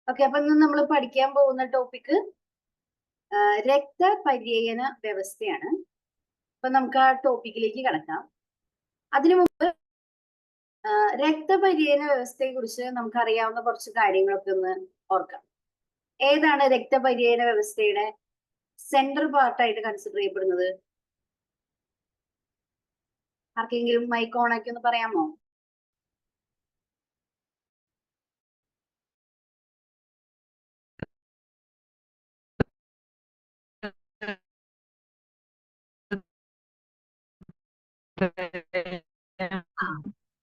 Okay, അപ്പൊ ഇന്ന് നമ്മൾ പഠിക്കാൻ പോകുന്ന ടോപ്പിക് രക്തപര്യന വ്യവസ്ഥയാണ്. അപ്പൊ നമുക്ക് ആ ടോപ്പിക്കിലേക്ക് കടക്കാം. അതിനു മുമ്പ് രക്തപര്യന വ്യവസ്ഥയെ കുറിച്ച് നമുക്ക് അറിയാവുന്ന കുറച്ച് കാര്യങ്ങളൊക്കെ ഒന്ന് ഓർക്കാം. ഏതാണ് രക്തപര്യന വ്യവസ്ഥയുടെ സെൻട്രൽ പാർട്ടായിട്ട് കൺസിഡർ ചെയ്യപ്പെടുന്നത്? ആർക്കെങ്കിലും മൈക്ക് ഓൺ ആക്കി ഒന്ന് പറയാമോ?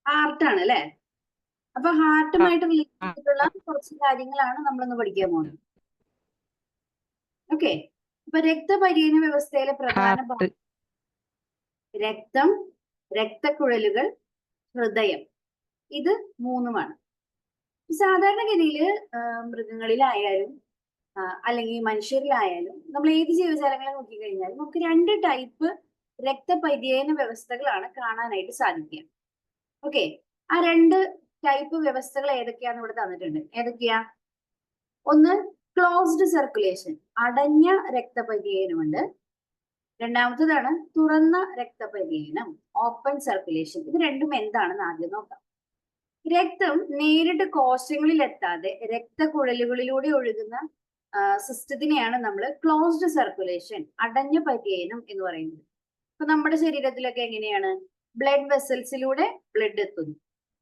ഹാർട്ടാണ് അല്ലെ? അപ്പൊ ഹാർട്ടുമായിട്ട് റിലേറ്റ് ചെയ്തിട്ടുള്ള കുറച്ച് കാര്യങ്ങളാണ് നമ്മളിന്ന് പഠിക്കാൻ പോകുന്നത്. ഓക്കെ, അപ്പൊ രക്തപര്യന വ്യവസ്ഥയിലെ പ്രധാന രക്തം, രക്തക്കുഴലുകൾ, ഹൃദയം, ഇത് മൂന്നുമാണ്. സാധാരണഗതിയിൽ മൃഗങ്ങളിലായാലും അല്ലെങ്കിൽ മനുഷ്യരിലായാലും നമ്മൾ ഏത് ജീവജാലങ്ങളെ നോക്കിക്കഴിഞ്ഞാൽ നമുക്ക് രണ്ട് ടൈപ്പ് രക്തപര്യന വ്യവസ്ഥകളാണ് കാണാനായിട്ട് സാധിക്കുക. ഓക്കെ, ആ രണ്ട് ടൈപ്പ് വ്യവസ്ഥകൾ ഏതൊക്കെയാന്ന് ഇവിടെ തന്നിട്ടുണ്ട്. ഏതൊക്കെയാ? ഒന്ന് ക്ലോസ്ഡ് സർക്കുലേഷൻ, അടഞ്ഞ രക്തപര്യനമുണ്ട്. രണ്ടാമത്തേതാണ് തുറന്ന രക്തപര്യനം, ഓപ്പൺ സർക്കുലേഷൻ. ഇത് രണ്ടും എന്താണെന്ന് ആദ്യം നോക്കാം. രക്തം നേരിട്ട് കോശങ്ങളിൽ എത്താതെ രക്തക്കുഴലുകളിലൂടെ ഒഴുകുന്ന സിസ്റ്റത്തിനെയാണ് നമ്മൾ ക്ലോസ്ഡ് സർക്കുലേഷൻ, അടഞ്ഞ പര്യനം എന്ന് പറയുന്നത്. ഇപ്പൊ നമ്മുടെ ശരീരത്തിലൊക്കെ എങ്ങനെയാണ്? ബ്ലഡ് വെസൽസിലൂടെ ബ്ലഡ് എത്തുന്നു.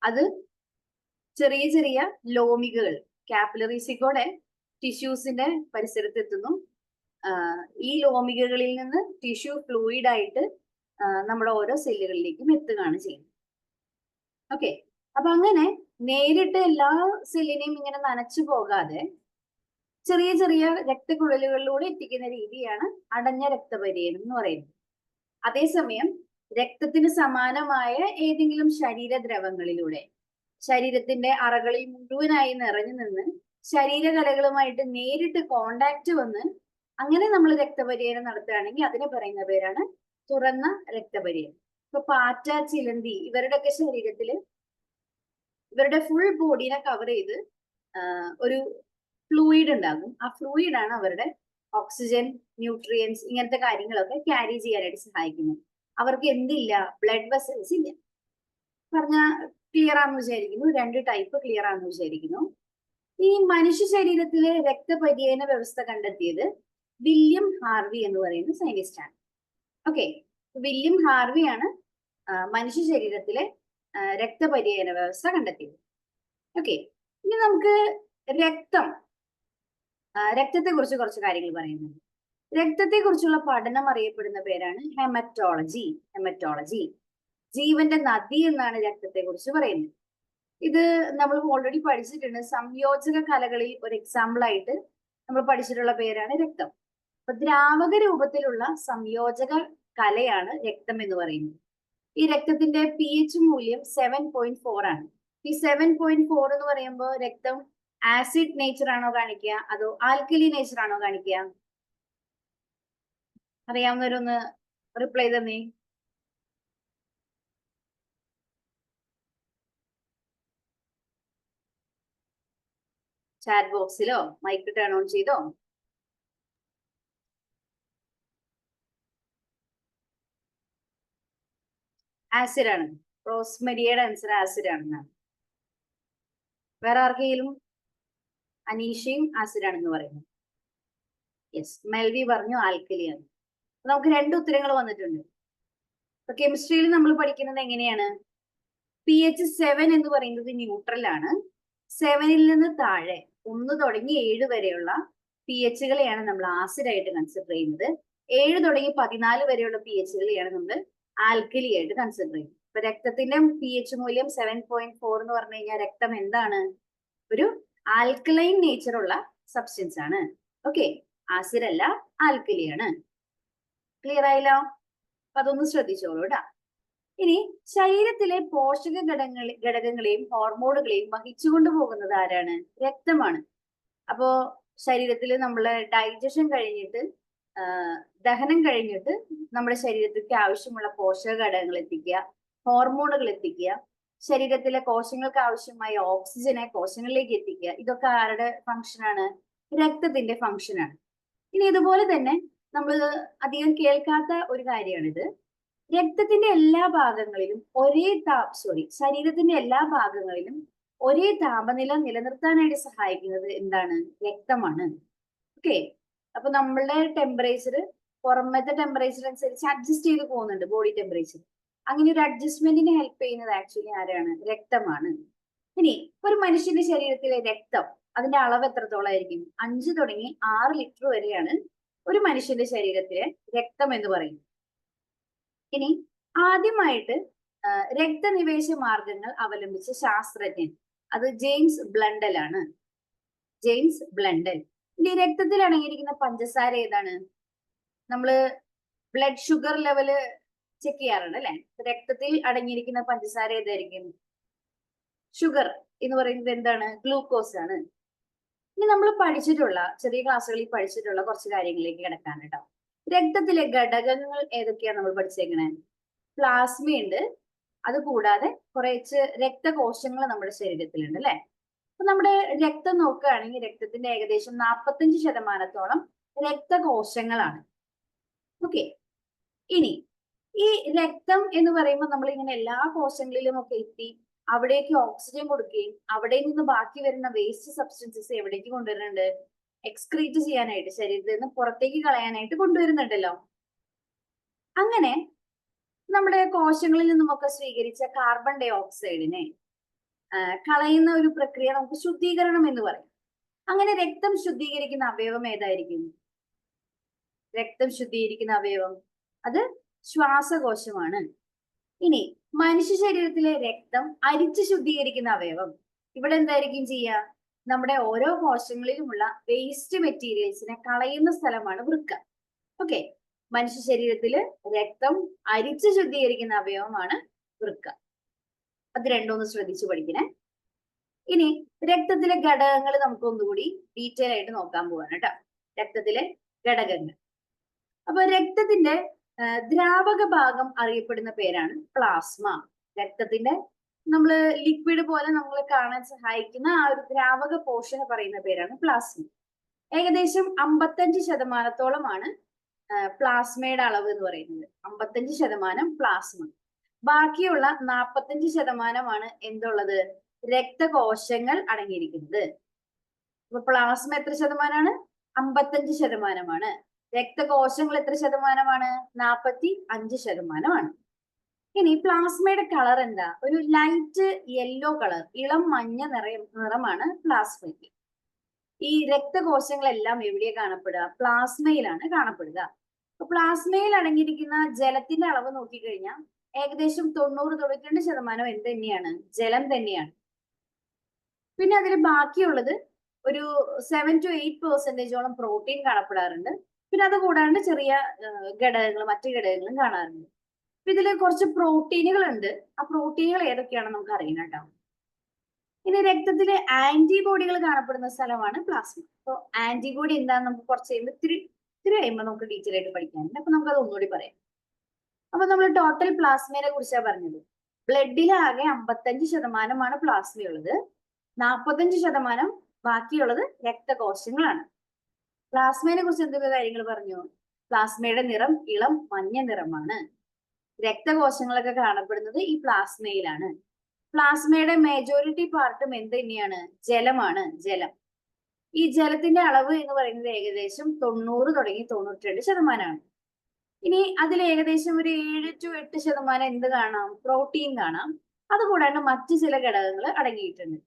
അത് ചെറിയ ചെറിയ ലോമികകൾ, കാപ്പിലറീസിലൂടെ ടിഷ്യൂസിന്റെ പരിസരത്ത് എത്തുന്നു. ഈ ലോമികകളിൽ നിന്ന് ടിഷ്യൂ ഫ്ലൂയിഡ് ആയിട്ട് നമ്മുടെ ഓരോ സെല്ലുകളിലേക്കും എത്തുകയാണ് ചെയ്യുന്നത്. ഓക്കെ, അപ്പൊ അങ്ങനെ നേരിട്ട് എല്ലാ സെല്ലിനെയും ഇങ്ങനെ നനച്ചു പോകാതെ ചെറിയ ചെറിയ രക്തക്കുഴലുകളിലൂടെ എത്തിക്കുന്ന രീതിയാണ് അടഞ്ഞ രക്തപര്യനം എന്ന് പറയുന്നത്. അതേസമയം രക്തത്തിന് സമാനമായ ഏതെങ്കിലും ശരീരദ്രവങ്ങളിലൂടെ ശരീരത്തിന്റെ അറകളിൽ മുഴുവനായി നിറഞ്ഞു നിന്ന് ശരീരകലകളുമായിട്ട് നേരിട്ട് കോണ്ടാക്ട് വന്ന് അങ്ങനെ നമ്മൾ രക്തപര്യനം നടത്തുകയാണെങ്കിൽ അതിനെ പറയുന്ന പേരാണ് തുറന്ന രക്തപര്യനം. ഇപ്പൊ പാറ്റ, ചിലന്തി, ഇവരുടെയൊക്കെ ശരീരത്തില് ഇവരുടെ ഫുൾ ബോഡീനെ കവർ ചെയ്ത് ഒരു ഫ്ലൂയിഡ് ഉണ്ടാകും. ആ ഫ്ലൂയിഡ് ആണ് അവരുടെ ഓക്സിജൻ, ന്യൂട്രിയൻസ്, ഇങ്ങനത്തെ കാര്യങ്ങളൊക്കെ ക്യാരി ചെയ്യാനായിട്ട് സഹായിക്കുന്നത്. അവർക്ക് എന്തില്ല? ബ്ലഡ് വെസൽസ് ഇല്ല. പറഞ്ഞ ക്ലിയർ ആണെന്ന് വിചാരിക്കുന്നു. രണ്ട് ടൈപ്പ് ക്ലിയർ ആണെന്ന് വിചാരിക്കുന്നു. ഈ മനുഷ്യ ശരീരത്തിലെ രക്തപര്യന വ്യവസ്ഥ കണ്ടെത്തിയത് വില്യം ഹാർവി എന്ന് പറയുന്ന സയന്റിസ്റ്റ് ആണ്. ഓക്കെ, വില്യം ഹാർവി ആണ് മനുഷ്യ ശരീരത്തിലെ രക്തപര്യന വ്യവസ്ഥ കണ്ടെത്തിയത്. ഓക്കെ, ഇനി നമുക്ക് രക്തത്തെ കുറിച്ച് കുറച്ച് കാര്യങ്ങൾ പറയുന്നുണ്ട്. രക്തത്തെ കുറിച്ചുള്ള പഠനം അറിയപ്പെടുന്ന പേരാണ് ഹെമറ്റോളജി. ജീവന്റെ നദി എന്നാണ് രക്തത്തെ കുറിച്ച് പറയുന്നത്. ഇത് നമ്മൾ ഓൾറെഡി പഠിച്ചിട്ടുണ്ട്. സംയോജക കലകളിൽ ഒരു എക്സാമ്പിൾ ആയിട്ട് നമ്മൾ പഠിച്ചിട്ടുള്ള പേരാണ് രക്തം. അപ്പൊ ദ്രാവക രൂപത്തിലുള്ള സംയോജക കലയാണ് രക്തം എന്ന് പറയുന്നത്. ഈ രക്തത്തിന്റെ pH മൂല്യം 7.4 ആണ്. ഈ 7.4 എന്ന് പറയുമ്പോൾ രക്തം ആസിഡ് നേച്ചർ ആണോ കാണിക്കുക അതോ ആൽക്കലി നേച്ചർ ആണോ കാണിക്കുക? അറിയാവുന്നവരൊന്ന് റിപ്ലൈ തന്നെ. ചാറ്റ് ബോക്സിലോ മൈക്ക് ടേൺ ഓൺ ചെയ്തോ? ആസിഡ് ആണ്. റോസ്മരിയുടെ ആൻസർ ആസിഡ് ആണെന്നാണ്. വേറെ ആർക്കെങ്കിലും? അനീഷയും ആസിഡ് ആണെന്ന് പറയുന്നു. യെസ്, മെൽവി പറഞ്ഞു ആൽക്കലിയാണ്. നമുക്ക് രണ്ട് ഉത്തരങ്ങൾ വന്നിട്ടുണ്ട്. ഇപ്പൊ കെമിസ്ട്രിയിൽ നമ്മൾ പഠിക്കുന്നത് എങ്ങനെയാണ്? pH 7 എന്ന് പറയുന്നത് ന്യൂട്രൽ ആണ്. 7-ൽ നിന്ന് താഴെ 1 തുടങ്ങി 7 വരെയുള്ള pHകളെയാണ് നമ്മൾ ആസിഡ് ആയിട്ട് കൺസിഡർ ചെയ്യുന്നത്. 7 തുടങ്ങി 14 വരെയുള്ള pHകളെയാണ് നമ്മൾ ആൽക്കലി ആയിട്ട് കൺസിഡർ ചെയ്യുന്നത്. ഇപ്പൊ രക്തത്തിന്റെ pH മൂല്യം 7.4 എന്ന് പറഞ്ഞു കഴിഞ്ഞാൽ രക്തം എന്താണ്? ഒരു ആൽക്കലൈൻ നേച്ചർ ഉള്ള സബ്സ്റ്റൻസ് ആണ്. ഓക്കെ, ആസിഡ് അല്ല, ആൽക്കലിയാണ്. ക്ലിയർ ആയല്ലോ? അപ്പൊ അതൊന്ന് ശ്രദ്ധിച്ചോളൂ കേട്ടോ. ഇനി ശരീരത്തിലെ പോഷക ഘടകങ്ങളെയും ഹോർമോണുകളെയും വഹിച്ചുകൊണ്ട് പോകുന്നത് ആരാണ്? രക്തമാണ്. അപ്പോ ശരീരത്തിൽ നമ്മള് ഡൈജഷൻ കഴിഞ്ഞിട്ട് ദഹനം കഴിഞ്ഞിട്ട് നമ്മുടെ ശരീരത്തിലേക്ക് ആവശ്യമുള്ള പോഷക ഘടകങ്ങൾ എത്തിക്കുക, ഹോർമോണുകൾ എത്തിക്കുക. ശരീരത്തിലെ കോശങ്ങൾക്ക് ആവശ്യമായ ഓക്സിജനെ കോശങ്ങളിലേക്ക് എത്തിക്കുക. ഇതൊക്കെ ആരുടെ ഫംഗ്ഷനാണ്? രക്തത്തിന്റെ ഫംഗ്ഷനാണ്. ഇനി ഇതുപോലെ തന്നെ നമ്മൾ അധികം കേൾക്കാത്ത ഒരു കാര്യമാണിത്. രക്തത്തിന്റെ എല്ലാ ഭാഗങ്ങളിലും ശരീരത്തിന്റെ എല്ലാ ഭാഗങ്ങളിലും ഒരേ താപനില നിലനിർത്താനായിട്ട് സഹായിക്കുന്നത് എന്താണ്? രക്തമാണ്. ഓക്കെ. അപ്പൊ നമ്മളുടെ ടെമ്പറേച്ചർ പുറമത്തെ ടെമ്പറേച്ചർ അനുസരിച്ച് അഡ്ജസ്റ്റ് ചെയ്ത് പോകുന്നുണ്ട്, ബോഡി ടെമ്പറേച്ചർ. അങ്ങനെ ഒരു അഡ്ജസ്റ്റ്മെന്റിന് ഹെൽപ്പ് ചെയ്യുന്നത് ആക്ച്വലി ആരാണ്? രക്തമാണ്. ഇനി ഒരു മനുഷ്യന്റെ ശരീരത്തിലെ രക്തം, അതിന്റെ അളവ് എത്രത്തോളമായിരിക്കും? 5 തുടങ്ങി 6 ലിറ്റർ വരെയാണ് ഒരു മനുഷ്യന്റെ ശരീരത്തിലെ രക്തം എന്ന് പറയുന്നത്. ഇനി ആദ്യമായിട്ട് രക്തനിവേശ മാർഗങ്ങൾ അവലംബിച്ച ശാസ്ത്രജ്ഞൻ അത് ജെയിംസ് ബ്ലണ്ടൽ ആണ്. James Blundell. ഇനി രക്തത്തിൽ അടങ്ങിയിരിക്കുന്ന പഞ്ചസാര ഏതാണ്? നമ്മള് ബ്ലഡ് ഷുഗർ ലെവല് ചെക്ക് ചെയ്യാറുണ്ട് അല്ലെ? രക്തത്തിൽ അടങ്ങിയിരിക്കുന്ന പഞ്ചസാര ഏതായിരിക്കും? ഷുഗർ എന്ന് പറയുന്നത് എന്താണ്? ഗ്ലൂക്കോസ് ആണ്. ഇനി നമ്മൾ പഠിച്ചിട്ടുള്ള ചെറിയ ക്ലാസ്സുകളിൽ പഠിച്ചിട്ടുള്ള കുറച്ച് കാര്യങ്ങളിലേക്ക് കിടക്കാൻ കേട്ടോ. രക്തത്തിലെ ഘടകങ്ങൾ ഏതൊക്കെയാണ് നമ്മൾ പഠിച്ചേക്കണേ? പ്ലാസ്മയുണ്ട്, അത് കൂടാതെ കുറച്ച് രക്തകോശങ്ങൾ നമ്മുടെ ശരീരത്തിലുണ്ട് അല്ലെ? അപ്പൊ നമ്മുടെ രക്തം നോക്കുകയാണെങ്കിൽ രക്തത്തിന്റെ ഏകദേശം 45% രക്തകോശങ്ങളാണ്. ഓക്കെ. ഇനി ഈ രക്തം എന്ന് പറയുമ്പോൾ നമ്മൾ ഇങ്ങനെ എല്ലാ കോശങ്ങളിലും ഒക്കെ എത്തി അവിടേക്ക് ഓക്സിജൻ കൊടുക്കുകയും അവിടെ നിന്ന് ബാക്കി വരുന്ന വേസ്റ്റ് സബ്സ്റ്റൻസസ് എവിടേക്ക് കൊണ്ടുവരുന്നുണ്ട്? എക്സ്ക്രീറ്റ് ചെയ്യാനായിട്ട്, ശരീരത്തിൽ നിന്ന് പുറത്തേക്ക് കളയാനായിട്ട് കൊണ്ടുവരുന്നുണ്ടല്ലോ. അങ്ങനെ നമ്മുടെ കോശങ്ങളിൽ നിന്നുമൊക്കെ സ്വീകരിച്ച കാർബൺ ഡൈ ഓക്സൈഡിനെ കളയുന്ന ഒരു പ്രക്രിയ നമുക്ക് ശുദ്ധീകരണം എന്ന് പറയും. അങ്ങനെ രക്തം ശുദ്ധീകരിക്കുന്ന അവയവം ഏതായിരിക്കും? രക്തം ശുദ്ധീകരിക്കുന്ന അവയവം അത് ശ്വാസകോശമാണ്. ഇനി മനുഷ്യ ശരീരത്തിലെ രക്തം അരിച്ച് ശുദ്ധീകരിക്കുന്ന അവയവം ഇവിടെ എന്തായിരിക്കും ചെയ്യുക? നമ്മുടെ ഓരോ കോശങ്ങളിലുമുള്ള വേസ്റ്റ് മെറ്റീരിയൽസിനെ കളയുന്ന സ്ഥലമാണ് വൃക്ക. ഓക്കെ. മനുഷ്യ ശരീരത്തില് രക്തം അരിച്ച് ശുദ്ധീകരിക്കുന്ന അവയവമാണ് വൃക്ക. അത് രണ്ടൊന്ന് ശ്രദ്ധിച്ചു പഠിക്കണേ. ഇനി രക്തത്തിലെ ഘടകങ്ങൾ നമുക്ക് ഒന്നുകൂടി ഡീറ്റെയിൽ ആയിട്ട് നോക്കാൻ പോവാണ് കേട്ടോ. രക്തത്തിലെ ഘടകങ്ങൾ. അപ്പൊ രക്തത്തിന്റെ ദ്രാവക ഭാഗം അറിയപ്പെടുന്ന പേരാണ് പ്ലാസ്മ. രക്തത്തിന്റെ നമ്മള് ലിക്വിഡ് പോലെ നമ്മളെ കാണാൻ സഹായിക്കുന്ന ആ ഒരു ദ്രാവക പോർഷനെ പറയുന്ന പേരാണ് പ്ലാസ്മ. ഏകദേശം 55%-ഓളമാണ് പ്ലാസ്മയുടെ അളവ് എന്ന് പറയുന്നത്. 55% പ്ലാസ്മ. ബാക്കിയുള്ള 45%-ആണ് എന്തുള്ളത്? രക്തകോശങ്ങൾ അടങ്ങിയിരിക്കുന്നത്. അപ്പൊ പ്ലാസ്മ എത്ര ശതമാനമാണ്? 55%. രക്തകോശങ്ങൾ എത്ര ശതമാനമാണ്? 45%. ഇനി പ്ലാസ്മയുടെ കളർ എന്താ? ഒരു ലൈറ്റ് യെല്ലോ കളർ, ഇളം മഞ്ഞ നിറമാണ് പ്ലാസ്മയ്ക്ക്. ഈ രക്തകോശങ്ങളെല്ലാം എവിടെയാ കാണപ്പെടുക? പ്ലാസ്മയിലാണ് കാണപ്പെടുക. അപ്പൊ പ്ലാസ്മയിൽ അടങ്ങിയിരിക്കുന്ന ജലത്തിന്റെ അളവ് നോക്കിക്കഴിഞ്ഞാൽ ഏകദേശം 90-92% എന്ത് തന്നെയാണ്? ജലം തന്നെയാണ്. പിന്നെ അതിൽ ബാക്കിയുള്ളത് ഒരു 7 to 8% പ്രോട്ടീൻ കാണപ്പെടാറുണ്ട്. പിന്നെ അത് കൂടാണ്ട് ചെറിയ ഘടകങ്ങൾ, മറ്റു ഘടകങ്ങളും കാണാറുണ്ട്. അപ്പൊ ഇതിൽ കുറച്ച് പ്രോട്ടീനുകൾ ഉണ്ട്. ആ പ്രോട്ടീനുകൾ ഏതൊക്കെയാണെന്ന് നമുക്ക് അറിയണം കേട്ടോ. ഇനി രക്തത്തിലെ ആന്റിബോഡികൾ കാണപ്പെടുന്ന സ്ഥലമാണ് പ്ലാസ്മ. അപ്പൊ ആന്റിബോഡി എന്താണെന്ന് നമുക്ക് കുറച്ച് കഴിയുമ്പോൾ ഇത്തിരി കഴിയുമ്പോൾ നമുക്ക് ഡീറ്റെയിൽ ആയിട്ട് പഠിക്കാനുണ്ട്. അപ്പൊ നമുക്ക് അത് ഒന്നുകൂടി പറയാം. അപ്പൊ നമ്മൾ ടോട്ടൽ പ്ലാസ്മയെ കുറിച്ചാണ് പറഞ്ഞത്. ബ്ലഡിൽ ആകെ 55% പ്ലാസ്മയുള്ളത്. 45% ബാക്കിയുള്ളത് രക്തകോശങ്ങളാണ്. പ്ലാസ്മയെ കുറിച്ച് എന്തൊക്കെ കാര്യങ്ങൾ പറഞ്ഞു? പ്ലാസ്മയുടെ നിറം ഇളം മഞ്ഞ നിറമാണ്. രക്തകോശങ്ങളൊക്കെ കാണപ്പെടുന്നത് ഈ പ്ലാസ്മയിലാണ്. പ്ലാസ്മയുടെ മേജോറിറ്റി പാർട്ടും എന്ത് തന്നെയാണ്? ജലമാണ്. ജലം. ഈ ജലത്തിന്റെ അളവ് എന്ന് പറയുന്നത് ഏകദേശം 90 തുടങ്ങി 92%. ഇനി അതിൽ ഏകദേശം ഒരു 7 to 8% എന്ത് കാണാം? പ്രോട്ടീൻ കാണാം. അതുകൂടാണ്ട് മറ്റു ചില ഘടകങ്ങൾ അടങ്ങിയിട്ടുണ്ട്.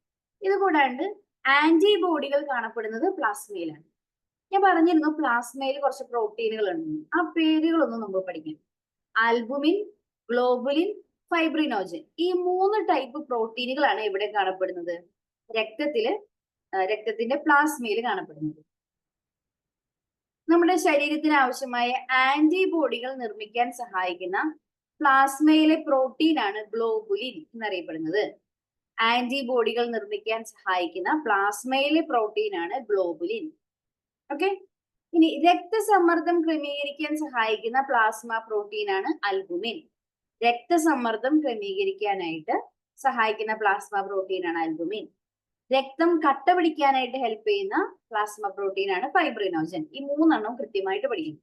ഇത് കൂടാണ്ട് ആന്റിബോഡികൾ കാണപ്പെടുന്നത് പ്ലാസ്മയിലാണ്. ഞാൻ പറഞ്ഞിരുന്നു പ്ലാസ്മയിൽ കുറച്ച് പ്രോട്ടീനുകൾ ഉണ്ട്. ആ പേരുകളൊന്നും നമ്മൾ പഠിക്കണം. Albumin, globulin, fibrinogen. ഈ 3 ടൈപ്പ് പ്രോട്ടീനുകളാണ് ഇവിടെ കാണപ്പെടുന്നത്? രക്തത്തിന്റെ പ്ലാസ്മയിൽ കാണപ്പെടുന്നത്. നമ്മുടെ ശരീരത്തിന് ആവശ്യമായ ആന്റിബോഡികൾ നിർമ്മിക്കാൻ സഹായിക്കുന്ന പ്ലാസ്മയിലെ പ്രോട്ടീനാണ് ഗ്ലോബുലിൻ എന്നറിയപ്പെടുന്നത്. ആന്റിബോഡികൾ നിർമ്മിക്കാൻ സഹായിക്കുന്ന പ്ലാസ്മയിലെ പ്രോട്ടീനാണ് ഗ്ലോബുലിൻ. ഓക്കെ. ഇനി രക്തസമ്മർദ്ദം ക്രമീകരിക്കാൻ സഹായിക്കുന്ന പ്ലാസ്മ പ്രോട്ടീനാണ് അൽബുമിൻ. രക്തസമ്മർദ്ദം ക്രമീകരിക്കാനായിട്ട് സഹായിക്കുന്ന പ്ലാസ്മ പ്രോട്ടീൻ ആണ് ആൽബുമിൻ. രക്തം കട്ട പിടിക്കാനായിട്ട് ഹെൽപ്പ് ചെയ്യുന്ന പ്ലാസ്മ പ്രോട്ടീൻ ആണ് ഫൈബ്രിനോജൻ. ഈ മൂന്നെണ്ണം കൃത്യമായിട്ട് പഠിക്കണം.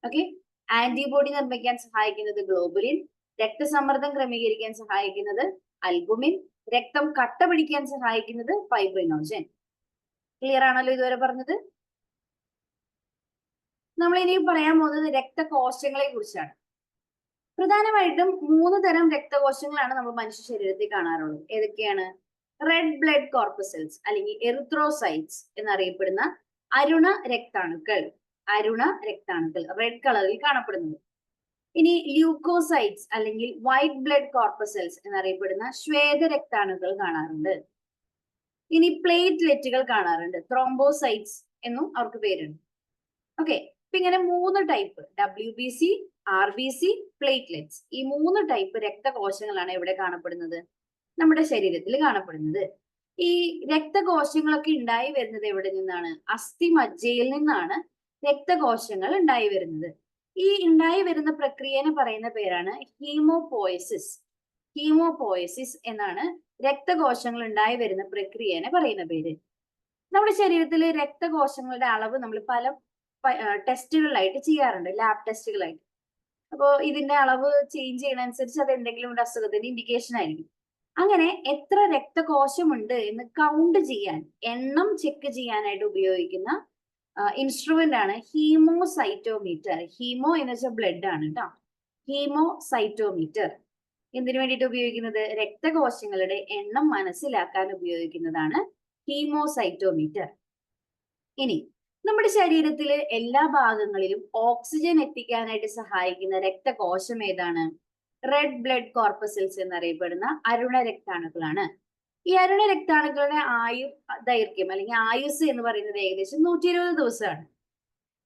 ഓക്കെ. ആന്റിബോഡി നിർമ്മിക്കാൻ സഹായിക്കുന്നത് ഗ്ലോബുലിൻ, രക്തസമ്മർദ്ദം ക്രമീകരിക്കാൻ സഹായിക്കുന്നത് അൽബുമിൻ, രക്തം കട്ട പിടിക്കാൻ സഹായിക്കുന്നത് ഫൈബ്രിനോജൻ. ക്ലിയർ ആണല്ലോ ഇതുവരെ പറഞ്ഞത്? നമ്മൾ ഇനി പറയാൻ പോകുന്നത് രക്തകോശങ്ങളെ കുറിച്ചാണ്. പ്രധാനമായിട്ടും 3 തരം രക്തകോശങ്ങളാണ് നമ്മൾ മനുഷ്യ ശരീരത്തിൽ കാണാറുള്ളത്. ഏതൊക്കെയാണ്? റെഡ് ബ്ലഡ് കോർപ്പസൽസ് അല്ലെങ്കിൽ എറിത്രോസൈറ്റ്സ് എന്നറിയപ്പെടുന്ന അരുണ രക്താണുക്കൾ. റെഡ് കളറിൽ കാണപ്പെടുന്നത്. ഇനി ല്യൂക്കോസൈറ്റ്സ് അല്ലെങ്കിൽ വൈറ്റ് ബ്ലഡ് കോർപ്പസൽസ് എന്നറിയപ്പെടുന്ന ശ്വേത രക്താണുക്കൾ കാണാറുണ്ട്. ഇനി പ്ലേറ്റ്ലെറ്റുകൾ കാണാറുണ്ട്. ത്രോംബോസൈറ്റ്സ് എന്നും അവർക്ക് പേരുണ്ട്. ഓക്കെ. ഇപ്പൊ ഇങ്ങനെ 3 ടൈപ്പ് WBC, RBC, പ്ലേറ്റ്ലെറ്റ്സ്, ഈ 3 ടൈപ്പ് രക്തകോശങ്ങളാണ് എവിടെ കാണപ്പെടുന്നത്? നമ്മുടെ ശരീരത്തിൽ കാണപ്പെടുന്നത്. ഈ രക്തകോശങ്ങളൊക്കെ ഉണ്ടായി വരുന്നത് എവിടെ നിന്നാണ്? അസ്ഥിമജ്ജയിൽ നിന്നാണ് രക്തകോശങ്ങൾ ഉണ്ടായി വരുന്നത്. ഈ ഉണ്ടായി വരുന്ന പ്രക്രിയനെ പറയുന്ന പേരാണ് ഹീമോപോയസിസ്. ഹീമോപോയസിസ് എന്നാണ് രക്തകോശങ്ങൾ ഉണ്ടായി വരുന്ന പ്രക്രിയനെ പറയുന്ന പേര്. നമ്മുടെ ശരീരത്തിലെ രക്തകോശങ്ങളുടെ അളവ് നമ്മൾ പല ടെസ്റ്റുകളിലായിട്ട് ചെയ്യാറുണ്ട്, ലാബ് ടെസ്റ്റുകളായിട്ട്. അപ്പോൾ ഇതിന്റെ അളവ് ചേഞ്ച് ചെയ്യുന്നതനുസരിച്ച് അത് എന്തെങ്കിലും ഒരു അസുഖത്തിന്റെ ഇൻഡിക്കേഷൻ ആയിരിക്കും. അങ്ങനെ എത്ര രക്തകോശമുണ്ട് എന്ന് കൗണ്ട് ചെയ്യാൻ, എണ്ണം ചെക്ക് ചെയ്യാനായിട്ട് ഉപയോഗിക്കുന്ന ഇൻസ്ട്രുമെന്റ് ആണ് ഹീമോസൈറ്റോമീറ്റർ. ഹീമോ എന്ന് വെച്ചാൽ ബ്ലഡ് ആണ് കേട്ടോ. ഹീമോസൈറ്റോമീറ്റർ എന്തിനു വേണ്ടിയിട്ട് ഉപയോഗിക്കുന്നത്? രക്തകോശങ്ങളുടെ എണ്ണം മനസ്സിലാക്കാൻ ഉപയോഗിക്കുന്നതാണ് ഹീമോസൈറ്റോമീറ്റർ. ഇനി നമ്മുടെ ശരീരത്തിലെ എല്ലാ ഭാഗങ്ങളിലും ഓക്സിജൻ എത്തിക്കാനായിട്ട് സഹായിക്കുന്ന രക്തകോശം ഏതാണ്? റെഡ് ബ്ലഡ് കോർപ്പസൽസ് എന്നറിയപ്പെടുന്ന അരുണ രക്താണുക്കളാണ്. ഈ അരുണ രക്താണുക്കളുടെ ദൈർഘ്യം അല്ലെങ്കിൽ ആയുസ് എന്ന് പറയുന്നത് ഏകദേശം 120 ദിവസമാണ്.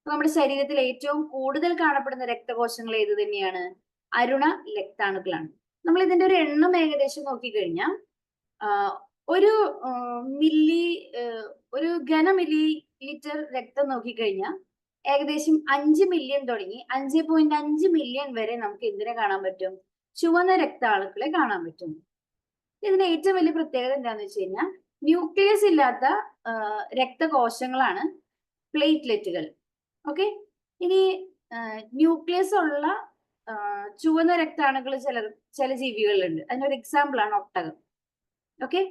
നമ്മുടെ ശരീരത്തിൽ ഏറ്റവും കൂടുതൽ കാണപ്പെടുന്ന രക്തകോശങ്ങൾ ഏത് തന്നെയാണ്? അരുണ രക്താണുക്കളാണ്. നമ്മൾ ഇതിന്റെ ഒരു എണ്ണം ഏകദേശം നോക്കിക്കഴിഞ്ഞാൽ ഒരു ഘന മില്ലി ലിറ്റർ രക്തം നോക്കിക്കഴിഞ്ഞാൽ ഏകദേശം 5 മില്യൺ തുടങ്ങി 5.5 മില്യൺ വരെ നമുക്ക് എന്തിനെ കാണാൻ പറ്റും? ചുവന്ന രക്താണുക്കളെ കാണാൻ പറ്റും. ഇതിന് ഏറ്റവും വലിയ പ്രത്യേകത എന്താണെന്ന് വെച്ച് കഴിഞ്ഞാൽ ന്യൂക്ലിയസ് ഇല്ലാത്ത രക്തകോശങ്ങളാണ് പ്ലേറ്റ്ലെറ്റുകൾ. ഓക്കെ. ഇനി ന്യൂക്ലിയസ് ഉള്ള ചുവന്ന രക്താണുക്കൾ ചില ജീവികളിലുണ്ട്. അതിനൊരു എക്സാമ്പിൾ ആണ് ഒട്ടകം. ഓക്കെ.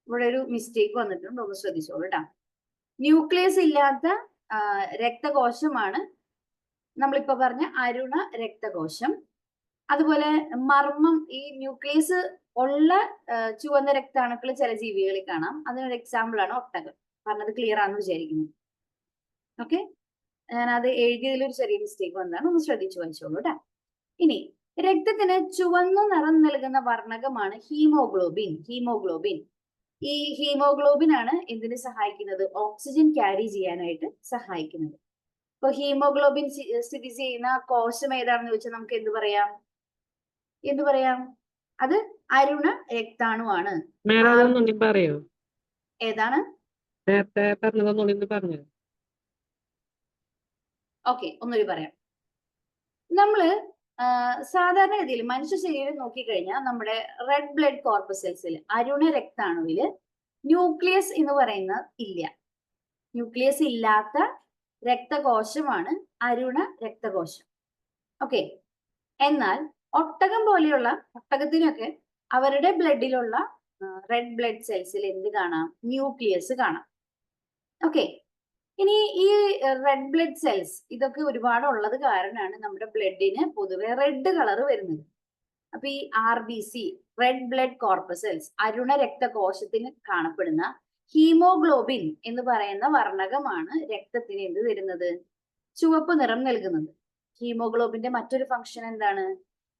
ഇവിടെ ഒരു മിസ്റ്റേക്ക് വന്നിട്ടുണ്ട്, ഒന്ന് ശ്രദ്ധിച്ചോളൂ കേട്ടോ. ന്യൂക്ലിയസ് ഇല്ലാത്ത രക്തകോശമാണ് നമ്മളിപ്പോ പറഞ്ഞ അരുണ രക്തകോശം. അതുപോലെ മർമ്മം, ഈ ന്യൂക്ലിയസ് ഉള്ള ചുവന്ന രക്താണുക്കൾ ചില ജീവികളിൽ കാണാം. അതിനൊരു എക്സാമ്പിൾ ആണ് ഒട്ടകം. പറഞ്ഞത് ക്ലിയർ ആണെന്ന് വിചാരിക്കുന്നു. ഓക്കെ. ഞാൻ അത് എഴുതിയതിൽ ഒരു ചെറിയ മിസ്റ്റേക്ക് വന്നതാണ്, ഒന്ന് ശ്രദ്ധിച്ചു വായിച്ചോളൂ കേട്ടോ. ഇനി രക്തത്തിന് ചുവന്ന നിറം നൽകുന്ന വർണ്ണകമാണ് ഹീമോഗ്ലോബിൻ. ഈ ഹീമോഗ്ലോബിൻ ആണ് എന്തിനെ സഹായിക്കുന്നത്? ഓക്സിജൻ ക്യാരി ചെയ്യാനായിട്ട് സഹായിക്കുന്നത്. ഇപ്പൊ ഹീമോഗ്ലോബിൻ സ്ഥിതി ചെയ്യുന്ന കോശം ഏതാണെന്ന് ചോദിച്ചാൽ നമുക്ക് എന്ത് പറയാം? അത് അരുണ രക്താണുവാണ്. ഏതാണ്? ഓക്കെ, ഒന്നുകൂടി പറയാം. നമ്മള് സാധാരണഗതിയിൽ മനുഷ്യ ശരീരം നോക്കിക്കഴിഞ്ഞാൽ നമ്മുടെ റെഡ് ബ്ലഡ് കോർപ്പസൽസിൽ, അരുണ രക്താണുവില് ന്യൂക്ലിയസ് എന്ന് പറയുന്ന ഇല്ല. ന്യൂക്ലിയസ് ഇല്ലാത്ത രക്തകോശമാണ് അരുണ രക്തകോശം. ഓക്കെ. എന്നാൽ ഒട്ടകത്തിനൊക്കെ അവരുടെ ബ്ലഡിലുള്ള റെഡ് ബ്ലഡ് സെൽസിൽ എന്ത് കാണാം? ന്യൂക്ലിയസ് കാണാം. ഓക്കെ. ഇനി ഈ റെഡ് ബ്ലഡ് സെൽസ് ഇതൊക്കെ ഒരുപാട് ഉള്ളത് കാരണമാണ് നമ്മുടെ ബ്ലഡിന് പൊതുവെ റെഡ് കളർ വരുന്നത്. അപ്പൊ ഈ RBC, റെഡ് ബ്ലഡ് കോർപ്പസൽസ്, അരുണ രക്തകോശത്തിന് കാണപ്പെടുന്ന ഹീമോഗ്ലോബിൻ എന്ന് പറയുന്ന വർണ്ണകമാണ് രക്തത്തിന് എന്ത് തരുന്നത്? ചുവപ്പ് നിറം നൽകുന്നത്. ഹീമോഗ്ലോബിന്റെ മറ്റൊരു ഫംഗ്ഷൻ എന്താണ്?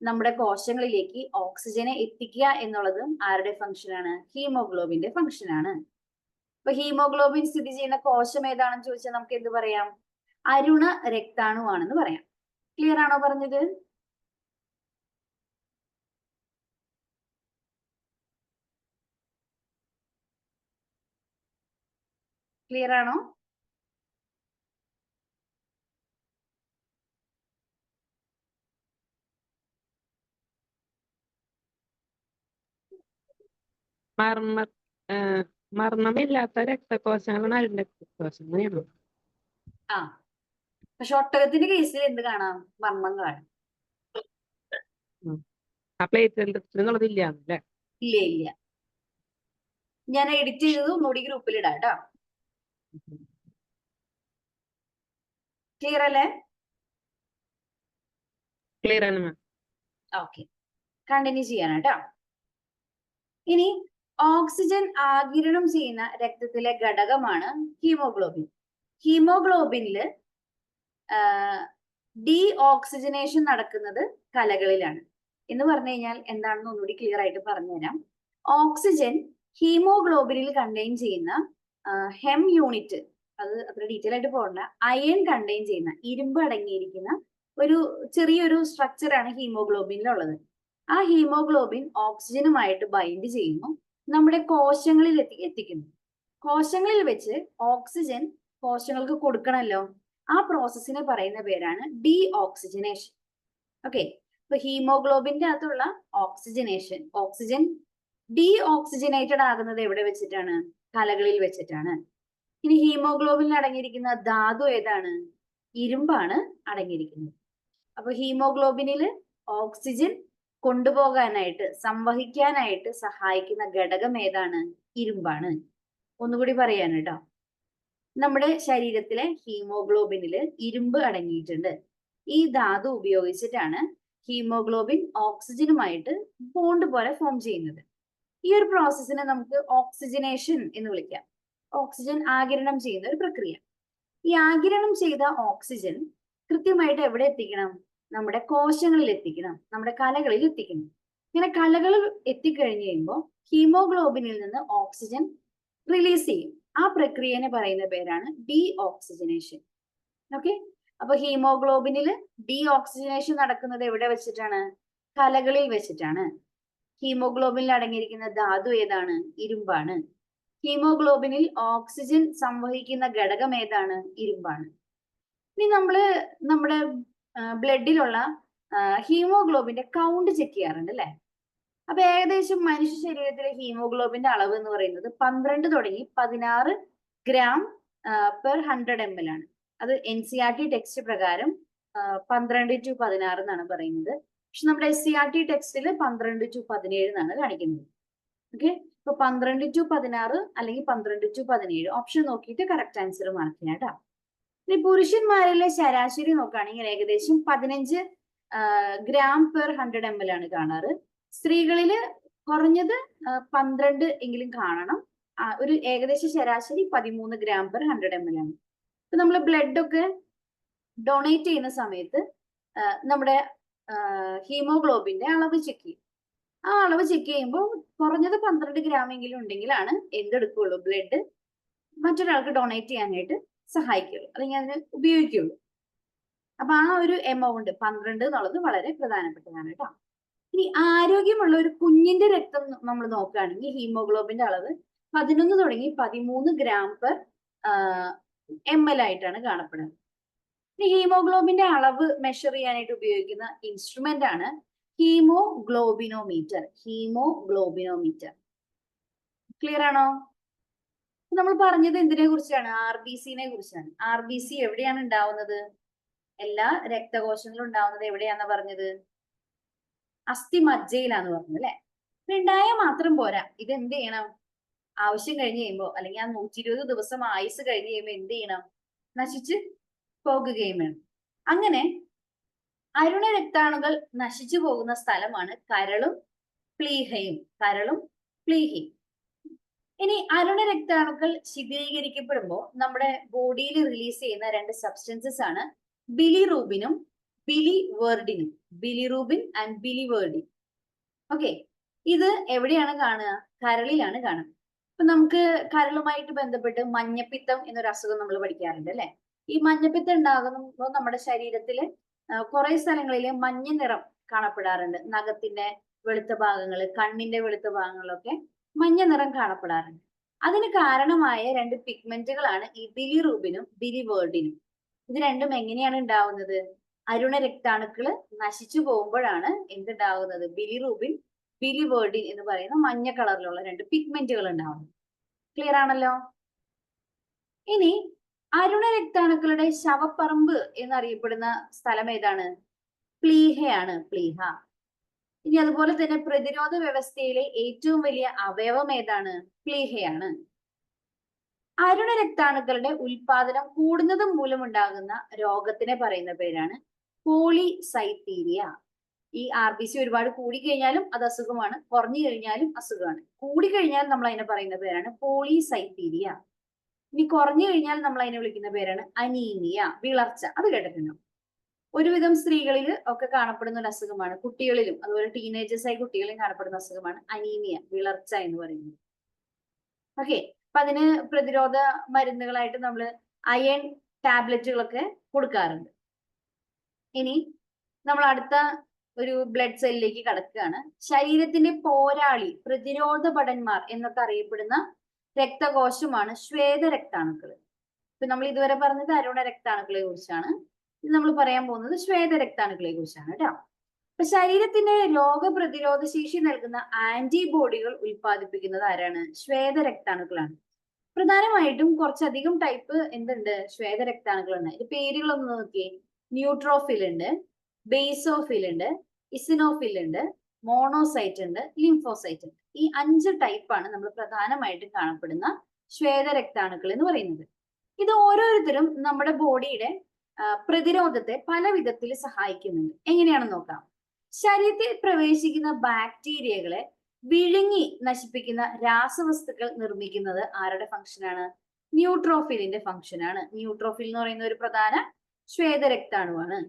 നമ്മുടെ കോശങ്ങളിലേക്ക് ഓക്സിജനെ എത്തിക്കുക എന്നുള്ളതും ആരുടെ ഫംഗ്ഷനാണ്? ഹീമോഗ്ലോബിന്റെ ഫംഗ്ഷനാണ്. ഇപ്പൊ ഹീമോഗ്ലോബിൻ സ്ഥിതി ചെയ്യുന്ന കോശം ഏതാണെന്ന് ചോദിച്ചാൽ നമുക്ക് എന്ത് പറയാം? അരുണ രക്താണുവാണെന്ന് പറയാം. ക്ലിയർ ആണോ പറഞ്ഞത്? ക്ലിയർ ആണോ? മർമ്മ മർമ്മമില്ലാത്ത രക്തകോശങ്ങളാണ് അരുണ രക്തകോശം. അങ്ങനെയാണോ? ആ പക്ഷെ ഒട്ടകത്തിന്റെ കേസിൽ എന്ത് കാണാം? മർമ്മം കാണാം. ആ പ്ലേറ്റ്ലെറ്റ്സ് എന്നുള്ളത് ഇല്ല അല്ലേ? ഇല്ല ഇല്ല. ഞാൻ എഡിറ്റ് ചെയ്തത് ഒന്നുകൂടി ഗ്രൂപ്പിൽ ഇടാം കേട്ടോ. ക്ലിയർ അല്ലേ? ക്ലിയർ ആണ് മാം. ഓക്കെ, കണ്ടിന്യൂ ചെയ്യാൻ കേട്ടോ. ഇനി ഓക്സിജൻ ആഗിരണം ചെയ്യുന്ന രക്തത്തിലെ ഘടകമാണ് ഹീമോഗ്ലോബിൻ. ഹീമോഗ്ലോബിനില് ഡി ഓക്സിജനേഷൻ നടക്കുന്നത് കലകളിലാണ്. എന്ന് പറഞ്ഞു കഴിഞ്ഞാൽ എന്താണെന്ന് ഒന്നുകൂടി ക്ലിയർ ആയിട്ട് പറഞ്ഞുതരാം. ഓക്സിജൻ ഹീമോഗ്ലോബിനിൽ കണ്ടെയ്ൻ ചെയ്യുന്ന ഹെം യൂണിറ്റ്, അത് അത്ര ഡീറ്റെയിൽ ആയിട്ട് പോകണ്ട, അയൺ കണ്ടെയ്ൻ ചെയ്യുന്ന, ഇരുമ്പ് അടങ്ങിയിരിക്കുന്ന ഒരു ചെറിയൊരു സ്ട്രക്ചറാണ് ഹീമോഗ്ലോബിനിലുള്ളത്. ആ ഹീമോഗ്ലോബിൻ ഓക്സിജനുമായിട്ട് ബൈൻഡ് ചെയ്യുന്നു, നമ്മുടെ കോശങ്ങളിൽ എത്തിക്കുന്നു. കോശങ്ങളിൽ വെച്ച് ഓക്സിജൻ കോശങ്ങൾക്ക് കൊടുക്കണമല്ലോ, ആ പ്രോസസ്സിനെ പറയുന്ന പേരാണ് ഡി ഓക്സിജനേഷൻ. ഓക്കെ, ഇപ്പൊ ഹീമോഗ്ലോബിന്റെ അകത്തുള്ള ഓക്സിജനേഷൻ, ഓക്സിജൻ ഡി ഓക്സിജനേറ്റഡ് ആകുന്നത് എവിടെ വെച്ചിട്ടാണ്? കലകളിൽ വെച്ചിട്ടാണ്. ഇനി ഹീമോഗ്ലോബിനിൽ അടങ്ങിയിരിക്കുന്ന ധാതു ഏതാണ്? ഇരുമ്പാണ് അടങ്ങിയിരിക്കുന്നത്. അപ്പൊ ഹീമോഗ്ലോബിനിൽ ഓക്സിജൻ കൊണ്ടുപോകാനായിട്ട്, സംവഹിക്കാനായിട്ട് സഹായിക്കുന്ന ഘടകം ഏതാണ്? ഇരുമ്പാണ്. ഒന്നുകൂടി പറയാൻ കേട്ടോ, നമ്മുടെ ശരീരത്തിലെ ഹീമോഗ്ലോബിനിൽ ഇരുമ്പ് അടങ്ങിയിട്ടുണ്ട്. ഈ ധാതു ഉപയോഗിച്ചിട്ടാണ് ഹീമോഗ്ലോബിൻ ഓക്സിജനുമായിട്ട് ബോണ്ട് പോലെ ഫോം ചെയ്യുന്നത്. ഈ ഒരു പ്രോസസ്സിനെ നമുക്ക് ഓക്സിജനേഷൻ എന്ന് വിളിക്കാം. ഓക്സിജൻ ആഗിരണം ചെയ്യുന്ന ഒരു പ്രക്രിയ. ഈ ആഗിരണം ചെയ്ത ഓക്സിജൻ കൃത്യമായിട്ട് എവിടെ എത്തിക്കണം? നമ്മുടെ കോശങ്ങളിൽ എത്തിക്കണം, നമ്മുടെ കലകളിൽ എത്തിക്കണം. ഇങ്ങനെ കലകളിൽ എത്തിക്കഴിഞ്ഞു കഴിയുമ്പോൾ ഹീമോഗ്ലോബിനിൽ നിന്ന് ഓക്സിജൻ റിലീസ് ചെയ്യും. ആ പ്രക്രിയനെ പറയുന്ന പേരാണ് ഡി ഓക്സിജനേഷൻ. ഓക്കെ, അപ്പൊ ഹീമോഗ്ലോബിനിൽ ഡി ഓക്സിജനേഷൻ നടക്കുന്നത് എവിടെ വെച്ചിട്ടാണ്? കലകളിൽ വെച്ചിട്ടാണ്. ഹീമോഗ്ലോബിനിൽ അടങ്ങിയിരിക്കുന്ന ധാതു ഏതാണ്? ഇരുമ്പാണ്. ഹീമോഗ്ലോബിനിൽ ഓക്സിജൻ സംവഹിക്കുന്ന ഘടകം ഏതാണ്? ഇരുമ്പാണ്. ഇനി നമ്മുടെ ബ്ലഡിലുള്ള ഹീമോഗ്ലോബിന്റെ കൗണ്ട് ചെക്ക് ചെയ്യാറുണ്ട് അല്ലെ? അപ്പൊ ഏകദേശം മനുഷ്യ ശരീരത്തിലെ ഹീമോഗ്ലോബിന്റെ അളവ് എന്ന് പറയുന്നത് 12 തുടങ്ങി 16 ഗ്രാം പെർ 100 ml ആണ്. അത് NCERT ടെക്സ്റ്റ് പ്രകാരം 12 to 16 എന്നാണ് പറയുന്നത്. പക്ഷെ നമ്മുടെ SCERT ടെക്സ്റ്റിൽ 12 to 17 എന്നാണ് കാണിക്കുന്നത്. ഓക്കെ, ഇപ്പൊ 12 to 16 അല്ലെങ്കിൽ 12 to 17 ഓപ്ഷൻ നോക്കിയിട്ട് കറക്റ്റ് ആൻസർ മാർക്ക് ചെയ്യാം കേട്ടോ. ഇനി പുരുഷന്മാരിലെ ശരാശരി നോക്കുകയാണെങ്കിൽ ഏകദേശം 15 ഗ്രാം പെർ 100 ml ആണ് കാണാറ്. സ്ത്രീകളില് കുറഞ്ഞത് 12 എങ്കിലും കാണണം. ഒരു ഏകദേശം ശരാശരി 13 ഗ്രാം പെർ 100 ml ആണ്. ഇപ്പൊ നമ്മൾ ബ്ലഡ് ഒക്കെ ഡൊണേറ്റ് ചെയ്യുന്ന സമയത്ത് നമ്മുടെ ഹീമോഗ്ലോബിന്റെ അളവ് ചെക്ക് ചെയ്യും. ആ അളവ് ചെക്ക് ചെയ്യുമ്പോൾ കുറഞ്ഞത് 12 ഗ്രാം എങ്കിലും ഉണ്ടെങ്കിലാണ് എന്തെടുക്കുള്ളൂ? ബ്ലഡ് മറ്റൊരാൾക്ക് ഡൊണേറ്റ് ചെയ്യാനായിട്ട് സഹായിക്കുള്ളൂ, അല്ലെങ്കിൽ അതിന് ഉപയോഗിക്കുള്ളൂ. അപ്പൊ ആ ഒരു എമൗണ്ട് 12 എന്നുള്ളത് വളരെ പ്രധാനപ്പെട്ടതാണ് കേട്ടോ. ഇനി ആരോഗ്യമുള്ള ഒരു കുഞ്ഞിന്റെ രക്തം നമ്മൾ നോക്കുകയാണെങ്കിൽ ഹീമോഗ്ലോബിന്റെ അളവ് 11 തുടങ്ങി 13 ഗ്രാം പെർ ml ആയിട്ടാണ് കാണപ്പെടുന്നത്. ഇനി ഹീമോഗ്ലോബിന്റെ അളവ് മെഷർ ചെയ്യാനായിട്ട് ഉപയോഗിക്കുന്ന ഇൻസ്ട്രുമെന്റ് ആണ് ഹീമോഗ്ലോബിനോമീറ്റർ. ഹീമോഗ്ലോബിനോമീറ്റർ ക്ലിയർ ആണോ? നമ്മൾ പറഞ്ഞത് എന്തിനെ കുറിച്ചാണ്? RBCനെ കുറിച്ചാണ്. RBC എവിടെയാണ് ഉണ്ടാവുന്നത്? എല്ലാ രക്തകോശങ്ങളും ഉണ്ടാവുന്നത് എവിടെയാണെന്ന് പറഞ്ഞത്? അസ്ഥിമജ്ജയിലാന്ന് പറഞ്ഞു അല്ലെ? ഉണ്ടായാൽ മാത്രം പോരാ, ഇത് എന്ത് ചെയ്യണം? ആവശ്യം കഴിഞ്ഞ് കഴിയുമ്പോ, അല്ലെങ്കിൽ ആ 120 ദിവസം ആയുസ് കഴിഞ്ഞ് കഴിയുമ്പോൾ എന്ത് ചെയ്യണം? നശിച്ച് പോകുകയും വേണം. അങ്ങനെ അരുണ രക്താണുകൾ നശിച്ചു പോകുന്ന സ്ഥലമാണ് കരളും പ്ലീഹയും. കരളും പ്ലീഹയും. ഇനി അരുണ രക്താണുക്കൾ ശിഥിലീകരിക്കപ്പെടുമ്പോൾ നമ്മുടെ ബോഡിയിൽ റിലീസ് ചെയ്യുന്ന 2 സബ്സ്റ്റൻസസ് ആണ് ബിലിറൂബിനും ബിലിവേർഡിനും. Bilirubin and biliverdin. ഓക്കെ, ഇത് എവിടെയാണ് കാണുക? കരളിലാണ് കാണുക. ഇപ്പൊ നമുക്ക് കരളുമായിട്ട് ബന്ധപ്പെട്ട് മഞ്ഞപ്പിത്തം എന്നൊരു അസുഖം നമ്മൾ പഠിക്കാറുണ്ട് അല്ലെ? ഈ മഞ്ഞപ്പിത്തം ഉണ്ടാകുമ്പോൾ നമ്മുടെ ശരീരത്തില് കുറെ സ്ഥലങ്ങളിൽ മഞ്ഞ നിറം കാണപ്പെടാറുണ്ട്. നഖത്തിന്റെ വെളുത്ത ഭാഗങ്ങള്, കണ്ണിന്റെ വെളുത്ത ഭാഗങ്ങളിലൊക്കെ മഞ്ഞ നിറം കാണപ്പെടാറുണ്ട്. അതിന് കാരണമായ 2 പിഗ്മെന്റുകളാണ് ഈ ബിലിറൂബിനും ബിലിവേർഡിനും. ഇത് രണ്ടും എങ്ങനെയാണ് ഉണ്ടാവുന്നത്? അരുണ രക്താണുക്കള് നശിച്ചു പോകുമ്പോഴാണ് എന്തുണ്ടാവുന്നത്? ബിലിറൂബിൻ ബിലിവേർഡിൻ എന്ന് പറയുന്ന മഞ്ഞ കളറിലുള്ള 2 പിഗ്മെന്റുകൾ ഉണ്ടാവും. ക്ലിയർ ആണല്ലോ? ഇനി അരുണ രക്താണുക്കളുടെ ശവപ്പറമ്പ് എന്നറിയപ്പെടുന്ന സ്ഥലം ഏതാണ്? പ്ലീഹയാണ്, പ്ലീഹ. ഇനി അതുപോലെ തന്നെ പ്രതിരോധ വ്യവസ്ഥയിലെ ഏറ്റവും വലിയ അവയവം ഏതാണ്? പ്ലീഹയാണ്. അരുണ രക്താണുക്കളുടെ ഉൽപാദനം കൂടുന്നത് മൂലമുണ്ടാകുന്ന രോഗത്തിനെ പറയുന്ന പേരാണ് പോളിസൈത്തീരിയ. ഈ RBC ഒരുപാട് കൂടിക്കഴിഞ്ഞാലും അത് അസുഖമാണ്, കുറഞ്ഞു കഴിഞ്ഞാലും അസുഖമാണ്. കൂടിക്കഴിഞ്ഞാൽ നമ്മൾ അതിനെ പറയുന്ന പേരാണ് പോളിസൈത്തീരിയ. ഇനി കുറഞ്ഞു കഴിഞ്ഞാൽ നമ്മൾ അതിനെ വിളിക്കുന്ന പേരാണ് അനീമിയ, വിളർച്ച. അത് കേട്ടിട്ടുണ്ടോ? ഒരുവിധം സ്ത്രീകളിൽ ഒക്കെ കാണപ്പെടുന്ന ഒരു അസുഖമാണ്, കുട്ടികളിലും അതുപോലെ ടീനേജേഴ്സ് ആയ കുട്ടികളിലും കാണപ്പെടുന്ന അസുഖമാണ് അനീമിയ, വിളർച്ച എന്ന് പറയുന്നത്. ഓക്കെ, അപ്പൊ അതിന് പ്രതിരോധ മരുന്നുകളായിട്ട് നമ്മൾ അയൺ ടാബ്ലറ്റുകളൊക്കെ കൊടുക്കാറുണ്ട്. ഇനി നമ്മൾ അടുത്ത ഒരു ബ്ലഡ് സെല്ലിലേക്ക് കടക്കുകയാണ്. ശരീരത്തിന്റെ പോരാളി, പ്രതിരോധ ഭടന്മാർ എന്നൊക്കെ അറിയപ്പെടുന്ന രക്തകോശമാണ് ശ്വേത രക്താണുക്കൾ. ഇപ്പൊ നമ്മൾ ഇതുവരെ പറഞ്ഞത് അരുണ രക്താണുക്കളെ കുറിച്ചാണ്. ഇത് നമ്മൾ പറയാൻ പോകുന്നത് ശ്വേത രക്താണുക്കളെ കുറിച്ചാണ് കേട്ടോ. അപ്പൊ ശരീരത്തിന്റെ രോഗപ്രതിരോധ ശേഷി നൽകുന്ന ആന്റിബോഡികൾ ഉൽപ്പാദിപ്പിക്കുന്നത് ആരാണ്? ശ്വേത രക്താണുക്കളാണ്. പ്രധാനമായിട്ടും കുറച്ചധികം ടൈപ്പ് എന്തുണ്ട്? ശ്വേത രക്താണുക്കളുണ്ട്. ഇത് പേരുകളൊന്ന് നോക്കിയേ. ന്യൂട്രോഫിൽ ഉണ്ട്, ബേസോഫിൽ ഉണ്ട്, ഇസിനോഫിൽ ഉണ്ട്, മോണോസൈറ്റ് ഉണ്ട്, ലിംഫോസൈറ്റ് ഉണ്ട്. ഈ 5 ടൈപ്പാണ് നമ്മൾ പ്രധാനമായിട്ടും കാണപ്പെടുന്ന ശ്വേത രക്താണുക്കൾ എന്ന് പറയുന്നത്. ഇത് ഓരോരുത്തരും നമ്മുടെ ബോഡിയുടെ പ്രതിരോധത്തെ പല വിധത്തിൽ സഹായിക്കുന്നുണ്ട്. എങ്ങനെയാണെന്ന് നോക്കാം. ശരീരത്തിൽ പ്രവേശിക്കുന്ന ബാക്ടീരിയകളെ വിഴുങ്ങി നശിപ്പിക്കുന്ന രാസവസ്തുക്കൾ നിർമ്മിക്കുന്നത് ആരുടെ ഫംഗ്ഷനാണ്? ന്യൂട്രോഫിലിന്റെ ഫംഗ്ഷനാണ്. ന്യൂട്രോഫിൽ എന്ന് പറയുന്ന ഒരു പ്രധാന ശ്വേത രക്താണുവാണ്.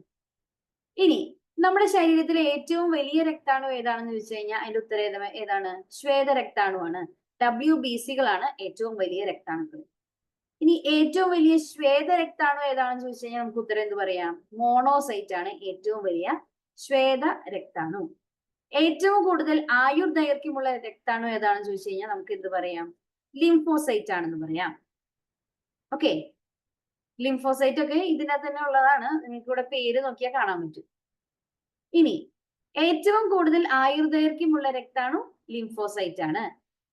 ഇനി നമ്മുടെ ശരീരത്തിലെ ഏറ്റവും വലിയ രക്താണു ഏതാണെന്ന് ചോദിച്ചു കഴിഞ്ഞാൽ അതിന്റെ ഉത്തരം ഏതാണ്? ശ്വേത രക്താണുവാണ്. WBCകളാണ് ഏറ്റവും വലിയ രക്താണുക്കൾ. ഇനി ഏറ്റവും വലിയ ശ്വേത രക്താണു ഏതാണെന്ന് ചോദിച്ചു കഴിഞ്ഞാൽ നമുക്ക് ഉത്തരം എന്ത് പറയാം? മോണോസൈറ്റ് ആണ് ഏറ്റവും വലിയ ശ്വേത രക്താണു. ഏറ്റവും കൂടുതൽ ആയുർദൈർഘ്യമുള്ള രക്താണു ഏതാണെന്ന് ചോദിച്ചു കഴിഞ്ഞാൽ നമുക്ക് എന്ത് പറയാം? ലിംഫോസൈറ്റ് ആണെന്ന് പറയാം. ഓക്കെ, ലിംഫോസൈറ്റ് ഒക്കെ ഇതിനകത്ത് തന്നെ ഉള്ളതാണ്. നിങ്ങൾക്ക് ഇവിടെ പേര് നോക്കിയാൽ കാണാൻ പറ്റും. ഇനി ഏറ്റവും കൂടുതൽ ആയുർദൈർഘ്യമുള്ള രക്താണു ലിംഫോസൈറ്റ് ആണ്.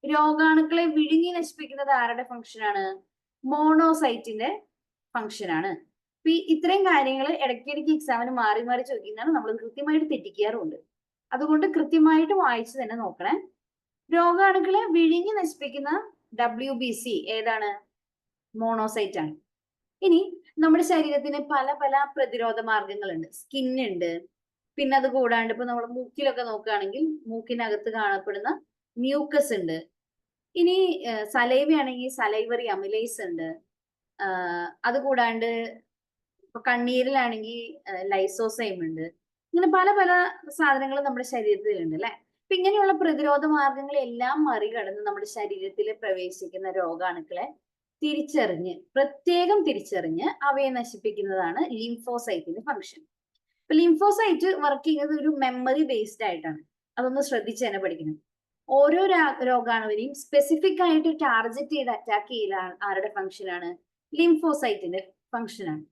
രോഗാണുക്കളെ വിഴുങ്ങി നശിപ്പിക്കുന്നത് ആരുടെ ഫംഗ്ഷനാണ്? മോണോസൈറ്റിന്റെ ഫംഗ്ഷനാണ്. ഇത്രയും കാര്യങ്ങൾ ഇടയ്ക്കിടയ്ക്ക് എക്സാമിന് മാറി മാറി ചോദിക്കുന്നതാണ്. നമ്മൾ കൃത്യമായിട്ട് തെറ്റിക്കാറുണ്ട്. അതുകൊണ്ട് കൃത്യമായിട്ട് വായിച്ചു തന്നെ നോക്കണേ. രോഗാണുക്കളെ വിഴുങ്ങി നശിപ്പിക്കുന്ന WBC ഏതാണ്? മോണോസൈറ്റ് ആണ്. ഇനി നമ്മുടെ ശരീരത്തിന് പല പല പ്രതിരോധ മാർഗങ്ങളുണ്ട്. സ്കിന്നുണ്ട്, പിന്നെ അത് കൂടാണ്ട് ഇപ്പൊ നമ്മൾ മൂക്കിലൊക്കെ നോക്കുകയാണെങ്കിൽ മൂക്കിനകത്ത് കാണപ്പെടുന്ന മ്യൂക്കസ് ഉണ്ട്. ഇനി സലൈവ ആണെങ്കിൽ സലൈവറി അമിലേസ് ഉണ്ട്. അത് കൂടാണ്ട് ഇപ്പൊ കണ്ണീരിലാണെങ്കിൽ ലൈസോസൈം ഉണ്ട്. ഇങ്ങനെ പല പല സാധനങ്ങൾ നമ്മുടെ ശരീരത്തിലുണ്ട് അല്ലെ. അപ്പൊ ഇങ്ങനെയുള്ള പ്രതിരോധ മാർഗങ്ങളെല്ലാം മറികടന്ന് നമ്മുടെ ശരീരത്തിൽ പ്രവേശിക്കുന്ന രോഗാണുക്കളെ പ്രത്യേകം തിരിച്ചറിഞ്ഞ് അവയെ നശിപ്പിക്കുന്നതാണ് ലിംഫോസൈറ്റിന്റെ ഫംഗ്ഷൻ. അപ്പൊ ലിംഫോസൈറ്റ് വർക്ക് ചെയ്യുന്നത് ഒരു മെമ്മറി ബേസ്ഡ് ആയിട്ടാണ്. അതൊന്ന് ശ്രദ്ധിച്ച് തന്നെ പഠിക്കണം. ഓരോ രോഗാണുവിനെയും സ്പെസിഫിക് ആയിട്ട് ടാർഗറ്റ് ചെയ്ത് അറ്റാക്ക് ചെയ്യലാണ് ആരുടെ ഫംഗ്ഷനാണ്? ലിംഫോസൈറ്റിന്റെ ഫംഗ്ഷനാണ്.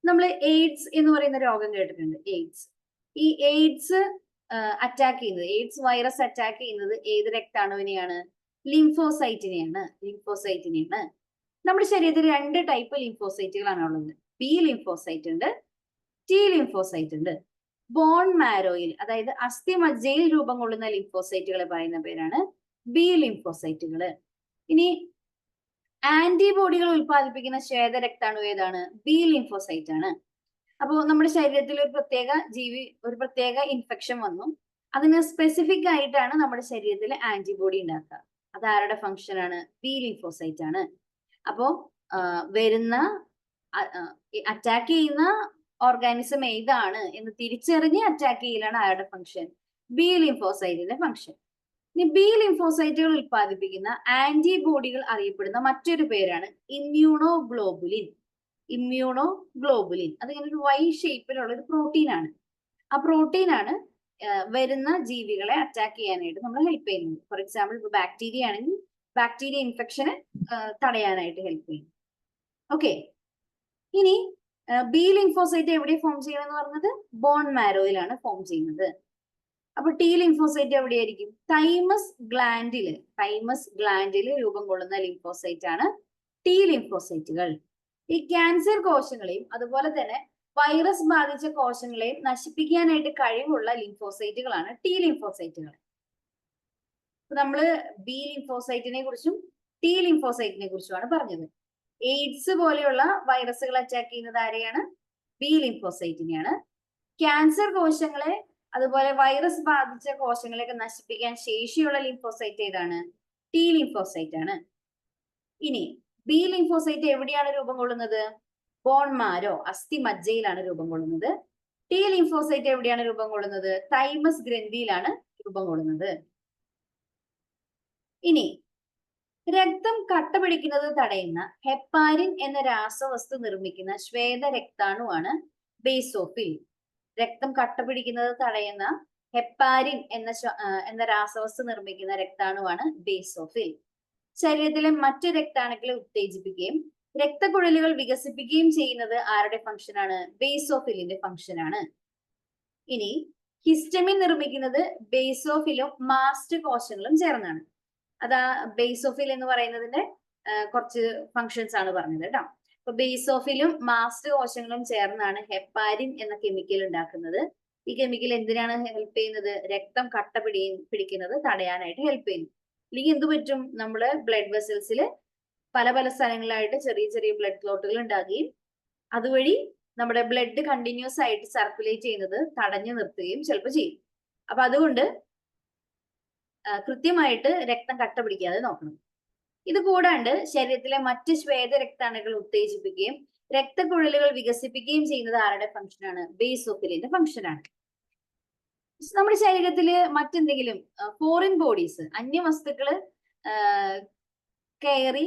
നമ്മൾ എയ്ഡ്സ് എന്ന് പറയുന്ന രോഗം കേട്ടിട്ടുണ്ട്. എയ്ഡ്സ്. ഈ എയ്ഡ്സ് അറ്റാക്ക് ചെയ്യുന്നത്, എയ്ഡ്സ് വൈറസ് അറ്റാക്ക് ചെയ്യുന്നത് ഏത് രക്താണുവിനെയാണ്? ലിംഫോസൈറ്റിനെയാണ്. നമ്മുടെ ശരീരത്തിൽ 2 ടൈപ്പ് ലിംഫോസൈറ്റുകളാണ് ഉള്ളത്. ബി ലിംഫോസൈറ്റ് ഉണ്ട്, ടി ലിംഫോസൈറ്റ് ഉണ്ട്. ബോൺ മാരോയിൽ, അതായത് അസ്ഥിമജ്ജയിൽ രൂപം കൊള്ളുന്ന ലിംഫോസൈറ്റുകളെ പറയുന്ന പേരാണ് ബി ലിംഫോസൈറ്റുകള്. ഇനി ആന്റിബോഡികൾ ഉൽപ്പാദിപ്പിക്കുന്ന ശ്വേത രക്താണു ഏതാണ്? ബി ലിംഫോസൈറ്റ് ആണ്. അപ്പോൾ നമ്മുടെ ശരീരത്തിൽ ഒരു പ്രത്യേക ഇൻഫെക്ഷൻ വന്നു, അതിന് സ്പെസിഫിക് ആയിട്ടാണ് നമ്മുടെ ശരീരത്തിൽ ആന്റിബോഡി ഉണ്ടാക്കുക. അത് ആരുടെ ഫംഗ്ഷൻ ആണ്? ബി ലിംഫോസൈറ്റ് ആണ്. അപ്പോ അറ്റാക്ക് ചെയ്യുന്ന ഓർഗാനിസം ഏതാണ് എന്ന് തിരിച്ചറിഞ്ഞ് അറ്റാക്ക് ചെയ്യലാണ് ആരുടെ ഫംഗ്ഷൻ? ബി ലിംഫോസൈറ്റിന്റെ ഫംഗ്ഷൻ. ഇനി ബി ലിംഫോസൈറ്റുകൾ ഉൽപ്പാദിപ്പിക്കുന്ന ആന്റിബോഡികൾ അറിയപ്പെടുന്ന മറ്റൊരു പേരാണ് ഇമ്മ്യൂണോഗ്ലോബുലിൻ. അതിങ്ങനെ ഒരു വൈ ഷേപ്പിലുള്ള ഒരു പ്രോട്ടീൻ ആണ്. ആ പ്രോട്ടീൻ ആണ് വരുന്ന ജീവികളെ അറ്റാക്ക് ചെയ്യാനായിട്ട് നമ്മൾ ഹെൽപ്പ് ചെയ്യുന്നത്. ഫോർ എക്സാമ്പിൾ ഇപ്പൊ ബാക്ടീരിയ ആണെങ്കിൽ ബാക്ടീരിയ ഇൻഫെക്ഷനെ തടയാനായിട്ട് ഹെൽപ്പ് ചെയ്യും. ഓക്കെ, ഇനി ബി ലിംഫോസൈറ്റ് എവിടെ ഫോം ചെയ്യണമെന്ന് പറഞ്ഞത്? ബോൺ മാരോയിലാണ് ഫോം ചെയ്യുന്നത്. അപ്പൊ ടി ലിംഫോസൈറ്റ് എവിടെയായിരിക്കും? തൈമസ് ഗ്ലാൻഡില് രൂപം കൊള്ളുന്ന ലിംഫോസൈറ്റ് ആണ് ടി ലിംഫോസൈറ്റുകൾ. ഈ ക്യാൻസർ കോശങ്ങളെയും അതുപോലെ തന്നെ വൈറസ് ബാധിച്ച കോശങ്ങളെയും നശിപ്പിക്കാനായിട്ട് കഴിവുള്ള ലിംഫോസൈറ്റുകളാണ് ടി ലിംഫോസൈറ്റുകൾ. നമ്മള് ബി ലിംഫോസൈറ്റിനെ കുറിച്ചും ടി ലിംഫോസൈറ്റിനെ കുറിച്ചുമാണ് പറഞ്ഞത്. എയ്ഡ്സ് പോലെയുള്ള വൈറസുകൾ അറ്റാക്ക് ചെയ്യുന്നത് ആരെയാണ്? ബി ലിംഫോസൈറ്റിനെയാണ്. ക്യാൻസർ കോശങ്ങളെ അതുപോലെ വൈറസ് ബാധിച്ച കോശങ്ങളെയൊക്കെ നശിപ്പിക്കാൻ ശേഷിയുള്ള ലിംഫോസൈറ്റ് ഏതാണ്? ടി ലിംഫോസൈറ്റ് ആണ്. ഇനി ബി ലിംഫോസൈറ്റ് എവിടെയാണ് രൂപം കൊള്ളുന്നത്? ബോൺ മാരോ, അസ്ഥി മജ്ജയിലാണ് രൂപം കൊള്ളുന്നത്. ടി ലിംഫോസൈറ്റ് എവിടെയാണ് രൂപം കൊള്ളുന്നത്? തൈമസ് ഗ്രന്ഥിയിലാണ് രൂപം കൊള്ളുന്നത്. ഇനി രക്തം കട്ട പിടിക്കുന്നത് തടയുന്ന ഹെപ്പാരിൻ എന്ന രാസവസ്തു നിർമ്മിക്കുന്ന ശ്വേത രക്താണുവാണ് ബേസോഫിൽ. രക്തം കട്ട പിടിക്കുന്നത് തടയുന്ന ഹെപ്പാരിൻ എന്ന രാസവസ്തു നിർമ്മിക്കുന്ന രക്താണുവാണ് ബേസോഫിൽ. ശരീരത്തിലെ മറ്റു രക്താണുക്കളെ ഉത്തേജിപ്പിക്കുകയും രക്തക്കുഴലുകൾ വികസിപ്പിക്കുകയും ചെയ്യുന്നത് ആരുടെ ഫംഗ്ഷനാണ്? ബേസോഫിലിന്റെ ഫംഗ്ഷനാണ്. ഇനി ഹിസ്റ്റമിൻ നിർമ്മിക്കുന്നത് ബേസോഫിലും മാസ്റ്റ് കോശങ്ങളും ചേർന്നാണ്. അതാ ബേസോഫിൽ എന്ന് പറയുന്നതിന്റെ കുറച്ച് ഫങ്ഷൻസ് ആണ് പറഞ്ഞത് കേട്ടോ. അപ്പൊ ബേസോഫിലും മാസ്റ്റ് കോശങ്ങളും ചേർന്നാണ് ഹെപ്പാരിൻ എന്ന കെമിക്കൽ ഉണ്ടാക്കുന്നത്. ഈ കെമിക്കൽ എന്തിനാണ് ഹെൽപ്പ് ചെയ്യുന്നത്? രക്തം കട്ട പിടിക്കുന്നത് തടയാനായിട്ട് ഹെൽപ്പ് ചെയ്യുന്നു. അല്ലെങ്കിൽ എന്ത് പറ്റും? നമ്മള് ബ്ലഡ് വെസൽസിൽ പല പല സ്ഥലങ്ങളിലായിട്ട് ചെറിയ ചെറിയ ബ്ലഡ് ക്ലോട്ടുകൾ ഉണ്ടാകുകയും അതുവഴി നമ്മുടെ ബ്ലഡ് കണ്ടിന്യൂസ് ആയിട്ട് സർക്കുലേറ്റ് ചെയ്യുന്നത് തടഞ്ഞു നിർത്തുകയും ചിലപ്പോൾ ചെയ്യും. അപ്പൊ അതുകൊണ്ട് കൃത്യമായിട്ട് രക്തം കട്ട പിടിക്കാതെ നോക്കണം. ഇത് കൂടാണ്ട് ശരീരത്തിലെ മറ്റ് ശ്വേത രക്താണുക്കൾ ഉത്തേജിപ്പിക്കുകയും രക്തക്കുഴലുകൾ വികസിപ്പിക്കുകയും ചെയ്യുന്നത് ആരുടെ ഫംഗ്ഷനാണ്? ബേസോഫിലിന്റെ ഫംഗ്ഷനാണ്. നമ്മുടെ ശരീരത്തില് മറ്റെന്തെങ്കിലും ഫോറിൻ ബോഡീസ്, അന്യവസ്തുക്കള് കയറി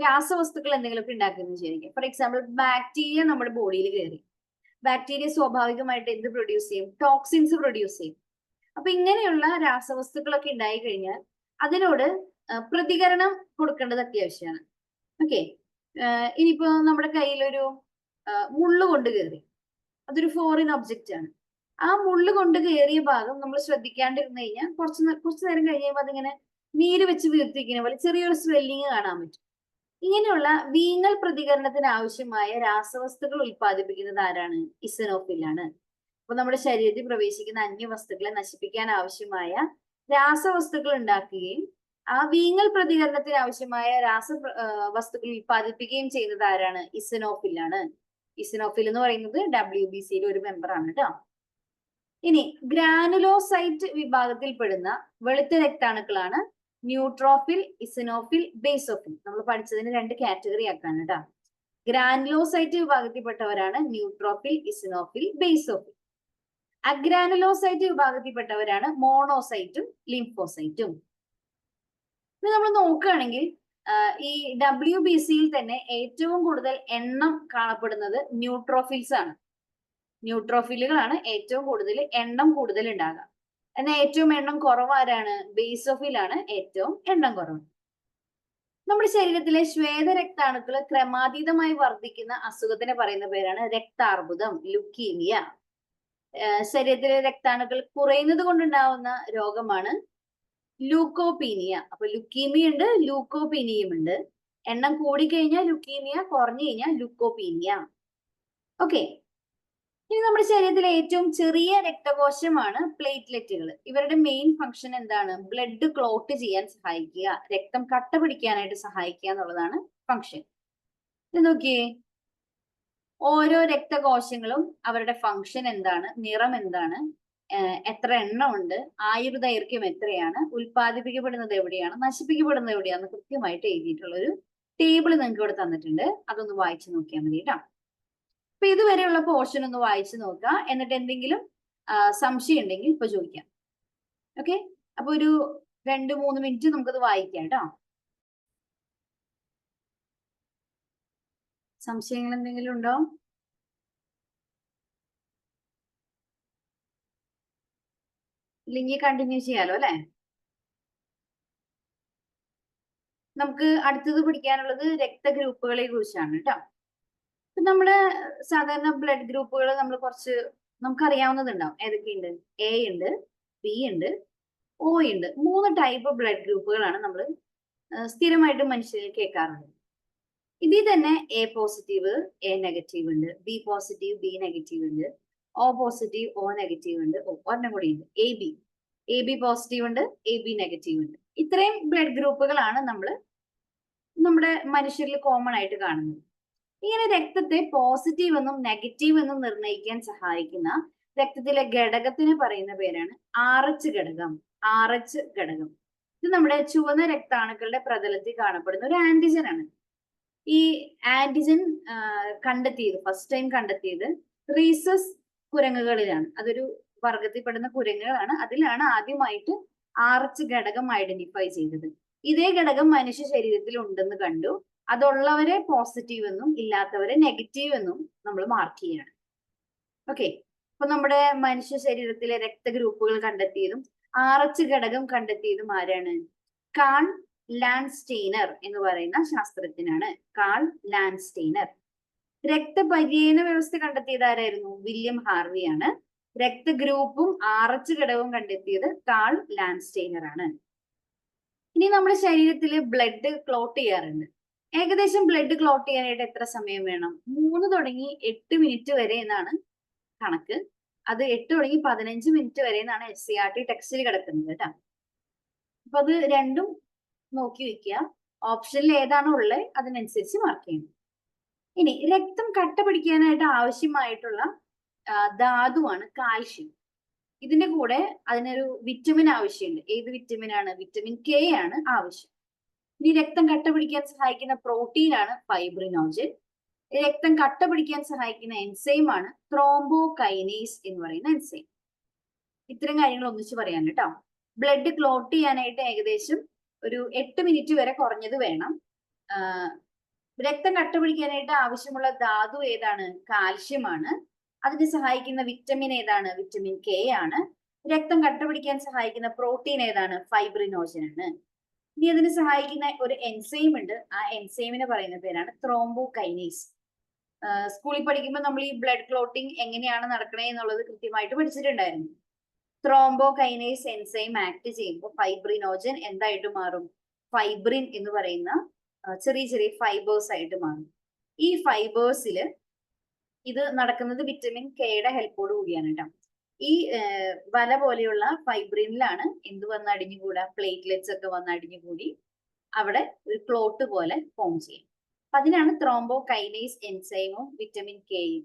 രാസവസ്തുക്കൾ എന്തെങ്കിലുമൊക്കെ ഉണ്ടാക്കുന്നു വിചാരിക്കും. ഫോർ എക്സാമ്പിൾ ബാക്ടീരിയ നമ്മുടെ ബോഡിയിൽ കയറി. ബാക്ടീരിയ സ്വാഭാവികമായിട്ട് എന്ത് പ്രൊഡ്യൂസ് ചെയ്യും? ടോക്സിൻസ് പ്രൊഡ്യൂസ് ചെയ്യും. അപ്പൊ ഇങ്ങനെയുള്ള രാസവസ്തുക്കളൊക്കെ ഉണ്ടായി കഴിഞ്ഞാൽ അതിനോട് പ്രതികരണം കൊടുക്കേണ്ടത് അത്യാവശ്യമാണ്. ഓക്കെ, ഇനിയിപ്പോ നമ്മുടെ കയ്യിലൊരു മുള്ളു കൊണ്ട് കയറി, അതൊരു ഫോറിൻ ഒബ്ജക്റ്റ് ആണ്. ആ മുള്ളു കൊണ്ട് കയറിയ ഭാഗം നമ്മൾ ശ്രദ്ധിക്കാണ്ടിരുന്നു കഴിഞ്ഞാൽ കുറച്ചു നേരം കഴിയുമ്പോൾ അതിങ്ങനെ നീര് വെച്ച് വീർത്തിരിക്കുന്ന പോലെ ചെറിയൊരു സ്വെല്ലിങ് കാണാൻ പറ്റും. ഇങ്ങനെയുള്ള വീങ്ങൽ പ്രതികരണത്തിന് ആവശ്യമായ രാസവസ്തുക്കൾ ഉൽപ്പാദിപ്പിക്കുന്നത് ആരാണ്? ഇസനോഫിലാണ്. അപ്പൊ നമ്മുടെ ശരീരത്തിൽ പ്രവേശിക്കുന്ന അന്യവസ്തുക്കളെ നശിപ്പിക്കാൻ ആവശ്യമായ രാസവസ്തുക്കൾ ഉണ്ടാക്കുകയും ആ വീങ്ങൽ പ്രതികരണത്തിന് ആവശ്യമായ വസ്തുക്കൾ ഉൽപ്പാദിപ്പിക്കുകയും ചെയ്യുന്നത് ആരാണ്? ഇസനോഫിലാണ്. ഇസനോഫിൽ എന്ന് പറയുന്നത് WBCയിലെ ഒരു മെമ്പർ ആണ് കേട്ടോ. ഇനി ഗ്രാനുലോസൈറ്റ് വിഭാഗത്തിൽപ്പെടുന്ന വെളുത്ത രക്താണുക്കളാണ് ന്യൂട്രോഫിൽ, ഇസനോഫിൽ, ബേസോഫിൽ. നമ്മൾ പഠിച്ചതിന് 2 കാറ്റഗറി ആക്കാണ് കേട്ടോ. ഗ്രാനുലോസൈറ്റ് വിഭാഗത്തിൽപ്പെട്ടവരാണ് ന്യൂട്രോഫിൽ, ഇസനോഫിൽ, ബേസോഫിൽ. അഗ്രാനുലോസൈറ്റ് വിഭാഗത്തിൽപ്പെട്ടവരാണ് മോണോസൈറ്റും ലിംഫോസൈറ്റും. ഇത് നമ്മൾ നോക്കുകയാണെങ്കിൽ ഈ WBCയിൽ തന്നെ ഏറ്റവും കൂടുതൽ എണ്ണം കാണപ്പെടുന്നത് ന്യൂട്രോഫിൽസ് ആണ്. ന്യൂട്രോഫിലുകളാണ് ഏറ്റവും കൂടുതൽ എണ്ണം കൂടുതൽ ഉണ്ടാകുക. എന്നാൽ ഏറ്റവും എണ്ണം കുറവാരാണ്? ബേസോഫിലാണ് ഏറ്റവും എണ്ണം കുറവ്. നമ്മുടെ ശരീരത്തിലെ ശ്വേത രക്താണുക്കൾ ക്രമാതീതമായി വർദ്ധിക്കുന്ന അസുഖത്തിനെ പറയുന്ന പേരാണ് രക്താർബുദം, ലുക്കീമിയ. ശരീരത്തിലെ രക്താണുക്കൾ കുറയുന്നത് കൊണ്ടുണ്ടാവുന്ന രോഗമാണ് ലൂക്കോപീനിയ. അപ്പൊ ലുക്കീമിയ ഉണ്ട്, ലൂക്കോപീനിയും ഉണ്ട്. എണ്ണം കൂടിക്കഴിഞ്ഞാൽ ലുക്കീമിയ, കുറഞ്ഞു കഴിഞ്ഞാൽ ലുക്കോപീനിയ. ഓക്കെ, ഇനി നമ്മുടെ ശരീരത്തിലെ ഏറ്റവും ചെറിയ രക്തകോശമാണ് പ്ലേറ്റ്ലെറ്റുകൾ. ഇവരുടെ മെയിൻ ഫംഗ്ഷൻ എന്താണ്? ബ്ലഡ് ക്ലോട്ട് ചെയ്യാൻ സഹായിക്കുക, രക്തം കട്ട പിടിക്കാനായിട്ട് സഹായിക്കുക എന്നുള്ളതാണ് ഫംഗ്ഷൻ. ഇത് നോക്കിയേ, ഓരോ രക്തകോശങ്ങളും അവരുടെ ഫംഗ്ഷൻ എന്താണ്, നിറം എന്താണ്, എത്ര എണ്ണം ഉണ്ട്, ആയുർദൈർഘ്യം എത്രയാണ്, ഉൽപ്പാദിപ്പിക്കപ്പെടുന്നത് എവിടെയാണ്, നശിപ്പിക്കപ്പെടുന്നത് എവിടെയാണെന്ന് കൃത്യമായിട്ട് എഴുതിയിട്ടുള്ള ഒരു ടേബിൾ നിങ്ങൾക്ക് ഇവിടെ തന്നിട്ടുണ്ട്. അതൊന്ന് വായിച്ചു നോക്കിയാൽ മതി കേട്ടോ. അപ്പൊ ഇതുവരെയുള്ള പോർഷൻ ഒന്ന് വായിച്ചു നോക്കുക. എന്നിട്ട് എന്തെങ്കിലും സംശയം ഉണ്ടെങ്കിൽ ഇപ്പൊ ചോദിക്കാം. ഓക്കെ, അപ്പൊ ഒരു 2-3 മിനിറ്റ് നമുക്കത് വായിക്കാം കേട്ടോ. സംശയങ്ങൾ എന്തെങ്കിലും ഉണ്ടോ? ഇല്ലെങ്കിൽ കണ്ടിന്യൂ ചെയ്യാലോ അല്ലെ. നമുക്ക് അടുത്തത് പഠിക്കാനുള്ളത് രക്തഗ്രൂപ്പുകളെ കുറിച്ചാണ് കേട്ടോ. ഇപ്പൊ നമ്മള് സാധാരണ ബ്ലഡ് ഗ്രൂപ്പുകൾ നമ്മൾ കുറച്ച് നമുക്കറിയാവുന്നതുണ്ടാവും. ഏതൊക്കെയുണ്ട്? A ഉണ്ട്, ബി ഉണ്ട്, ഒ ഉണ്ട്. 3 ടൈപ്പ് ബ്ലഡ് ഗ്രൂപ്പുകളാണ് നമ്മൾ സ്ഥിരമായിട്ട് മനുഷ്യരിൽ കേൾക്കാറുള്ളത്. ഇതിൽ തന്നെ എ പോസിറ്റീവ്, എ നെഗറ്റീവ് ഉണ്ട്, ബി പോസിറ്റീവ്, ബി നെഗറ്റീവ് ഉണ്ട്, ഒ പോസിറ്റീവ്, ഒ നെഗറ്റീവ് ഉണ്ട്, ഒരെണ്ണം കൂടി ഉണ്ട് എ ബി പോസിറ്റീവ് ഉണ്ട്, എ ബി നെഗറ്റീവ് ഉണ്ട്. ഇത്രയും ബ്ലഡ് ഗ്രൂപ്പുകളാണ് നമ്മൾ നമ്മുടെ മനുഷ്യരിൽ കോമൺ ആയിട്ട് കാണുന്നത്. ഇങ്ങനെ രക്തത്തെ പോസിറ്റീവ് എന്നും നെഗറ്റീവ് എന്നും നിർണ്ണയിക്കാൻ സഹായിക്കുന്ന രക്തത്തിലെ ഘടകത്തിന് പറയുന്ന പേരാണ് RH ഘടകം. RH ഘടകം ഇത് നമ്മുടെ ചുവന്ന രക്താണുക്കളുടെ പ്രതലത്തിൽ കാണപ്പെടുന്ന ഒരു ആന്റിജൻ ആണ്. ഈ ആന്റിജൻ കണ്ടെത്തിയത് ഫസ്റ്റ് ടൈം കണ്ടെത്തിയത് റീസസ് കുരങ്ങുകളിലാണ്. അതൊരു വർഗത്തിൽപ്പെടുന്ന കുരങ്ങുകളാണ്. അതിലാണ് ആദ്യമായിട്ട് RH ഘടകം ഐഡന്റിഫൈ ചെയ്തത്. ഇതേ ഘടകം മനുഷ്യ ശരീരത്തിൽ ഉണ്ടെന്ന് കണ്ടു. അതുള്ളവരെ പോസിറ്റീവ് എന്നും ഇല്ലാത്തവരെ നെഗറ്റീവ് എന്നും നമ്മൾ മാർക്ക് ചെയ്യാണ്. ഓക്കെ, അപ്പൊ നമ്മുടെ മനുഷ്യ ശരീരത്തിലെ രക്തഗ്രൂപ്പുകൾ കണ്ടെത്തിയതും RH ഘടകം കണ്ടെത്തിയതും ആരാണ്? കാൾ ലാൻഡ്സ്റ്റെയ്നർ എന്ന് പറയുന്ന ശാസ്ത്രജ്ഞനാണ്. Call Landsteiner. രക്തപര്യന വ്യവസ്ഥ കണ്ടെത്തിയത് ആരായിരുന്നു? വില്യം ഹാർവിയാണ്. രക്തഗ്രൂപ്പും RH ഘടകവും കണ്ടെത്തിയത് കാൾ ലാൻഡ്സ്റ്റെയ്നർ ആണ്. ഇനി നമ്മുടെ ശരീരത്തിൽ ബ്ലഡ് ക്ലോട്ട് ചെയ്യാറുണ്ട്. ഏകദേശം ബ്ലഡ് ക്ലോട്ട് ചെയ്യാനായിട്ട് എത്ര സമയം വേണം? 3 തുടങ്ങി 8 മിനിറ്റ് വരെ എന്നാണ് കണക്ക്. അത് 8 തുടങ്ങി 15 മിനിറ്റ് വരെ എന്നാണ് SCERT ടെക്സ്റ്റിൽ കിടക്കുന്നത് കേട്ടോ. അപ്പൊ അത് രണ്ടും നോക്കി വെക്കുക. ഓപ്ഷനിൽ ഏതാണോ ഉള്ളത് അതിനനുസരിച്ച് മാർക്ക് ചെയ്യണം. ഇനി രക്തം കട്ട പിടിക്കാനായിട്ട് ആവശ്യമായിട്ടുള്ള ധാതുവാണ് കാൽഷ്യം. ഇതിന്റെ കൂടെ അതിനൊരു വിറ്റമിൻ ആവശ്യമുണ്ട്. ഏത് വിറ്റമിൻ ആണ്? വിറ്റമിൻ K ആണ് ആവശ്യം. ഇനി രക്തം കട്ട പിടിക്കാൻ സഹായിക്കുന്ന പ്രോട്ടീൻ ആണ് ഫൈബ്രിനോജൻ. രക്തം കട്ട പിടിക്കാൻ സഹായിക്കുന്ന എൻസൈം ആണ് ത്രോംബോകൈനേസ് എന്ന് പറയുന്ന എൻസൈം. ഇത്തരം കാര്യങ്ങൾ ഒന്നിച്ച് പറയാൻ കേട്ടോ. ബ്ലഡ് ക്ലോട്ട് ചെയ്യാനായിട്ട് ഏകദേശം ഒരു 8 മിനിറ്റ് വരെ കുറഞ്ഞത് വേണം. രക്തം കട്ട പിടിക്കാനായിട്ട് ആവശ്യമുള്ള ധാതു ഏതാണ്? കാൽഷ്യമാണ്. അതിന് സഹായിക്കുന്ന വിറ്റമിൻ ഏതാണ്? വിറ്റമിൻ K ആണ്. രക്തം കട്ട പിടിക്കാൻ സഹായിക്കുന്ന പ്രോട്ടീൻ ഏതാണ്? ഫൈബ്രിനോജൻ ആണ്. ഇനി അതിന് സഹായിക്കുന്ന ഒരു എൻസൈം ഉണ്ട്. ആ എൻസൈമിനെ പറയുന്ന പേരാണ് ത്രോംബോകൈനേസ്. സ്കൂളിൽ പഠിക്കുമ്പോൾ നമ്മൾ ഈ ബ്ലഡ് ക്ലോട്ടിങ് എങ്ങനെയാണ് നടക്കണേ എന്നുള്ളത് കൃത്യമായിട്ട് പഠിച്ചിട്ടുണ്ടായിരുന്നു. ത്രോംബോകൈനേസ് എൻസൈം ആക്ട് ചെയ്യുമ്പോൾ ഫൈബ്രിനോജൻ എന്തായിട്ട് മാറും? ഫൈബ്രിൻ എന്ന് പറയുന്ന ചെറിയ ചെറിയ ഫൈബേഴ്സ് ആയിട്ട് മാറും. ഈ ഫൈബേഴ്സിൽ ഇത് നടക്കുന്നത് വിറ്റമിൻ കെയുടെ ഹെൽപ്പോട് കൂടിയാണ് കേട്ടോ. ഈ വല പോലെയുള്ള ഫൈബ്രിനിലാണ് എന്ത് വന്ന് അടിഞ്ഞുകൂടാ? പ്ലേറ്റ്ലെറ്റ്സ് ഒക്കെ വന്ന് അടിഞ്ഞുകൂടി അവിടെ ഒരു ക്ലോട്ട് പോലെ ഫോം ചെയ്യും. അപ്പൊ അതിനാണ് ത്രോംബോകൈനേസ് എൻസൈമും വിറ്റമിൻ കെയും.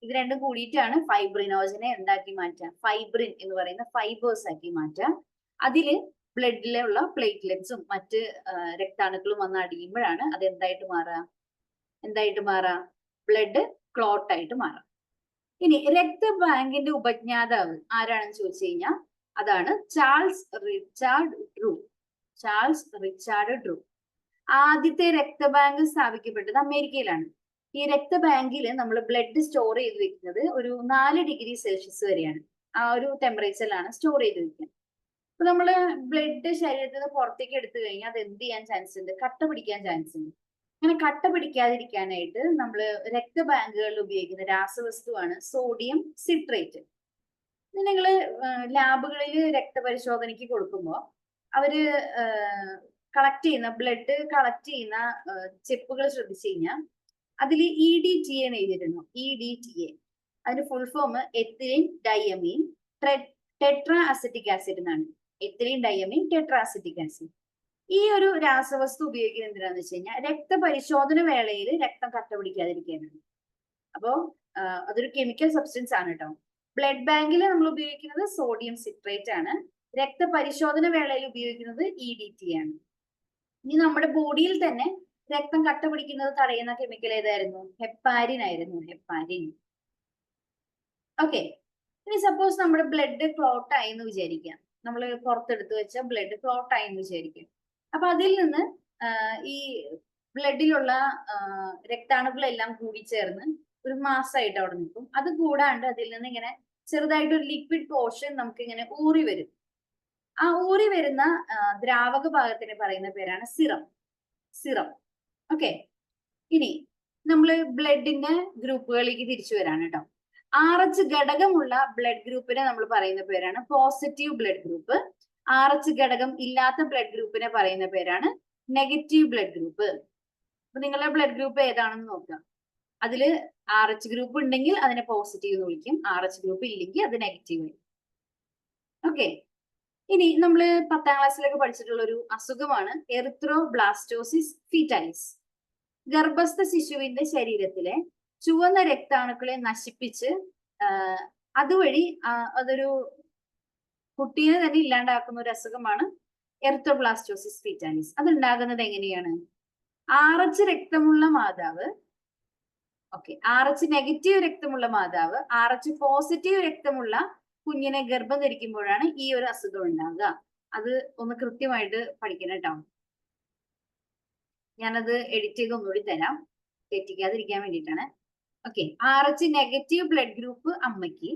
ഇത് രണ്ടും കൂടിയിട്ടാണ് ഫൈബ്രിനോജനെ എന്താക്കി മാറ്റുക? ഫൈബ്രിൻ എന്ന് പറയുന്ന ഫൈബേഴ്സ് ആക്കി മാറ്റുക. അതില് ബ്ലഡിലുള്ള പ്ലേറ്റ്ലെറ്റ്സും മറ്റ് രക്താണുക്കളും വന്ന് അടിയുമ്പോഴാണ് അത് എന്തായിട്ട് മാറുക? ബ്ലഡ് ക്ലോട്ട് ആയിട്ട് മാറുക. ഇനി രക്തബാങ്കിന്റെ ഉപജ്ഞാതാവ് ആരാണെന്ന് ചോദിച്ചു കഴിഞ്ഞാൽ അതാണ് ചാൾസ് റിച്ചാർഡ് ഡ്രൂ. ആദ്യത്തെ രക്തബാങ്ക് സ്ഥാപിക്കപ്പെട്ടത് അമേരിക്കയിലാണ്. ഈ രക്തബാങ്കിൽ നമ്മൾ ബ്ലഡ് സ്റ്റോർ ചെയ്ത് വെക്കുന്നത് ഒരു 4 ഡിഗ്രി സെൽഷ്യസ് വരെയാണ്. ആ ഒരു ടെമ്പറേച്ചറിലാണ് സ്റ്റോർ ചെയ്ത് വെക്കുന്നത്. അപ്പൊ നമ്മള് ബ്ലഡ് ശരീരത്തിൽ നിന്ന് പുറത്തേക്ക് എടുത്തു കഴിഞ്ഞാൽ അത് എന്ത് ചെയ്യാൻ ചാൻസ് ഉണ്ട്? കട്ട പിടിക്കാൻ ചാൻസ് ഉണ്ട്. അങ്ങനെ കട്ട പിടിക്കാതിരിക്കാനായിട്ട് നമ്മൾ രക്തബാങ്കുകളിൽ ഉപയോഗിക്കുന്ന രാസവസ്തുവാണ് സോഡിയം സിട്രേറ്റ്. നിങ്ങൾ ലാബുകളിൽ രക്തപരിശോധനയ്ക്ക് കൊടുക്കുമ്പോൾ അവര് കളക്ട് ചെയ്യുന്ന ബ്ലഡ് കളക്ട് ചെയ്യുന്ന ചെപ്പുകൾ ശ്രദ്ധിച്ചു കഴിഞ്ഞാൽ അതിൽ EDTA എന്ന് എഴുതിയിരുന്നു. EDTA അതിന്റെ full form ethylene diamine tetra acetic acid എന്നാണ്. Ethylene diamine tetra acetic acid. ഈ ഒരു രാസവസ്തു ഉപയോഗിക്കുന്നത് എന്തിനാന്ന് വെച്ച് കഴിഞ്ഞാൽ രക്തപരിശോധന വേളയിൽ രക്തം കട്ട പിടിക്കാതിരിക്കാനാണ്. അപ്പോ അതൊരു കെമിക്കൽ സബ്സ്റ്റൻസ് ആണ് കേട്ടോ. ബ്ലഡ് ബാങ്കിൽ നമ്മൾ ഉപയോഗിക്കുന്നത് സോഡിയം സിട്രേറ്റ് ആണ്. രക്തപരിശോധന വേളയിൽ ഉപയോഗിക്കുന്നത് EDTA ആണ്. ഇനി നമ്മുടെ ബോഡിയിൽ തന്നെ രക്തം കട്ട പിടിക്കുന്നത് തടയുന്ന കെമിക്കൽ ഏതായിരുന്നു? ഹെപ്പാരിൻ ആയിരുന്നു. ഹെപ്പാരിൻ. ഓക്കെ, ഇനി സപ്പോസ് നമ്മുടെ ബ്ലഡ് ക്ലോട്ട് ആയി എന്ന് വിചാരിക്കാം. നമ്മൾ പുറത്തെടുത്ത് വെച്ച ബ്ലഡ് ക്ലോട്ട് ആയി എന്ന് വിചാരിക്കും. അപ്പൊ അതിൽ നിന്ന് ഈ ബ്ലഡിലുള്ള രക്താണുക്കളെല്ലാം കൂടി ചേർന്ന് ഒരു മാസമായിട്ട് അവിടെ നിൽക്കും. അത് കൂടാണ്ട് അതിൽ നിന്ന് ഇങ്ങനെ ചെറുതായിട്ട് ഒരു ലിക്വിഡ് പോർഷൻ നമുക്ക് ഇങ്ങനെ ഊറി വരും. ആ ഊറി വരുന്ന ദ്രാവക ഭാഗത്തിന് പറയുന്ന പേരാണ് സിറം. ഓക്കെ, ഇനി നമ്മൾ ബ്ലഡിന്റെ ഗ്രൂപ്പുകളിലേക്ക് തിരിച്ചു വരാണ് കേട്ടോ. RH ഘടകമുള്ള ബ്ലഡ് ഗ്രൂപ്പിനെ നമ്മൾ പറയുന്ന പേരാണ് പോസിറ്റീവ് ബ്ലഡ് ഗ്രൂപ്പ്. RH ഘടകം ഇല്ലാത്ത ബ്ലഡ് ഗ്രൂപ്പിനെ പറയുന്ന പേരാണ് നെഗറ്റീവ് ബ്ലഡ് ഗ്രൂപ്പ്. അപ്പൊ നിങ്ങളുടെ ബ്ലഡ് ഗ്രൂപ്പ് ഏതാണെന്ന് നോക്കുക. അതില് RH ഗ്രൂപ്പ് ഉണ്ടെങ്കിൽ അതിനെ പോസിറ്റീവ് എന്ന് വിളിക്കും, RH ഗ്രൂപ്പ് ഇല്ലെങ്കിൽ അത് നെഗറ്റീവ് ആയിരിക്കും. ഓക്കെ, ഇനി നമ്മൾ 10ാം ക്ലാസ്സിലൊക്കെ പഠിച്ചിട്ടുള്ള ഒരു അസുഖമാണ് എറിത്രോബ്ലാസ്റ്റോസിസ് ഫീറ്റാലിസ്. ഗർഭസ്ഥ ശിശുവിന്റെ ശരീരത്തിലെ ചുവന്ന രക്താണുക്കളെ നശിപ്പിച്ച് അതുവഴി അതൊരു കുട്ടീനെ തന്നെ ഇല്ലാണ്ടാക്കുന്ന ഒരു അസുഖമാണ് എറിത്രോബ്ലാസ്റ്റോസിസ് ഫീറ്റാലിസ്. അത് ഉണ്ടാകുന്നത് എങ്ങനെയാണ്? RH രക്തമുള്ള മാതാവ്, RH നെഗറ്റീവ് രക്തമുള്ള മാതാവ് RH പോസിറ്റീവ് രക്തമുള്ള കുഞ്ഞിനെ ഗർഭം ധരിക്കുമ്പോഴാണ് ഈ ഒരു അസുഖം ഉണ്ടാകുക. അത് ഒന്ന് കൃത്യമായിട്ട് പഠിക്കണം കേട്ടോ. ഞാനത് എഡിറ്റ് ചെയ്ത് ഒന്നുകൂടി തരാം, തെറ്റിക്കാതിരിക്കാൻ വേണ്ടിയിട്ടാണ്. Okay, RH negative blood group അമ്മയ്ക്ക്,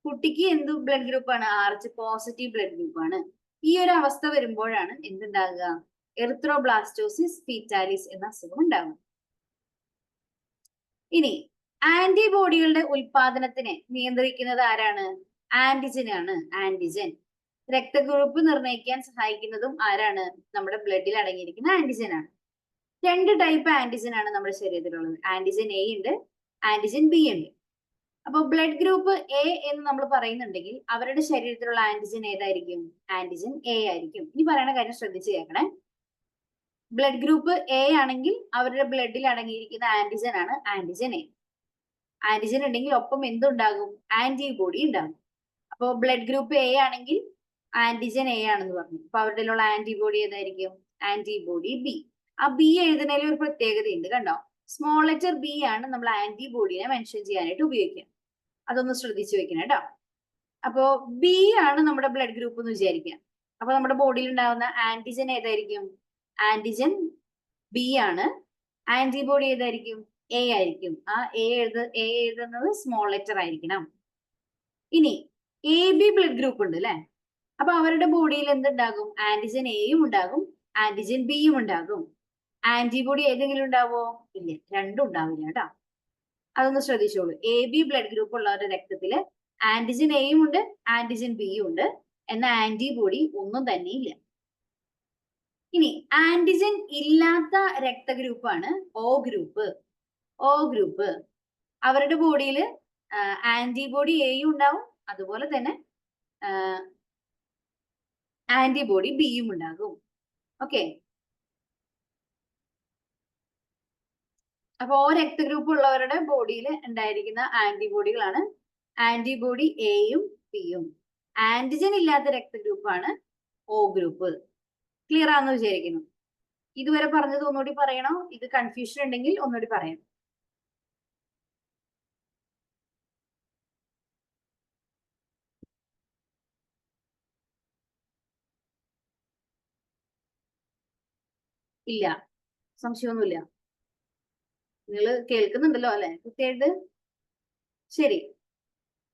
കുട്ടിക്ക് എന്ത് ബ്ലഡ് ഗ്രൂപ്പാണ്? RH പോസിറ്റീവ് ബ്ലഡ് ഗ്രൂപ്പാണ്. ഈ ഒരു അവസ്ഥ വരുമ്പോഴാണ് എന്തുണ്ടാകുക? എറിത്രോബ്ലാസ്റ്റോസിസ് ഫീറ്റാലിസ് എന്ന അസുഖം ഉണ്ടാകും. ഇനി ആന്റിബോഡികളുടെ ഉൽപാദനത്തിനെ നിയന്ത്രിക്കുന്നത് ആരാണ്? ആന്റിജൻ ആണ്. ആന്റിജൻ രക്തഗ്രൂപ്പ് നിർണ്ണയിക്കാൻ സഹായിക്കുന്നതും ആരാണ്? നമ്മുടെ ബ്ലഡിൽ അടങ്ങിയിരിക്കുന്ന ആന്റിജൻ ആണ്. 2 ടൈപ്പ് ആന്റിജൻ ആണ് നമ്മുടെ ശരീരത്തിലുള്ളത്. ആന്റിജൻ എ ഉണ്ട്, ആന്റിജൻ ബി ഉണ്ട്. അപ്പൊ ബ്ലഡ് ഗ്രൂപ്പ് എ എന്ന് നമ്മൾ പറയുന്നുണ്ടെങ്കിൽ അവരുടെ ശരീരത്തിലുള്ള ആന്റിജൻ ഏതായിരിക്കും? ആന്റിജൻ എ ആയിരിക്കും. ഇനി പറയുന്ന കാര്യം ശ്രദ്ധിച്ച് കേൾക്കണേ. ബ്ലഡ് ഗ്രൂപ്പ് എ ആണെങ്കിൽ അവരുടെ ബ്ലഡിൽ അടങ്ങിയിരിക്കുന്ന ആന്റിജൻ ആണ് ആന്റിജൻ എ. ആന്റിജൻ ഉണ്ടെങ്കിൽ ഒപ്പം എന്തുണ്ടാകും? ആന്റിബോഡി ഉണ്ടാകും. അപ്പൊ ബ്ലഡ് ഗ്രൂപ്പ് എ ആണെങ്കിൽ ആന്റിജൻ എ ആണെന്ന് പറഞ്ഞു. അപ്പൊ അവരുടെ ആന്റിബോഡി ഏതായിരിക്കും? Antibody B. ആ ബി എഴുതുന്നതിൽ ഒരു പ്രത്യേകതയുണ്ട്, കണ്ടോ? സ്മോൾ ലെറ്റർ ബി ആണ് നമ്മൾ ആന്റിബോഡിനെ മെൻഷൻ ചെയ്യാനായിട്ട് ഉപയോഗിക്കുക. അതൊന്ന് ശ്രദ്ധിച്ചു വെക്കണം കേട്ടോ. അപ്പോ ബി ആണ് നമ്മുടെ ബ്ലഡ് ഗ്രൂപ്പ് എന്ന് വിചാരിക്കുക. അപ്പൊ നമ്മുടെ ബോഡിയിൽ ഉണ്ടാകുന്ന ആന്റിജൻ ഏതായിരിക്കും? ആന്റിജൻ ബി ആണ്. ആന്റിബോഡി ഏതായിരിക്കും? എ ആയിരിക്കും. ആ എ എഴുതുന്നത് സ്മോൾ ലെറ്റർ ആയിരിക്കണം. ഇനി എ ബി ബ്ലഡ് ഗ്രൂപ്പ് ഉണ്ട് അല്ലെ? അപ്പൊ അവരുടെ ബോഡിയിൽ എന്തുണ്ടാകും? ആന്റിജൻ എയും ഉണ്ടാകും, ആന്റിജൻ ബിയും ഉണ്ടാകും. ആന്റിബോഡി ഏതെങ്കിലും ഉണ്ടാവോ? ഇല്ല, രണ്ടും ഉണ്ടാവില്ല കേട്ടോ. അതൊന്ന് ശ്രദ്ധിച്ചോളൂ. എ ബി ബ്ലഡ് ഗ്രൂപ്പ് ഉള്ളവരുടെ രക്തത്തില് ആന്റിജൻ എയും ഉണ്ട്, ആന്റിജൻ ബിയും ഉണ്ട്, എന്നാൽ ആന്റിബോഡി ഒന്നും തന്നെ ഇല്ല. ഇനി ആന്റിജൻ ഇല്ലാത്ത രക്തഗ്രൂപ്പാണ് O ഗ്രൂപ്പ്. O ഗ്രൂപ്പ് അവരുടെ ബോഡിയിൽ ആന്റിബോഡി എയും ഉണ്ടാവും, അതുപോലെ തന്നെ ആന്റിബോഡി ബിയും ഉണ്ടാകും. ഓക്കെ, അപ്പൊ O രക്തഗ്രൂപ്പ് ഉള്ളവരുടെ ബോഡിയിൽ ഉണ്ടായിരിക്കുന്ന ആന്റിബോഡികളാണ് ആന്റിബോഡി എയും ബിയും. ആന്റിജൻ ഇല്ലാത്ത രക്തഗ്രൂപ്പാണ് O ഗ്രൂപ്പ്. ക്ലിയർ ആണെന്ന് വിചാരിക്കുന്നു. ഇതുവരെ പറഞ്ഞത് ഒന്നുകൂടി പറയണോ? ഇത് കൺഫ്യൂഷൻ ഉണ്ടെങ്കിൽ ഒന്നുകൂടി പറയാം. ഇല്ല, സംശയമൊന്നുമില്ല. നിങ്ങൾ കേൾക്കുന്നുണ്ടല്ലോ അല്ലെ കൃത്യമായിട്ട്? ശരി,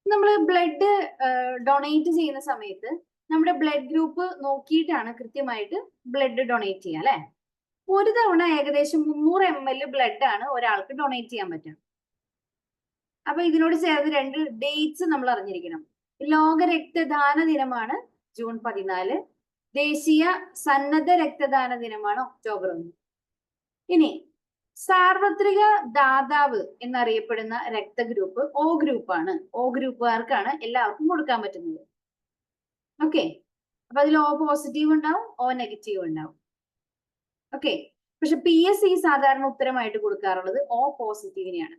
നമ്മൾ ബ്ലഡ് ഡൊണേറ്റ് ചെയ്യുന്ന സമയത്ത് നമ്മുടെ ബ്ലഡ് ഗ്രൂപ്പ് നോക്കിയിട്ടാണ് കൃത്യമായിട്ട് ബ്ലഡ് ഡൊണേറ്റ് ചെയ്യുക അല്ലെ? ഒരു തവണ ഏകദേശം 300 ml ബ്ലഡ് ആണ് ഒരാൾക്ക് ഡൊണേറ്റ് ചെയ്യാൻ പറ്റുക. അപ്പൊ ഇതിനോട് ചേർന്ന് 2 ഡേറ്റ്സ് നമ്മൾ അറിഞ്ഞിരിക്കണം. ലോക രക്തദാന ദിനമാണ് ജൂൺ 14, ദേശീയ സന്നദ്ധ രക്തദാന ദിനമാണ് ഒക്ടോബർ 1. ഇനി സാർവത്രിക ദാതാവ് എന്നറിയപ്പെടുന്ന രക്തഗ്രൂപ്പ് O ഗ്രൂപ്പാണ്. O ഗ്രൂപ്പുകാർക്കാണ് എല്ലാവർക്കും കൊടുക്കാൻ പറ്റുന്നത്. ഓക്കെ, അപ്പൊ അതിൽ O പോസിറ്റീവ് ഉണ്ടാവും, O നെഗറ്റീവ് ഉണ്ടാവും. ഓക്കെ, പക്ഷെ PSC സാധാരണ ഉത്തരമായിട്ട് കൊടുക്കാറുള്ളത് O പോസിറ്റീവിനെയാണ്.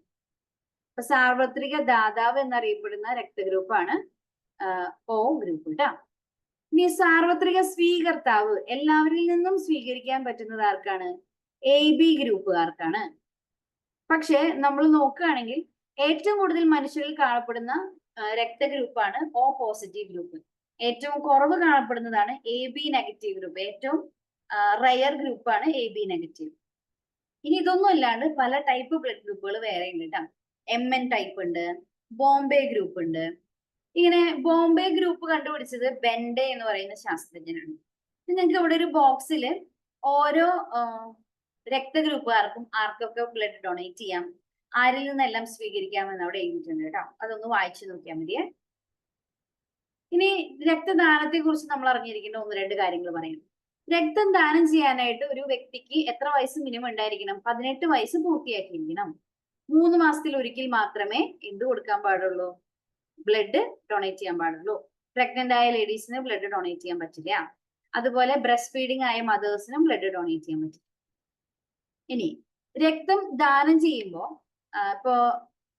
അപ്പൊ സാർവത്രിക ദാതാവ് എന്നറിയപ്പെടുന്ന രക്തഗ്രൂപ്പാണ് O ഗ്രൂപ്പ് കേട്ടോ. ഇനി സാർവത്രിക സ്വീകർത്താവ്, എല്ലാവരിൽ നിന്നും സ്വീകരിക്കാൻ പറ്റുന്നത് ആർക്കാണ്? AB ഗ്രൂപ്പുകാർക്കാണ്. പക്ഷെ നമ്മൾ നോക്കുകയാണെങ്കിൽ ഏറ്റവും കൂടുതൽ മനുഷ്യരിൽ കാണപ്പെടുന്ന രക്തഗ്രൂപ്പാണ് O പോസിറ്റീവ് ഗ്രൂപ്പ്. ഏറ്റവും കുറവ് കാണപ്പെടുന്നതാണ് AB നെഗറ്റീവ് ഗ്രൂപ്പ്. ഏറ്റവും റയർ ഗ്രൂപ്പാണ് AB നെഗറ്റീവ്. ഇനി ഇതൊന്നും അല്ലാണ്ട് പല ടൈപ്പ് ബ്ലഡ് ഗ്രൂപ്പുകൾ വേറെ ഉണ്ട് കേട്ടോ. MN ടൈപ്പ് ഉണ്ട്, ബോംബെ ഗ്രൂപ്പ് ഉണ്ട്. ഇങ്ങനെ ബോംബെ ഗ്രൂപ്പ് കണ്ടുപിടിച്ചത് ബെൻഡെ എന്ന് പറയുന്ന ശാസ്ത്രജ്ഞനാണ്. നിങ്ങൾക്ക് ഇവിടെ ഒരു ബോക്സിൽ ഓരോ രക്തഗ്രൂപ്പുകാർക്കും ആർക്കൊക്കെ ബ്ലഡ് ഡൊണേറ്റ് ചെയ്യാം, ആരിൽ നിന്നെല്ലാം സ്വീകരിക്കാമെന്ന് അവിടെ എഴുതിയിട്ടുണ്ട് കേട്ടോ. അതൊന്ന് വായിച്ചു നോക്കിയാൽ മതിയേ. ഇനി രക്തദാനത്തെ കുറിച്ച് നമ്മൾ അറിഞ്ഞിരിക്കേണ്ട 1-2 കാര്യങ്ങൾ പറയാം. രക്തം ദാനം ചെയ്യാനായിട്ട് ഒരു വ്യക്തിക്ക് എത്ര വയസ്സ് മിനിമം ഉണ്ടായിരിക്കണം? 18 വയസ്സ് പൂർത്തിയാക്കിയിരിക്കണം. 3 മാസത്തിൽ ഒരിക്കൽ മാത്രമേ എന്ത് കൊടുക്കാൻ പാടുള്ളൂ? ബ്ലഡ് ഡൊണേറ്റ് ചെയ്യാൻ പാടുള്ളൂ. പ്രഗ്നന്റ് ആയ ലേഡീസിന് ബ്ലഡ് ഡൊണേറ്റ് ചെയ്യാൻ പറ്റില്ല. അതുപോലെ ബ്രസ്റ്റ് ഫീഡിംഗ് ആയ മദേഴ്സിനും ബ്ലഡ് ഡൊണേറ്റ് ചെയ്യാൻ പറ്റില്ല. ഇനി രക്തം ദാനം ചെയ്യുമ്പോൾ ഇപ്പോ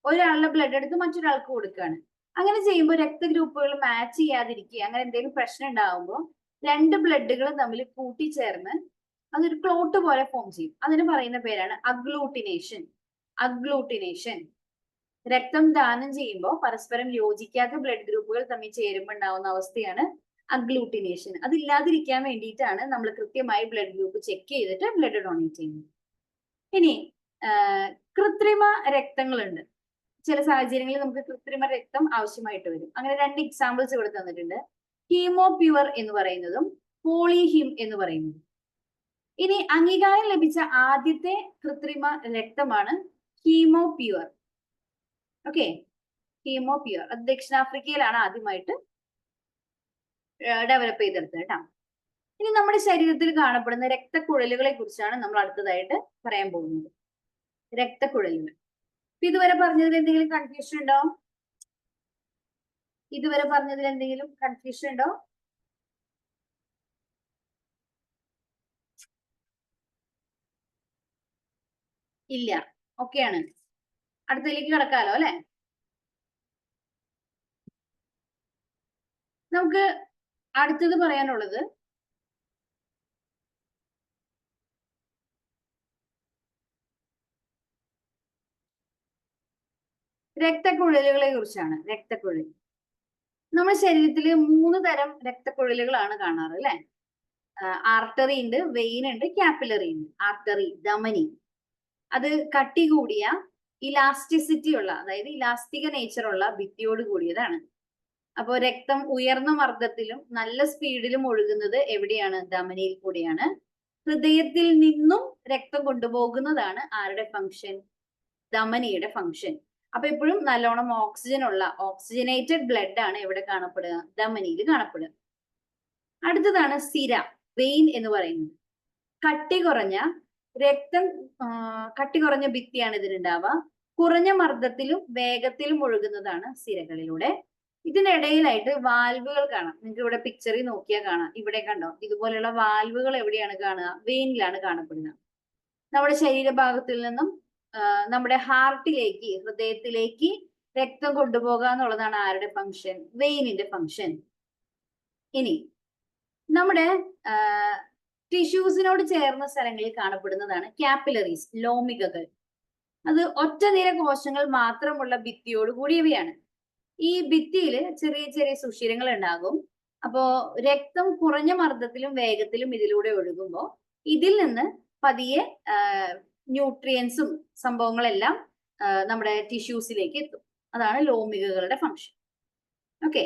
ഒരാളുടെ ബ്ലഡ് എടുത്ത് മറ്റൊരാൾക്ക് കൊടുക്കുകയാണ്. അങ്ങനെ ചെയ്യുമ്പോൾ രക്തഗ്രൂപ്പുകൾ മാച്ച് ചെയ്യാതിരിക്കുക, അങ്ങനെ എന്തെങ്കിലും പ്രശ്നം ഉണ്ടാകുമ്പോൾ 2 ബ്ലഡുകൾ തമ്മിൽ കൂട്ടിച്ചേർന്ന് അതൊരു ക്ലോട്ട് പോലെ ഫോം ചെയ്യും. അതിന് പറയുന്ന പേരാണ് അഗ്ലൂട്ടിനേഷൻ. അഗ്ലൂട്ടിനേഷൻ. രക്തം ദാനം ചെയ്യുമ്പോൾ പരസ്പരം യോജിക്കാത്ത ബ്ലഡ് ഗ്രൂപ്പുകൾ തമ്മിൽ ചേരുമ്പോൾ ഉണ്ടാവുന്ന അവസ്ഥയാണ് അഗ്ലൂട്ടിനേഷൻ. അതില്ലാതിരിക്കാൻ വേണ്ടിയിട്ടാണ് നമ്മൾ കൃത്യമായി ബ്ലഡ് ഗ്രൂപ്പ് ചെക്ക് ചെയ്തിട്ട് ബ്ലഡ് ഡൊണേറ്റ് ചെയ്യുന്നത്. ഇനി കൃത്രിമ രക്തങ്ങളുണ്ട്. ചില സാഹചര്യങ്ങളിൽ നമുക്ക് കൃത്രിമ രക്തം ആവശ്യമായിട്ട് വരും. അങ്ങനെ 2 എക്സാമ്പിൾസ് ഇവിടെ തന്നിട്ടുണ്ട്. ഹീമോ പ്യുവർ എന്ന് പറയുന്നതും പോളിഹിം എന്ന് പറയുന്നതും. ഇനി അംഗീകാരം ലഭിച്ച ആദ്യത്തെ കൃത്രിമ രക്തമാണ് Hemopure. Okay, Hemopure അത് ദക്ഷിണാഫ്രിക്കയിലാണ് ആദ്യമായിട്ട് ഡെവലപ്പ് ചെയ്തെടുത്തത് കേട്ടോ. ഇനി നമ്മുടെ ശരീരത്തിൽ കാണപ്പെടുന്ന രക്തക്കുഴലുകളെ കുറിച്ചാണ് നമ്മൾ അടുത്തതായിട്ട് പറയാൻ പോകുന്നത്. രക്തക്കുഴലുകൾ. ഇതുവരെ പറഞ്ഞതിൽ എന്തെങ്കിലും കൺഫ്യൂഷൻ ഉണ്ടോ? ഇതുവരെ പറഞ്ഞതിൽ എന്തെങ്കിലും കൺഫ്യൂഷൻ ഉണ്ടോ? ഇല്ല, ഓക്കെയാണ്. അടുത്തതിലേക്ക് കിടക്കാലോ അല്ലെ? നമുക്ക് അടുത്തത് പറയാനുള്ളത് രക്തക്കുഴലുകളെ കുറിച്ചാണ്. രക്തക്കുഴൽ. നമ്മുടെ ശരീരത്തിൽ 3 തരം രക്തക്കുഴലുകളാണ് കാണാറ് അല്ലെ? ആർട്ടറി ഉണ്ട്, വെയിൻ ഉണ്ട്, കാപ്പിലറി ഉണ്ട്. ആർട്ടറി ധമനി, അത് കട്ടി കൂടിയ ഇലാസ്റ്റിസിറ്റി ഉള്ള, അതായത് ഇലാസ്റ്റിക നേച്ചർ ഉള്ള ഭിത്തിയോട് കൂടിയതാണ്. അപ്പോൾ രക്തം ഉയർന്ന മർദ്ദത്തിലും നല്ല സ്പീഡിലും ഒഴുകുന്നത് എവിടെയാണ്? ധമനിയിൽ കൂടിയാണ്. ഹൃദയത്തിൽ നിന്നും രക്തം കൊണ്ടുപോകുന്നതാണ് ആരുടെ ഫംഗ്ഷൻ? ധമനിയുടെ ഫംഗ്ഷൻ. അപ്പൊ എപ്പോഴും നല്ലോണം ഓക്സിജൻ ഉള്ള ഓക്സിജനേറ്റഡ് ബ്ലഡ് ആണ് എവിടെ കാണപ്പെടുക? ധമനിയിൽ കാണപ്പെടുക. അടുത്തതാണ് സിര, വെയിൻ എന്ന് പറയുന്നത്. കട്ടി കുറഞ്ഞ രക്തം, കട്ടി കുറഞ്ഞ ഭിത്തിയാണ് ഇതിനുണ്ടാവുക. കുറഞ്ഞ മർദ്ദത്തിലും വേഗത്തിലും ഒഴുകുന്നതാണ് സിരകളിലൂടെ. ഇതിനിടയിലായിട്ട് വാൽവുകൾ കാണാം. നിങ്ങൾക്ക് ഇവിടെ പിക്ചറിൽ നോക്കിയാൽ കാണാം. ഇവിടെ കണ്ടോ? ഇതുപോലെയുള്ള വാൽവുകൾ എവിടെയാണ് കാണുക? വെയിനിലാണ് കാണപ്പെടുക. നമ്മുടെ ശരീരഭാഗത്തിൽ നിന്നും നമ്മുടെ ഹാർട്ടിലേക്ക്, ഹൃദയത്തിലേക്ക് രക്തം കൊണ്ടുപോകുക എന്നുള്ളതാണ് ആരുടെ ഫംഗ്ഷൻ? വെയിനിന്റെ ഫംഗ്ഷൻ. ഇനി നമ്മുടെ ടിഷ്യൂസിനോട് ചേർന്ന സ്ഥലങ്ങളിൽ കാണപ്പെടുന്നതാണ് കാപ്പിലറീസ്, ലോമികകൾ. അത് ഒറ്റ നിര കോശങ്ങൾ മാത്രമുള്ള ഭിത്തിയോട് കൂടിയവയാണ്. ഈ ഭിത്തിയിൽ ചെറിയ ചെറിയ സുഷിരങ്ങൾ ഉണ്ടാകും. അപ്പോ രക്തം കുറഞ്ഞ മർദ്ദത്തിലും വേഗത്തിലും ഇതിലൂടെ ഒഴുകുമ്പോൾ ഇതിൽ നിന്ന് പതിയെ ന്യൂട്രിയൻസും സംഭവങ്ങളെല്ലാം നമ്മുടെ ടിഷ്യൂസിലേക്ക് എത്തും. അതാണ് ലോമികകളുടെ ഫംഗ്ഷൻ. ഓക്കെ,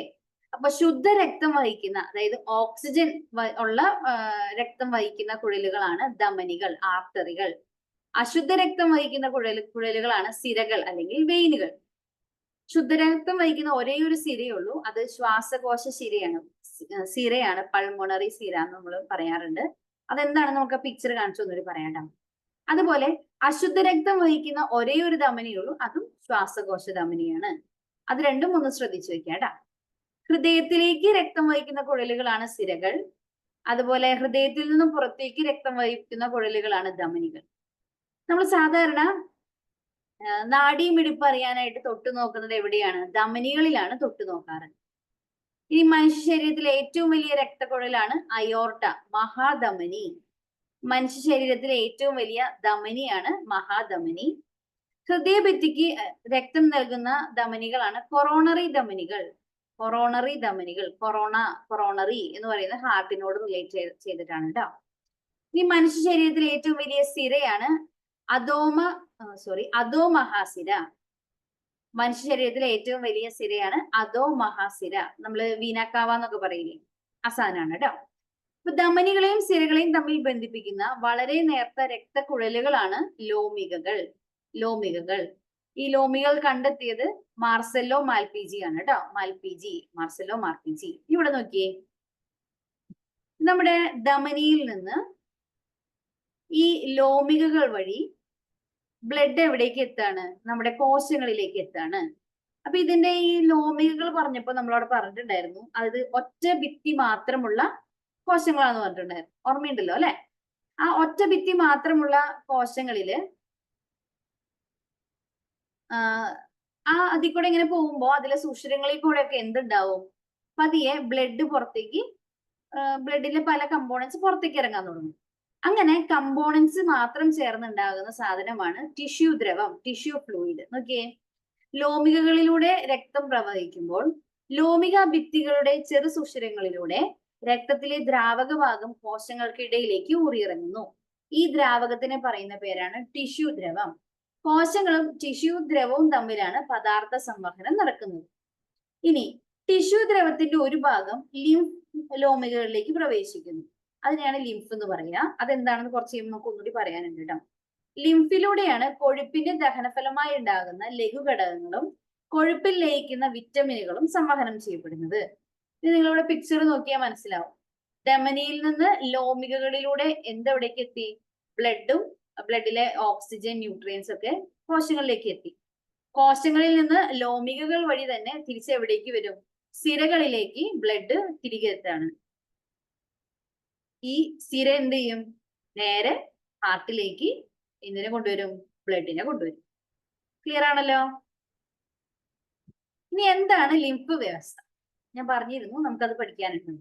അപ്പൊ ശുദ്ധ രക്തം വഹിക്കുന്ന, അതായത് ഓക്സിജൻ ഉള്ള രക്തം വഹിക്കുന്ന കുഴലുകളാണ് ധമനികൾ, ആർട്ടറികൾ. അശുദ്ധ രക്തം വഹിക്കുന്ന കുഴലുകളാണ് സിരകൾ അല്ലെങ്കിൽ വെയിനുകൾ. ശുദ്ധരക്തം വഹിക്കുന്ന ഒരേ ഒരു സിരയേ ഉള്ളൂ, അത് ശ്വാസകോശ സിരയാണ്, പൾമോണറി സിര എന്ന് നമ്മൾ പറയാറുണ്ട്. അതെന്താണ് നമുക്ക് പിക്ചർ കാണിച്ചു തന്നൊരു പറയാം. അതുപോലെ അശുദ്ധ രക്തം വഹിക്കുന്ന ഒരേ ഒരു ധമനിയുള്ളൂ, അതും ശ്വാസകോശ ധമനിയാണ്. അത് രണ്ടും ഒന്ന് ശ്രദ്ധിച്ചു വെക്കാട്ടാ. ഹൃദയത്തിലേക്ക് രക്തം വഹിക്കുന്ന കുഴലുകളാണ് സിരകൾ. അതുപോലെ ഹൃദയത്തിൽ നിന്നും പുറത്തേക്ക് രക്തം വഹിക്കുന്ന കുഴലുകളാണ് ധമനികൾ. നമ്മൾ സാധാരണ നാഡീമിടിപ്പ് അറിയാനായിട്ട് തൊട്ടു നോക്കുന്നത് എവിടെയാണ്? ധമനികളിലാണ് തൊട്ടു നോക്കാറ്. ഇനി മനുഷ്യ ശരീരത്തിലെ ഏറ്റവും വലിയ രക്തക്കുഴലാണ് അയോർട്ട, മഹാധമനി. മനുഷ്യ ശരീരത്തിലെ ഏറ്റവും വലിയ ധമനിയാണ് മഹാധമനി. ഹൃദയഭിത്തിക്ക് രക്തം നൽകുന്ന ധമനികളാണ് കൊറോണറി ധമനികൾ. കൊറോണറി ധമനികൾ, കൊറോണറി എന്ന് പറയുന്നത് ഹാർട്ടിനോട് റിലേറ്റ് ചെയ്തിട്ടാണ് കേട്ടോ. ഈ മനുഷ്യ ശരീരത്തിലെ ഏറ്റവും വലിയ സിരയാണ് അധോമഹാസിര. മനുഷ്യ ശരീരത്തിലെ ഏറ്റവും വലിയ സിരയാണ് അധോമഹാസിര. നമ്മള് വീനാക്കാവ എന്നൊക്കെ പറയില്ലേ, അസാനാണ് കേട്ടോ. അപ്പൊ ധമനികളെയും സിരകളെയും തമ്മിൽ ബന്ധിപ്പിക്കുന്ന വളരെ നേർത്ത രക്തക്കുഴലുകളാണ് ലോമികകൾ. ഈ ലോമികൾ കണ്ടെത്തിയത് മാർസെല്ലോ മാൽപിജി ആണ് കേട്ടോ. മാർസെല്ലോ മാൽപിജി. ഇവിടെ നോക്കിയേ, നമ്മുടെ ധമനിയിൽ നിന്ന് ഈ ലോമികകൾ വഴി ബ്ലഡ് എവിടേക്ക് എത്താണ്? നമ്മുടെ കോശങ്ങളിലേക്ക് എത്താണ്. അപ്പൊ ഇതിന്റെ ഈ ലോമികകൾ പറഞ്ഞപ്പോ നമ്മളവിടെ പറഞ്ഞിട്ടുണ്ടായിരുന്നു, അത് ഒറ്റ ഭിത്തി മാത്രമുള്ള കോശങ്ങളാന്ന് പറഞ്ഞിട്ടുണ്ടായിരുന്നു. ഓർമ്മയുണ്ടല്ലോ അല്ലെ? ആ ഒറ്റ ഭിത്തി മാത്രമുള്ള കോശങ്ങളില് അതിൽ കൂടെ ഇങ്ങനെ പോകുമ്പോ അതിലെ സുഷിരങ്ങളിൽ കൂടെ ഒക്കെ എന്തുണ്ടാവും? പതിയെ ബ്ലഡ് പുറത്തേക്ക്, ബ്ലഡിലെ പല കമ്പോണൻസ് പുറത്തേക്ക് ഇറങ്ങാൻ തുടങ്ങും. അങ്ങനെ കമ്പോണൻസ് മാത്രം ചേർന്നുണ്ടാകുന്ന സാധനമാണ് ടിഷ്യൂ ദ്രവം, ടിഷ്യൂ ഫ്ലൂയിഡ്. നോക്കിയേ, ലോമികകളിലൂടെ രക്തം പ്രവഹിക്കുമ്പോൾ ലോമിക ഭിത്തികളുടെ ചെറു സുഷിരങ്ങളിലൂടെ രക്തത്തിലെ ദ്രാവക ഭാഗം കോശങ്ങൾക്കിടയിലേക്ക് ഊറിയിറങ്ങുന്നു. ഈ ദ്രാവകത്തിനെ പറയുന്ന പേരാണ് ടിഷ്യൂ ദ്രവം. കോശങ്ങളും ടിഷ്യൂ ദ്രവവും തമ്മിലാണ് പദാർത്ഥ സംവഹനം നടക്കുന്നത്. ഇനി ടിഷ്യൂ ദ്രവത്തിന്റെ ഒരു ഭാഗം ലിംഫ് ലോമികകളിലേക്ക് പ്രവേശിക്കുന്നു. അതിനെയാണ് ലിംഫ് എന്ന് പറയുക. അതെന്താണെന്ന് കുറച്ച് നമുക്ക് ഒന്നുകൂടി പറയാനുണ്ട് കേട്ടോ. ലിംഫിലൂടെയാണ് കൊഴുപ്പിന്റെ ദഹനഫലമായി ഉണ്ടാകുന്ന ലഘുഘടകങ്ങളും കൊഴുപ്പിൽ ലയിക്കുന്ന വിറ്റമിനുകളും സംവഹനം ചെയ്യപ്പെടുന്നത്. ഇത് നിങ്ങളിവിടെ പിക്ചർ നോക്കിയാൽ മനസ്സിലാവും. ധമനിയിൽ നിന്ന് ലോമികകളിലൂടെ എന്തെവിടേക്ക് എത്തി? ബ്ലഡും ബ്ലഡിലെ ഓക്സിജൻ, ന്യൂട്രിയൻസ് ഒക്കെ കോശങ്ങളിലേക്ക് എത്തി. കോശങ്ങളിൽ നിന്ന് ലോമികകൾ വഴി തന്നെ തിരിച്ചെവിടേക്ക് വരും? സിരകളിലേക്ക് ബ്ലഡ് തിരികെ എത്താണ്. ഈ സിര എന്ത് ചെയ്യും? നേരെ ഹാർട്ടിലേക്ക് എന്തിനെ കൊണ്ടുവരും? ബ്ലഡിനെ കൊണ്ടുവരും. ക്ലിയർ ആണല്ലോ? ഇനി എന്താണ് ലിംഫ് വ്യവസ്ഥ? ഞാൻ പറഞ്ഞിരുന്നു നമുക്കത് പഠിക്കാനുണ്ട്.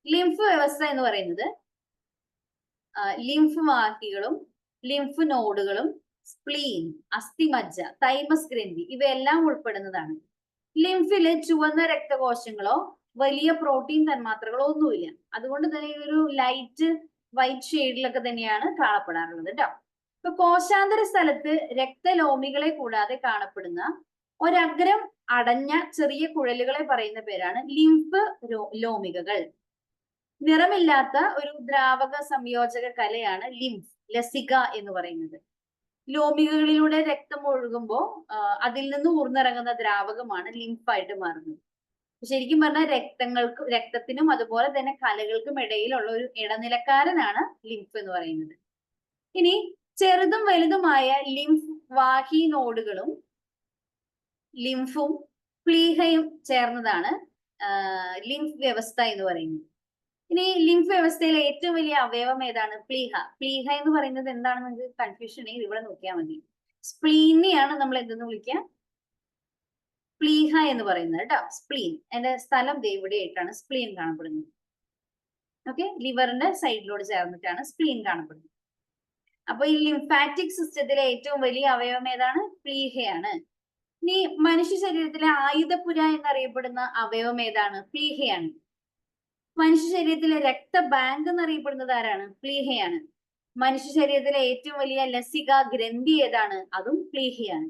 ലിംഫ് വ്യവസ്ഥ എന്ന് പറയുന്നത് ലിംഫ് വാഹികളും ലിംഫ് നോഡുകളും സ്പ്ലീൻ, അസ്ഥിമജ്ജ, തൈമസ് ഗ്രന്ഥി ഇവയെല്ലാം ഉൾപ്പെടുന്നതാണ്. ലിംഫില് ചുവന്ന രക്തകോശങ്ങളോ വലിയ പ്രോട്ടീൻ തന്മാത്രകളോ ഒന്നുമില്ല. അതുകൊണ്ട് തന്നെ ഇതൊരു ലൈറ്റ് വൈറ്റ് ഷെയ്ഡിലൊക്കെ തന്നെയാണ് കാണപ്പെടാറുള്ളത് കേട്ടോ. ഇപ്പൊ കോശാന്തര സ്ഥലത്ത് രക്തലോമികളെ കൂടാതെ കാണപ്പെടുന്ന ഒരഗ്രം അടഞ്ഞ ചെറിയ കുഴലുകളെ പറയുന്ന പേരാണ് ലിംഫ് ലോമികകൾ. നിറമില്ലാത്ത ഒരു ദ്രാവക സംയോജക കലയാണ് ലിംഫ്, ലസിക എന്ന് പറയുന്നത്. ലോമികകളിലൂടെ രക്തം ഒഴുകുമ്പോൾ അതിൽ നിന്ന് ഊർന്നിറങ്ങുന്ന ദ്രാവകമാണ് ലിംഫായിട്ട് മാറുന്നത്. ശരിക്കും പറഞ്ഞാൽ രക്തത്തിനും അതുപോലെ തന്നെ കലകൾക്കും ഇടയിലുള്ള ഒരു ഇടനിലക്കാരനാണ് ലിംഫ് എന്ന് പറയുന്നത്. ഇനി ചെറുതും വലുതുമായ ലിംഫ് വാഹി നോഡുകളും ലിംഫും പ്ലീഹയും ചേർന്നതാണ് ലിംഫ് വ്യവസ്ഥ എന്ന് പറയുന്നത്. ഇനി ലിംഫ് വ്യവസ്ഥയിലെ ഏറ്റവും വലിയ അവയവം ഏതാണ്? പ്ലീഹ. പ്ലീഹ എന്ന് പറയുന്നത് എന്താണെന്ന് നിങ്ങൾക്ക് കൺഫ്യൂഷൻ ഉണ്ടെങ്കിൽ ഇവിടെ നോക്കിയാൽ മതി. സ്പ്ലീനെയാണ് നമ്മൾ എന്തെന്ന് വിളിക്കുക? പ്ലീഹ എന്ന് പറയുന്നത് കേട്ടോ. സ്പ്ലീൻ, അതിന്റെ സ്ഥലം ഇവിടെ ആയിട്ടാണ് സ്പ്ലീൻ കാണപ്പെടുന്നത്. ഓക്കെ, ലിവറിന്റെ സൈഡിലോട് ചേർന്നിട്ടാണ് സ്പ്ലീൻ കാണപ്പെടുന്നത്. അപ്പൊ ഈ ലിംഫാറ്റിക് സിസ്റ്റത്തിലെ ഏറ്റവും വലിയ അവയവം ഏതാണ്? പ്ലീഹയാണ്. ഇനി മനുഷ്യ ശരീരത്തിലെ ആയുധപുര എന്നറിയപ്പെടുന്ന അവയവം ഏതാണ്? പ്ലീഹയാണ്. മനുഷ്യ ശരീരത്തിലെ രക്തബാങ്ക് എന്നറിയപ്പെടുന്നത് ആരാണ്? പ്ലീഹയാണ്. മനുഷ്യ ശരീരത്തിലെ ഏറ്റവും വലിയ ലസിക ഗ്രന്ഥി ഏതാണ്? അതും പ്ലീഹയാണ്.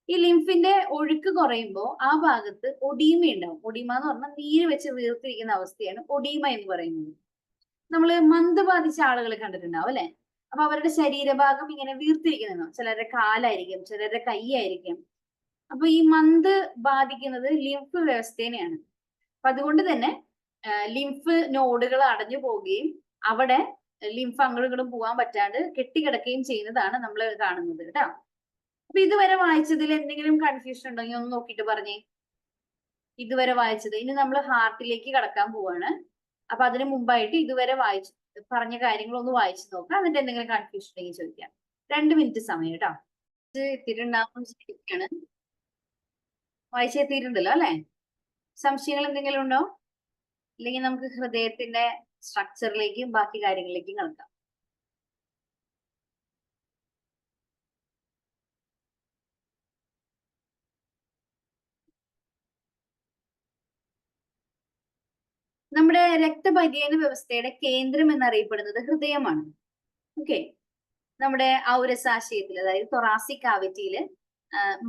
ഈ ലിംഫിന്റെ ഒഴുക്ക് കുറയുമ്പോൾ ആ ഭാഗത്ത് ഒഡീമ ഉണ്ടാവും. ഒഡീമ എന്ന് പറഞ്ഞാൽ നീര് വെച്ച് വീർത്തിരിക്കുന്ന അവസ്ഥയാണ് ഒഡീമ എന്ന് പറയുന്നത്. നമ്മള് മന്ത് ബാധിച്ച ആളുകളെ കണ്ടിട്ടുണ്ടാവും അല്ലെ? അപ്പൊ അവരുടെ ശരീരഭാഗം ഇങ്ങനെ വീർത്തിരിക്കുന്നു. ചിലരുടെ കാലായിരിക്കും, ചിലരുടെ കൈയായിരിക്കും. അപ്പൊ ഈ മന്ത് ബാധിക്കുന്നത് ലിംഫ് വ്യവസ്ഥേനെയാണ്. അപ്പൊ അതുകൊണ്ട് തന്നെ ലിംഫ് നോഡുകൾ അടഞ്ഞു പോവുകയും അവിടെ ലിംഫ് അങ്ങോട്ടും പോകാൻ പറ്റാണ്ട് കെട്ടിക്കിടക്കുകയും ചെയ്യുന്നതാണ് നമ്മൾ കാണുന്നത് കേട്ടോ. അപ്പൊ ഇതുവരെ വായിച്ചതിൽ എന്തെങ്കിലും കൺഫ്യൂഷൻ ഉണ്ടെങ്കിൽ ഒന്ന് നോക്കിയിട്ട് പറഞ്ഞേ. ഇതുവരെ വായിച്ചത്. ഇനി നമ്മൾ ഹാർട്ടിലേക്ക് കടക്കാൻ പോവാണ്. അപ്പൊ അതിനു മുമ്പായിട്ട് ഇതുവരെ പറഞ്ഞ കാര്യങ്ങൾ ഒന്ന് വായിച്ചു നോക്കാം. അതിന്റെ എന്തെങ്കിലും കൺഫ്യൂഷൻ ഉണ്ടെങ്കിൽ ചോദിക്കാം. 2 മിനിറ്റ് സമയം കേട്ടോ. എത്തിയിട്ടുണ്ടാവും ശരിക്കാണ്. വായിച്ചെത്തിയിട്ടുണ്ടല്ലോ അല്ലെ? സംശയങ്ങൾ എന്തെങ്കിലും ഉണ്ടോ? അല്ലെങ്കിൽ നമുക്ക് ഹൃദയത്തിന്റെ സ്ട്രക്ചറിലേക്കും ബാക്കി കാര്യങ്ങളിലേക്കും കടക്കാം. നമ്മുടെ രക്തപര്യന വ്യവസ്ഥയുടെ കേന്ദ്രം എന്നറിയപ്പെടുന്നത് ഹൃദയമാണ്. ഓക്കെ, നമ്മുടെ ഔരസാശയത്തിൽ, അതായത് തൊറാസിക് കാവിറ്റിയില്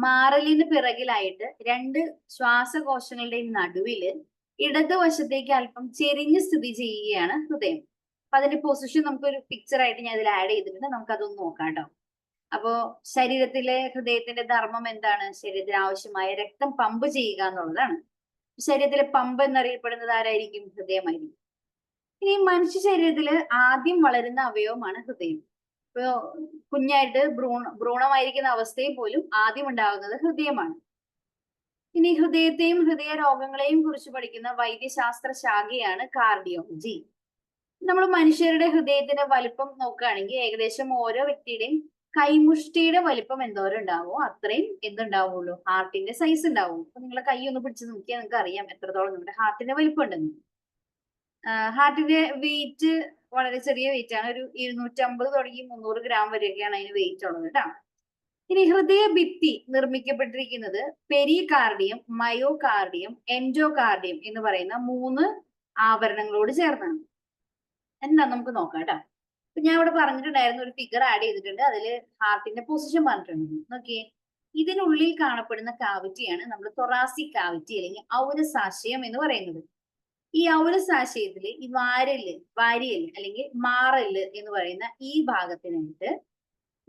മാറലിന് പിറകിലായിട്ട് 2 ശ്വാസകോശങ്ങളുടെയും നടുവില് ഇടതുവശത്തേക്ക് അല്പം ചെരിഞ്ഞ് സ്ഥിതി ചെയ്യുകയാണ് ഹൃദയം. അപ്പൊ അതിന്റെ പൊസിഷൻ നമുക്കൊരു പിക്ചർ ആയിട്ട് ഞാൻ ഇതിൽ ആഡ് ചെയ്തിട്ടുണ്ട്. നമുക്ക് അതൊന്ന് നോക്കാം കേട്ടോ. അപ്പോ ശരീരത്തിലെ ഹൃദയത്തിന്റെ ധർമ്മം എന്താണ്? ശരീരത്തിന് ആവശ്യമായ രക്തം പമ്പ് ചെയ്യുക എന്നുള്ളതാണ്. ശരീരത്തിലെ പമ്പ് എന്നറിയപ്പെടുന്നത് ആരായിരിക്കും? ഹൃദയമായിരിക്കും. ഇനി മനുഷ്യ ശരീരത്തില് ആദ്യം വളരുന്ന അവയവമാണ് ഹൃദയം. ഇപ്പോ കുഞ്ഞായിട്ട് ഭ്രൂണമായിരിക്കുന്ന അവസ്ഥയിൽ പോലും ആദ്യം ഉണ്ടാകുന്നത് ഹൃദയമാണ്. ഇനി ഹൃദയത്തെയും ഹൃദയ രോഗങ്ങളെയും കുറിച്ച് പഠിക്കുന്ന വൈദ്യശാസ്ത്ര ശാഖയാണ് കാർഡിയോളജി. നമ്മൾ മനുഷ്യരുടെ ഹൃദയത്തിന്റെ വലിപ്പം നോക്കുകയാണെങ്കിൽ ഏകദേശം ഓരോ വ്യക്തിയുടെയും കൈമുഷ്ടിയുടെ വലിപ്പം എന്തോരം ഉണ്ടാവോ അത്രയും എന്തുണ്ടാവുള്ളൂ? ഹാർട്ടിന്റെ സൈസ് ഉണ്ടാവും. അപ്പൊ നിങ്ങളെ കൈ ഒന്ന് പിടിച്ച് നോക്കിയാൽ നിങ്ങൾക്ക് അറിയാം എത്രത്തോളം നമ്മുടെ ഹാർട്ടിന്റെ വലിപ്പം ഉണ്ടെന്ന്. ഹാർട്ടിന്റെ വെയിറ്റ് വളരെ ചെറിയ വെയിറ്റ് ആണ്. ഒരു 250 തുടങ്ങി 300 ഗ്രാം വരെയൊക്കെയാണ് അതിന് വെയിറ്റ് ഉള്ളത് കേട്ടോ. ഇനി ഹൃദയ ഭിത്തി നിർമ്മിക്കപ്പെട്ടിരിക്കുന്നത് പെരികാർഡിയം, മയോകാർഡിയം, എൻഡോകാർഡിയം എന്ന് പറയുന്ന 3 ആവരണങ്ങളോട് ചേർന്നാണ്. എന്താ നമുക്ക് നോക്കാം കേട്ടോ. അപ്പൊ ഞാൻ ഇവിടെ പറഞ്ഞിട്ടുണ്ടായിരുന്നു, ഒരു ഫിഗർ ആഡ് ചെയ്തിട്ടുണ്ട്. അതില് ഹാർട്ടിന്റെ പൊസിഷൻ പറഞ്ഞിട്ടുണ്ട്. നോക്കിയേ, ഇതിനുള്ളിൽ കാണപ്പെടുന്ന കാവിറ്റിയാണ് നമ്മൾ തൊറാസിക് കാവിറ്റി അല്ലെങ്കിൽ ഔരസാശയം എന്ന് പറയുന്നത്. ഈ ഔരസാശയത്തില് ഈ വാരിയല് അല്ലെങ്കിൽ മാറല് എന്ന് പറയുന്ന ഈ ഭാഗത്തിനായിട്ട്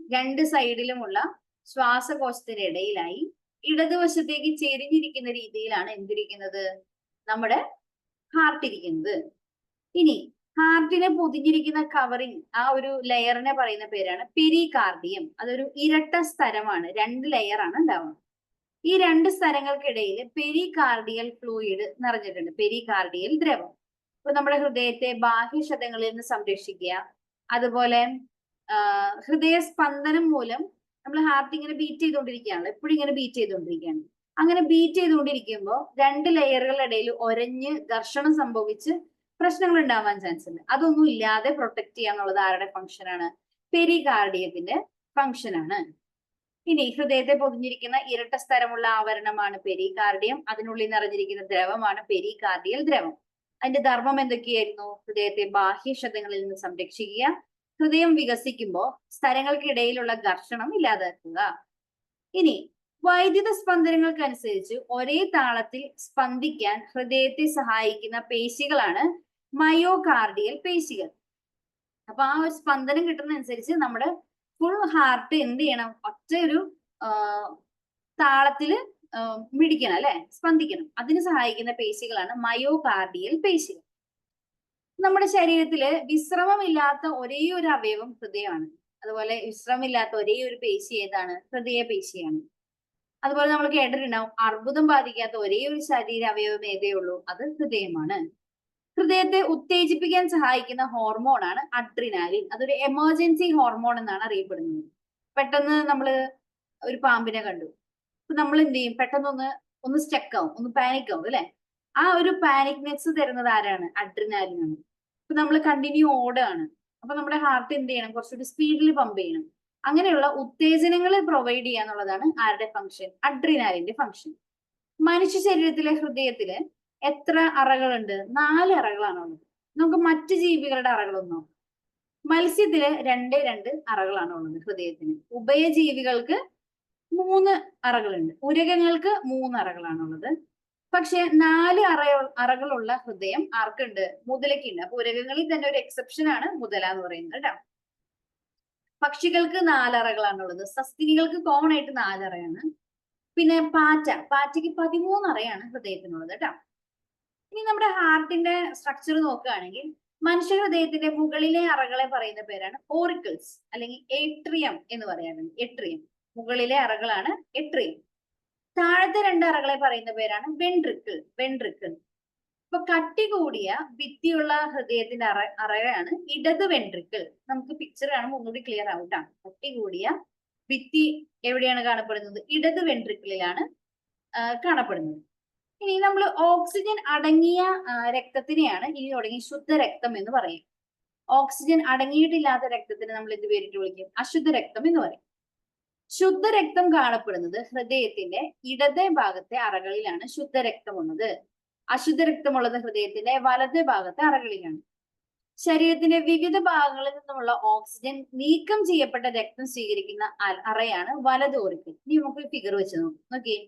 2 സൈഡിലുമുള്ള ശ്വാസകോശത്തിന്റെ ഇടയിലായി ഇടതുവശത്തേക്ക് ചെരിഞ്ഞിരിക്കുന്ന രീതിയിലാണ് എന്തിരിക്കുന്നത്? നമ്മുടെ ഹാർട്ട് ഇരിക്കുന്നത്. ഇനി ഹാർട്ടിനെ പൊതിഞ്ഞിരിക്കുന്ന കവറിങ്, ആ ഒരു ലെയറിനെ പറയുന്ന പേരാണ് പെരികാർഡിയം. അതൊരു ഇരട്ട സ്തരമാണ്, 2 ലെയർ ആണ് ഉണ്ടാവുന്നത്. ഈ 2 സ്ഥലങ്ങൾക്കിടയിൽ പെരികാർഡിയൽ ഫ്ലൂയിഡ് നിറഞ്ഞിട്ടുണ്ട്, പെരികാർഡിയൽ ദ്രവം. ഇപ്പൊ നമ്മുടെ ഹൃദയത്തെ ബാഹ്യക്ഷതങ്ങളിൽ നിന്ന് സംരക്ഷിക്കുക, അതുപോലെ ഹൃദയ സ്പന്ദനം മൂലം നമ്മൾ ഹാർട്ട് ഇങ്ങനെ ബീറ്റ് ചെയ്തുകൊണ്ടിരിക്കുകയാണ്, എപ്പോഴും ഇങ്ങനെ ബീറ്റ് ചെയ്തുകൊണ്ടിരിക്കുകയാണ്. അങ്ങനെ ബീറ്റ് ചെയ്തുകൊണ്ടിരിക്കുമ്പോൾ 2 ലെയറുകളുടെ ഇടയിൽ ഒരഞ്ഞ് ഘർഷണം സംഭവിച്ച് പ്രശ്നങ്ങൾ ഉണ്ടാവാൻ ചാൻസ് ഉണ്ട്. അതൊന്നും ഇല്ലാതെ പ്രൊട്ടക്ട് ചെയ്യുക എന്നുള്ളത് ആരുടെ ഫംഗ്ഷനാണ്? പെരികാർഡിയത്തിന്റെ ഫംഗ്ഷനാണ്. ഇനി ഹൃദയത്തെ പൊതിഞ്ഞിരിക്കുന്ന ഇരട്ട സ്തരമുള്ള ആവരണമാണ് പെരികാർഡിയം. അതിനുള്ളിൽ നിറഞ്ഞിരിക്കുന്ന ദ്രവമാണ് പെരികാർഡിയൽ ദ്രവം. അതിന്റെ ധർമ്മം എന്തൊക്കെയായിരുന്നു? ഹൃദയത്തെ ബാഹ്യക്ഷതങ്ങളിൽ നിന്ന് സംരക്ഷിക്കുക, ഹൃദയം വികസിക്കുമ്പോൾ സ്ഥലങ്ങൾക്കിടയിലുള്ള ഘർഷണം ഇല്ലാതാക്കുക. ഇനി വൈദ്യുത സ്പന്ദനങ്ങൾക്കനുസരിച്ച് ഒരേ താളത്തിൽ സ്പന്ദിക്കാൻ ഹൃദയത്തെ സഹായിക്കുന്ന പേശികളാണ് മയോകാർഡിയൽ പേശികൾ. അപ്പൊ ആ ഒരു സ്പന്ദനം കിട്ടുന്നതനുസരിച്ച് നമ്മുടെ ഫുൾ ഹാർട്ട് എന്ത് ചെയ്യണം? ഒറ്റ ഒരു താളത്തില് മിടിക്കണം, അല്ലെ, സ്പന്ദിക്കണം. അതിന് സഹായിക്കുന്ന പേശികളാണ് മയോകാർഡിയൽ പേശികൾ. നമ്മുടെ ശരീരത്തില് വിശ്രമമില്ലാത്ത ഒരേ ഒരു അവയവം ഹൃദയമാണ്. അതുപോലെ വിശ്രമമില്ലാത്ത ഒരേ ഒരു പേശി ഏതാണ്? ഹൃദയപേശിയാണ്. അതുപോലെ നമ്മൾ കേട്ടിട്ടുണ്ടാവും, അർബുദം ബാധിക്കാത്ത ഒരേ ഒരു ശരീര അവയവം ഏതേ ഉള്ളൂ? അത് ഹൃദയമാണ്. ഹൃദയത്തെ ഉത്തേജിപ്പിക്കാൻ സഹായിക്കുന്ന ഹോർമോൺ ആണ് അഡ്രിനാലിൻ. അതൊരു എമർജൻസി ഹോർമോൺ എന്നാണ് അറിയപ്പെടുന്നത്. പെട്ടെന്ന് നമ്മള് ഒരു പാമ്പിനെ കണ്ടു, അപ്പൊ നമ്മൾ എന്ത് ചെയ്യും? പെട്ടെന്ന് ഒന്ന് സ്റ്റക്ക് ആവും, ഒന്ന് പാനിക് ആവും, അല്ലെ? ആ ഒരു പാനിക്നെസ് തരുന്നത് ആരാണ്? അഡ്രിനാലിൻ ആണ്. ഇപ്പൊ നമ്മൾ കണ്ടിന്യൂ ഓടുകയാണ്, അപ്പൊ നമ്മുടെ ഹാർട്ട് എന്ത് ചെയ്യണം? കുറച്ചുകൂടി സ്പീഡിൽ പമ്പ് ചെയ്യണം. അങ്ങനെയുള്ള ഉത്തേജനങ്ങൾ പ്രൊവൈഡ് ചെയ്യുക എന്നുള്ളതാണ് ആരുടെ ഫംഗ്ഷൻ? അഡ്രിനാലിന്റെ ഫംഗ്ഷൻ. മനുഷ്യ ശരീരത്തിലെ ഹൃദയത്തില് എത്ര അറകളുണ്ട്? 4 അറകളാണുള്ളത്. നമുക്ക് മറ്റു ജീവികളുടെ അറകളൊന്നോ? മത്സ്യത്തില് 2 അറകളാണ് ഉള്ളത് ഹൃദയത്തിന്. ഉഭയജീവികൾക്ക് 3 അറകളുണ്ട്. ഉരകങ്ങൾക്ക് 3 അറകളാണുള്ളത്. പക്ഷെ 4 അറകളുള്ള ഹൃദയം ആർക്കുണ്ട്? മുതലയ്ക്കുണ്ട്. അപ്പൊ ഉരകങ്ങളിൽ തന്നെ ഒരു എക്സെപ്ഷൻ ആണ് മുതല എന്ന് പറയുന്നത് കേട്ടോ. പക്ഷികൾക്ക് 4 അറകളാണുള്ളത്. സസ്തിനികൾക്ക് കോമൺ ആയിട്ട് 4 അറയാണ്. പിന്നെ പാറ്റയ്ക്ക് 13 അറയാണ് ഹൃദയത്തിനുള്ളത് കേട്ടോ. ഇനി നമ്മുടെ ഹാർട്ടിന്റെ സ്ട്രക്ചർ നോക്കുകയാണെങ്കിൽ മനുഷ്യ ഹൃദയത്തിന്റെ മുകളിലെ അറകളെ പറയുന്ന പേരാണ് ഓറിക്കിൾസ് അല്ലെങ്കിൽ ഏട്രിയം എന്ന് പറയാറുണ്ട്. ഏട്രിയം, മുകളിലെ അറകളാണ് ഏട്രിയം. താഴത്തെ 2 അറകളെ പറയുന്ന പേരാണ് വെൻട്രിക്കിൾ. ഇപ്പൊ കട്ടി കൂടിയ ഭിത്തിയുള്ള ഹൃദയത്തിന്റെ അറയാണ് ഇടത് വെൻട്രിക്കിൾ. നമുക്ക് പിക്ചർ കാണുമ്പോൾ ഒന്നുകൂടി ക്ലിയർ ആവട്ടാണ്. കട്ടി കൂടിയ ഭിത്തി എവിടെയാണ് കാണപ്പെടുന്നത്? ഇടത് വെൻട്രിക്കിളിലാണ് കാണപ്പെടുന്നത്. ഇനി നമ്മൾ ഓക്സിജൻ അടങ്ങിയ രക്തത്തിനെയാണ് ഇനി തുടങ്ങി ശുദ്ധരക്തം എന്ന് പറയും. ഓക്സിജൻ അടങ്ങിയിട്ടില്ലാത്ത രക്തത്തിന് നമ്മൾ എന്ത് പേരിട്ട് വിളിക്കും? അശുദ്ധ രക്തം എന്ന് പറയും. ശുദ്ധരക്തം കാണപ്പെടുന്നത് ഹൃദയത്തിന്റെ ഇടതേ ഭാഗത്തെ അറകളിലാണ് ശുദ്ധരക്തം ഉള്ളത്. അശുദ്ധ രക്തമുള്ളത് ഹൃദയത്തിന്റെ വലത് ഭാഗത്തെ അറകളിലാണ്. ശരീരത്തിന്റെ വിവിധ ഭാഗങ്ങളിൽ നിന്നുമുള്ള ഓക്സിജൻ നീക്കം ചെയ്യപ്പെട്ട രക്തം സ്വീകരിക്കുന്ന അറയാണ് വലത് ഓറിക്കിൾ. ഇനി നമുക്ക് ഫിഗർ വെച്ച് നോക്കിയേ.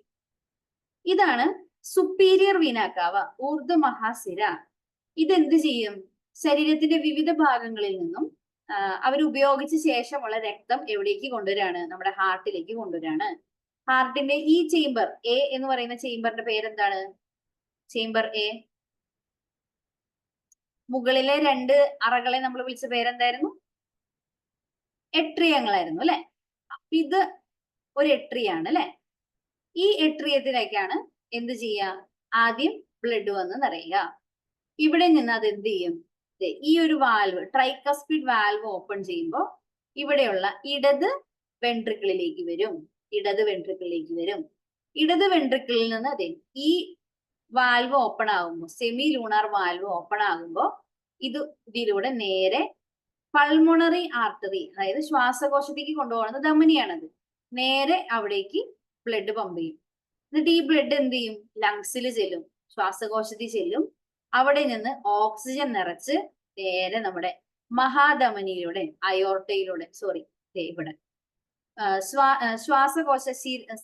ഇതാണ് സുപ്പീരിയർ വീനാക്കാവ, ഊർധ്വ മഹാസിര. ഇതെന്ത് ചെയ്യും? ശരീരത്തിന്റെ വിവിധ ഭാഗങ്ങളിൽ നിന്നും അവരുപയോഗിച്ച ശേഷമുള്ള രക്തം എവിടേക്ക് കൊണ്ടുവരാണ്? നമ്മുടെ ഹാർട്ടിലേക്ക് കൊണ്ടുവരാണ്. ഹാർട്ടിന്റെ ഈ ചേംബർ എ എന്ന് പറയുന്ന ചേംബറിന്റെ പേരെന്താണ്? Chamber A. മുകളിലെ 2 അറകളെ നമ്മൾ വിളിച്ച പേരെന്തായിരുന്നു? എട്രിയങ്ങളായിരുന്നു അല്ലെ. ഇത് ഒരു എട്രിയാണ് അല്ലെ. ഈ എട്രിയത്തിലേക്കാണ് എന്ത് ചെയ്യുക? ആദ്യം ബ്ലഡ് വന്ന് നിറയുക. ഇവിടെ നിന്ന് അത് എന്ത് ചെയ്യും? ഈ ഒരു വാൽവ്, ട്രൈകസ്പിഡ് വാൽവ് ഓപ്പൺ ചെയ്യുമ്പോൾ ഇവിടെയുള്ള ഇടത് വെൻട്രിക്കിളിലേക്ക് വരും. ഇടത് വെൻട്രിക്കിളിലേക്ക് വരും. ഇടത് വെൻട്രിക്കിളിൽ നിന്ന് അതെ ഈ വാൽവ് ഓപ്പൺ ആകുമ്പോൾ, സെമി ലൂണാർ വാൽവ് ഓപ്പൺ ആകുമ്പോൾ ഇതിലൂടെ നേരെ പൾമോണറി ആർട്ടറി, അതായത് ശ്വാസകോശത്തേക്ക് കൊണ്ടുപോകുന്നത് ധമനിയാണത്. നേരെ അവിടേക്ക് ബ്ലഡ് പമ്പ് ചെയ്യും. എന്നിട്ട് ഈ ബ്ലഡ് എന്ത് ചെയ്യും? ലങ്സിൽ ചെല്ലും, ശ്വാസകോശത്തിൽ ചെല്ലും. അവിടെ നിന്ന് ഓക്സിജൻ നിറച്ച് നേരെ നമ്മുടെ മഹാധമനിയിലൂടെ, അയോർട്ടയിലൂടെ, ഇവിടെ ശ്വാസകോശ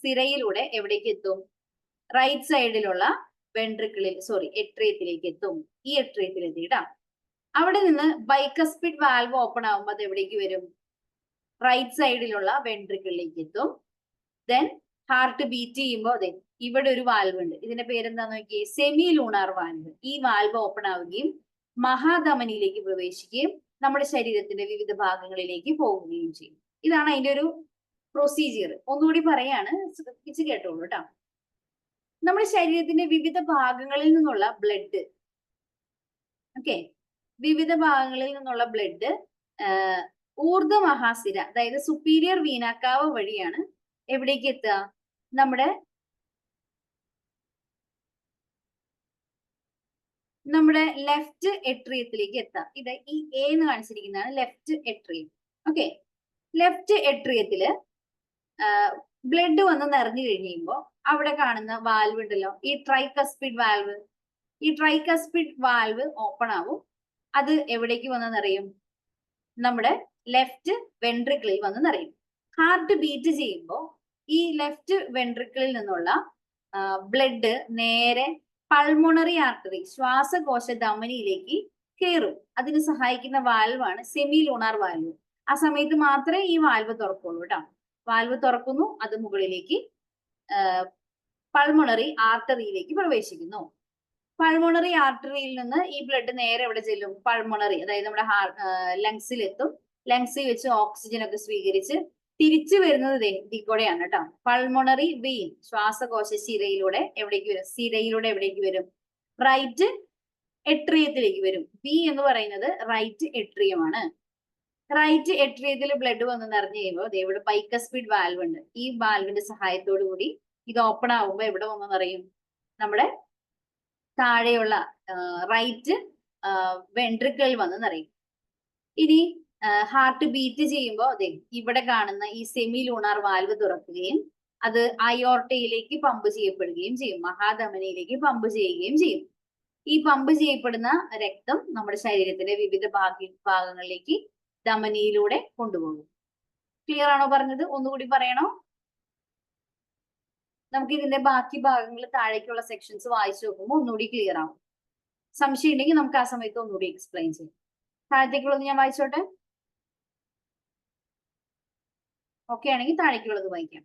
സിരയിലൂടെ എവിടേക്ക് എത്തും? റൈറ്റ് സൈഡിലുള്ള വെൻട്രിക്കിളിൽ, എട്രിയത്തിലേക്ക് എത്തും. ഈ എട്രിയത്തിൽ എത്തിയിട്ടാ. അവിടെ നിന്ന് ബൈക്കസ്പിഡ് വാൽവ് ഓപ്പൺ ആകുമ്പോൾ അത് എവിടേക്ക് വരും? റൈറ്റ് സൈഡിലുള്ള വെൻട്രിക്കിളിലേക്ക് എത്തും. ദെൻ ഹാർട്ട് ബീറ്റ് ചെയ്യുമ്പോൾ അതെ ഇവിടെ ഒരു വാൽവ് ഉണ്ട്. ഇതിന്റെ പേരെന്താന്ന് നോക്കിയേ? Semi lunar valve. ഈ വാൽവ് ഓപ്പൺ ആവുകയും മഹാധമനിയിലേക്ക് പ്രവേശിക്കുകയും നമ്മുടെ ശരീരത്തിന്റെ വിവിധ ഭാഗങ്ങളിലേക്ക് പോവുകയും ചെയ്യും. ഇതാണ് അതിന്റെ ഒരു പ്രൊസീജിയർ. ഒന്നുകൂടി പറയാണ്, ശ്രദ്ധിച്ച് കേട്ടോളൂ കേട്ടോ. നമ്മുടെ ശരീരത്തിന്റെ വിവിധ ഭാഗങ്ങളിൽ നിന്നുള്ള ബ്ലഡ്, വിവിധ ഭാഗങ്ങളിൽ നിന്നുള്ള ബ്ലഡ് ഊർധ്വ മഹാസിര, അതായത് സുപ്പീരിയർ വീനാക്കാവ് വഴിയാണ് എവിടേക്ക് എത്തുക? നമ്മുടെ ലെഫ്റ്റ് എട്രിയത്തിലേക്ക് എത്താം. ഇത് ഈ എ എന്ന് കാണിച്ചിരിക്കുന്നതാണ് ലെഫ്റ്റ് എട്രിയം. ലെഫ്റ്റ് എട്രിയത്തില് ബ്ലഡ് വന്ന് നിറഞ്ഞു കഴിയുമ്പോൾ അവിടെ കാണുന്ന വാൽവ് ഉണ്ടല്ലോ, ഈ ട്രൈകസ്പിഡ് വാൽവ്. ഈ ട്രൈകസ്പിഡ് വാൽവ് ഓപ്പൺ ആവും. അത് എവിടേക്ക് വന്ന് നിറയും? നമ്മുടെ ലെഫ്റ്റ് വെൻട്രിക്കിളിൽ വന്ന് നിറയും. ഹാർട്ട് ബീറ്റ് ചെയ്യുമ്പോൾ ഈ ലെഫ്റ്റ് വെൻട്രിക്കിളിൽ നിന്നുള്ള ബ്ലഡ് നേരെ പൾമോണറി ആർട്ടറി, ശ്വാസകോശ ധമനിയിലേക്ക് കയറും. അതിന് സഹായിക്കുന്ന വാൽവാണ് സെമി ലൂണാർ വാൽവ്. ആ സമയത്ത് മാത്രമേ ഈ വാൽവ് തുറക്കുള്ളൂ കേട്ടോ. വാൽവ് തുറക്കുന്നു, അത് മുകളിലേക്ക് പൾമോണറി ആർട്ടറിയിലേക്ക് പ്രവേശിക്കുന്നു. പൾമോണറി ആർട്ടറിയിൽ നിന്ന് ഈ ബ്ലഡ് നേരെ എവിടെ ചെല്ലും? പൾമോണറി, അതായത് നമ്മുടെ ലങ്സിൽ എത്തും. ലങ്സിൽ വെച്ച് ഓക്സിജൻ ഒക്കെ സ്വീകരിച്ച് തിരിച്ചു വരുന്നത് ഇതിലൂടെയാണ് കേട്ടോ. പൾമോണറി വെയിൻ, ശ്വാസകോശ ശിരയിലൂടെ എവിടേക്ക് വരും? സിരയിലൂടെ എവിടേക്ക് വരും? റൈറ്റ് എട്രിയത്തിലേക്ക് വരും. ബി എന്ന് പറയുന്നത് റൈറ്റ് എട്രിയമാണ്. റൈറ്റ് എട്രിയത്തിൽ ബ്ലഡ് വന്ന് നിറഞ്ഞു കഴിയുമ്പോൾ ഇവിടെ ബൈക്കസ്പിഡ് വാൽവ് ഉണ്ട്. ഈ വാൽവിന്റെ സഹായത്തോടു കൂടി ഇത് ഓപ്പൺ ആവുമ്പോൾ എവിടെ വന്ന് നിറയും? നമ്മുടെ താഴെയുള്ള റൈറ്റ് വെൻട്രിക്കിൾ വന്ന് നിറയും. ഇനി ഹാർട്ട് ബീറ്റ് ചെയ്യുമ്പോൾ അതെ ഇവിടെ കാണുന്ന ഈ സെമി ലൂണാർ വാൽവ് തുറക്കുകയും അത് അയോർട്ടയിലേക്ക് പമ്പ് ചെയ്യപ്പെടുകയും ചെയ്യും, മഹാധമനിയിലേക്ക് പമ്പ് ചെയ്യുകയും ചെയ്യും. ഈ പമ്പ് ചെയ്യപ്പെടുന്ന രക്തം നമ്മുടെ ശരീരത്തിന്റെ വിവിധ ഭാഗങ്ങളിലേക്ക് ധമനിയിലൂടെ കൊണ്ടുപോകും. ക്ലിയർ ആണോ പറഞ്ഞത്? ഒന്നുകൂടി പറയണോ? നമുക്ക് ഇതിന്റെ ബാക്കി ഭാഗങ്ങൾ, താഴേക്കുള്ള സെക്ഷൻസ് വായിച്ചു നോക്കുമ്പോൾ ഒന്നുകൂടി ക്ലിയർ ആവും. സംശയം ഉണ്ടെങ്കിൽ നമുക്ക് ആ സമയത്ത് ഒന്നുകൂടി എക്സ്പ്ലെയിൻ ചെയ്യാം. താഴത്തേക്കുള്ളത് ഞാൻ വായിച്ചോട്ടെ? ഓക്കെ ആണെങ്കിൽ താഴേക്കുള്ളത് വായിക്കാം.